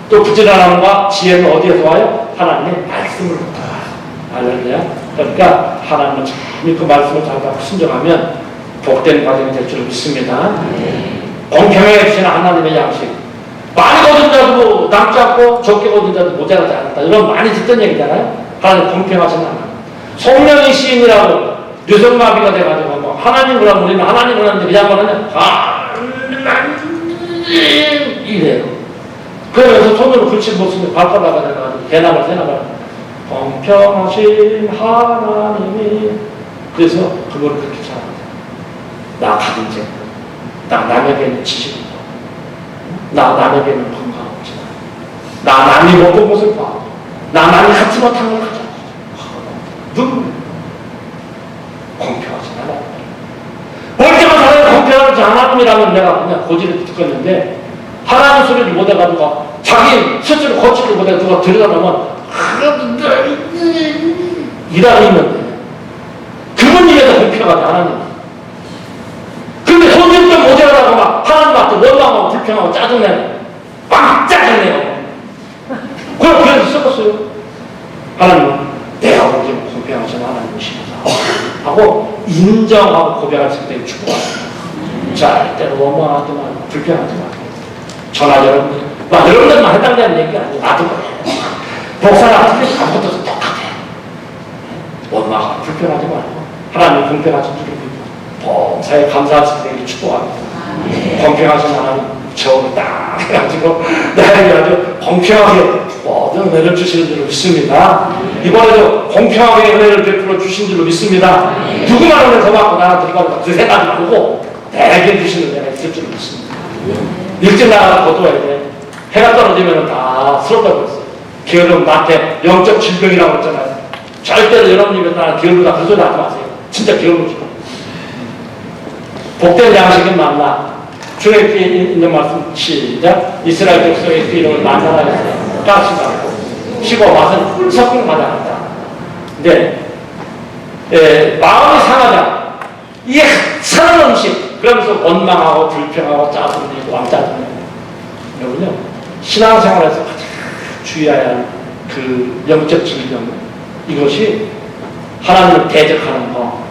또 부지런함과 지혜는 어디에서 와요? 하나님의 말씀으로부터. 알렐루야. 그러니까 하나님을 잘 믿고 말씀을 잘 받고 순종하면 복된 과정이 될 줄 믿습니다. 공평하게 주시는 하나님의 양식. 많이 거둔 자도 남지 않고 적게 거둔 자도 모자라지 않았다. 이런 많이 듣던 얘기잖아요. 하나님 공평하신 하나님. 성령이 시인이라고 뇌성마비가 돼가지고 뭐 하나님 그러면 우리는 하나님 그러는데 그냥 말하면 이래요. 그러면서 손으로 그칠 모습이 발바닥가 돼가지고 대나발 공평하신 하나님이 그래서 그걸 그렇게 잘합니다. 나 가진 책, 나 남에게는 지식이 없고 나 남에게는 건강 없지만 나 남이 못 본 것을 봐. 나 남이 갖지 못한 걸 가져. 눈물 공평하지 않아. 볼 때마다 하나님 공평하지 않았음이라면 내가 그냥 고지를 듣겠는데 하나님 소리를 못해가지고 자기 스스로 고치를 못해 누가 들여다보면 일하고 있는데 그분 일에도 공평하지 하나님. 근데 손님 좀 모자라고 막 하나님한테 원망하고 불평하고 짜증내고 막 짜증내요. 그래서 썩었어요. 하나님은 내가 보기엔 공평하신 하나님이십니다. 인정하고 고백할 수 있게 축복합니다. 절대로 원망하지 말고 불평하지 말고 전화 여러분들 여러분들만 해당되는 얘기가 아니고 나도 그래. 목사나 틀린 아무것도 똑같아. 원망하고 불평하지 말고 하나님 공평하신 줄을 믿고 범사에 감사할 수 있게 축복합니다. 공평하신 하나님 저를 딱 해가지고 나에게 아주 공평하게 모든 은혜를 주시는 줄로 믿습니다. 이번에도 공평하게 은혜를 베풀어 주신 줄로 믿습니다. 누구만 은혜 더 받고 나한테 이거 두세 가지 말고 내게 주시는 은혜가 있을 줄로 믿습니다. 일찍 나가서 거둬야 돼. 해가 떨어지면 다 쓰러져 버렸어요. 게으름 나한테 영적 질병이라고 했잖아요. 절대로 여러분이 나는 게으르다 그런 소리 하지 마세요. 진짜 게으르지. 복된 양식은 만나. 주의 귀에 있는 말씀 시작. 이스라엘 백성의 그 이름을 만나라 했어요. 까지도 않고 시고 맛은 섞은 마다한다. 근데 마음이 상하자. 이게 사는 음식. 그러면서 원망하고 불평하고 짜증내고 왕짜증내고. 여러분요 신앙생활에서 가장 주의해야 할 그 영적 질병 이것이 하나님을 대적하는 거,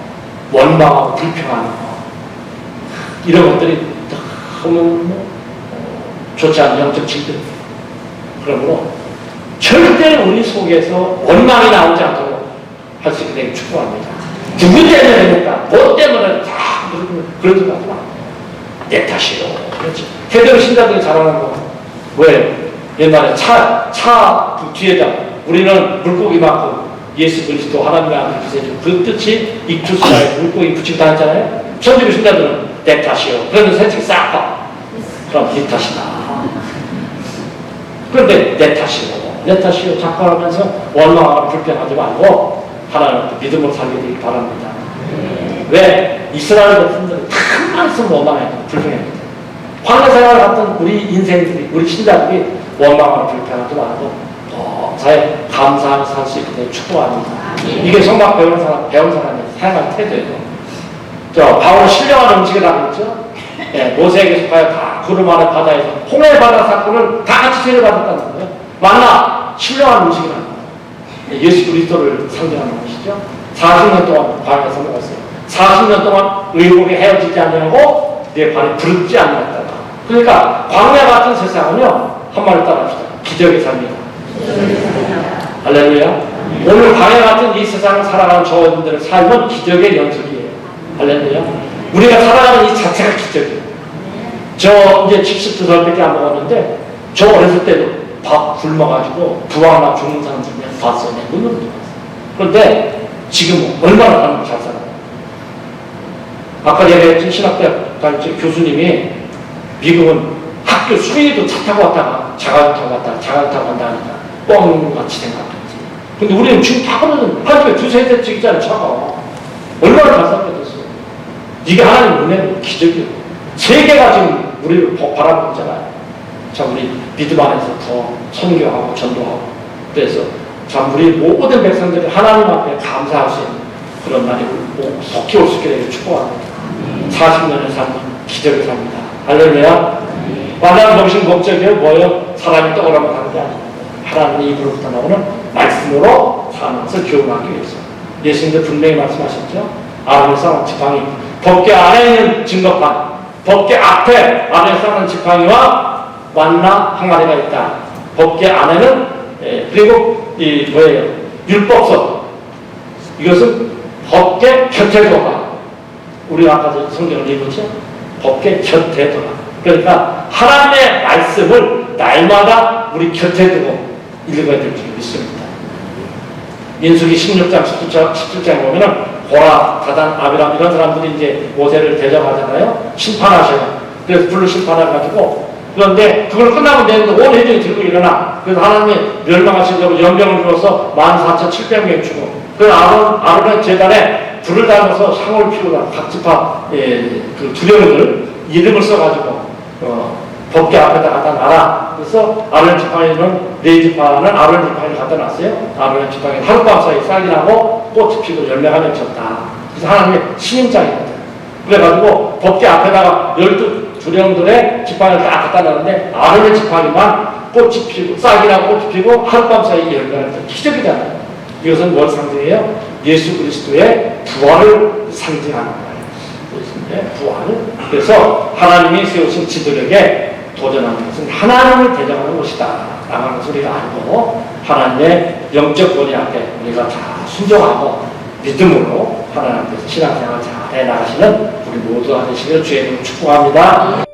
원망하고 불평하는 거 이런 것들이 너무 좋지 않은 영적 질병. 그러므로 절대 우리 속에서 원망이 나오지 않도록 할 수 있게 되길 축복합니다. 누구 때문에 되니까 뭐 때문에 다 그러지 마. 내 탓이요. 그렇지. 해외 신자들이 잘하는 거 왜? 옛날에 차 그 뒤에다 우리는 물고기 맞고 예수 그리스도 하나님의 아들 주세요. 그 뜻이 익투스라에 물고기 붙이고 다녔잖아요. 천주교 신자들은 내 탓이요. 그러면 새치기 싹 봐. 그럼 네 탓이다. 그런데 내 탓이요. 자꾸 하면서 원망하고 불평하지 말고 하나님께 믿음으로 살게 되길 바랍니다. 왜? 이스라엘 백성들은 큰 말씀 원망해요. 불평해요. 광야생활 같은 우리 인생들이, 우리 신자들이 원망하고 불평하지 말고 사에 감사하며 살 수 있게 축복합니다. 이게 성막 배운 사람이 사용할 태도예요. 바울은 신령한 음식이라고 했죠. 모세에게 속하여 다 구름 아래 바다에서 홍해 바다 사건을 다 같이 세례받았다는 거예요. 만나 신령한 음식이라는 거예요. 예수 그리스도를 상징하는 것이죠. 40년 동안 광야에서 먹었어요. 40년 동안 의복에 헤어지지 않냐고 내 발에 부르지 않았다. 그러니까 광야 같은 세상은요 한마디 따라합시다. 기적의 삶이다. 할렐루야. 오늘 광야 같은 이 세상을 살아가는 저분들의 삶은 기적의 연속이에요. 할렐루야. 우리가 살아가는 이 자체가 기적이에요. 저 이제 72살밖에 안 먹었는데 저 어렸을 때도 밥 굶어가지고 부하나 죽는 사람들 그냥 봤어요. 내 눈으로 봤어요. 그런데 지금은 얼마나 사람을 잘 살아요. 아까 얘기했던 신학대학 교수님이 미국은 학교 수행에도 차 타고 왔다가 자가용 타고 왔다가 자가용 타고 간다 하니까 뻥같이 생각하지. 근데 우리는 지금 다 그러는 한 집에 두세 대씩 있잖아요. 차가 얼마나 잘 살게 됐어. 이게 하나님 은혜는 기적이에요. 세계가 지금 우리를 바라보고 있잖아요. 참 우리 믿음 안에서 더 선교하고 전도하고 그래서 참 우리 모든 백성들이 하나님 앞에 감사할 수 있는 그런 날이 속히 올 수 있게 되길 축복합니다. 40년의 삶은 기적의 삶이다. 할렐루야. 만난 정신 목적이요 뭐요? 사람이 떠오르면 하는 게 아닙니다. 하나님의 입으로부터 나오는 말씀으로 사는 것을 교훈하기 위해서. 예수님도 분명히 말씀하셨죠. 아론의 쌍은 지팡이, 법궤 안에 있는 증거판, 법궤 앞에 아론의 쌍은 지팡이와 만나 항아리가 있다. 법궤 안에는 그리고 이 뭐예요? 율법서. 이것은 법궤 곁에 둬라. 우리가 아까 성경을 읽었죠. 법궤 곁에 둬라. 그러니까 하나님의 말씀을 날마다 우리 곁에 두고 읽어야 될 줄 믿습니다. 민수기 16장, 17장에 보면은 고라, 다단, 아비람 이런 사람들이 이제 모세를 대적하잖아요. 심판하셔요. 그래서 불로 심판해가지고 그런데 그걸 끝나고 내는데 온 회중이 들고 일어나. 그래서 하나님이 멸망하시려고 연병을 주어서 14,700명 죽어. 그래서 아론의 제단에 불을 달아서 상을 피우다 각 지파 그 두령들 이름을 써가지고 법궤 앞에다 갖다 놔라. 그래서 아론 지팡이는 네 지파는 아론 지팡이를 갖다 놨어요. 아론의 지팡이는 하룻밤 사이 싹이 나고 꽃이 피고 열매가 맺혔다. 그래서 하나님의 신임장이거든. 그래가지고 법궤 앞에다가 12두령들의 지팡이를 딱 갖다 놨는데 아론의 지팡이만 꽃이 피고 싹이 나고 꽃이 피고 하룻밤 사이 열매가 맺혔다. 기적이잖아요. 이것은 뭘 상징해요? 예수 그리스도의 부활을 상징하는 거예요. 예수님의 부활. 그래서 하나님이 세우신 지도력에 도전하는 것은 하나님을 대적하는 것이다 라는 것을 우리가 알고 하나님의 영적 권위 앞에 우리가 잘 순종하고 믿음으로 하나님 앞에서 신앙생활을 잘 해나가시는 우리 모두가 되시기를 주의 이름으로 축복합니다.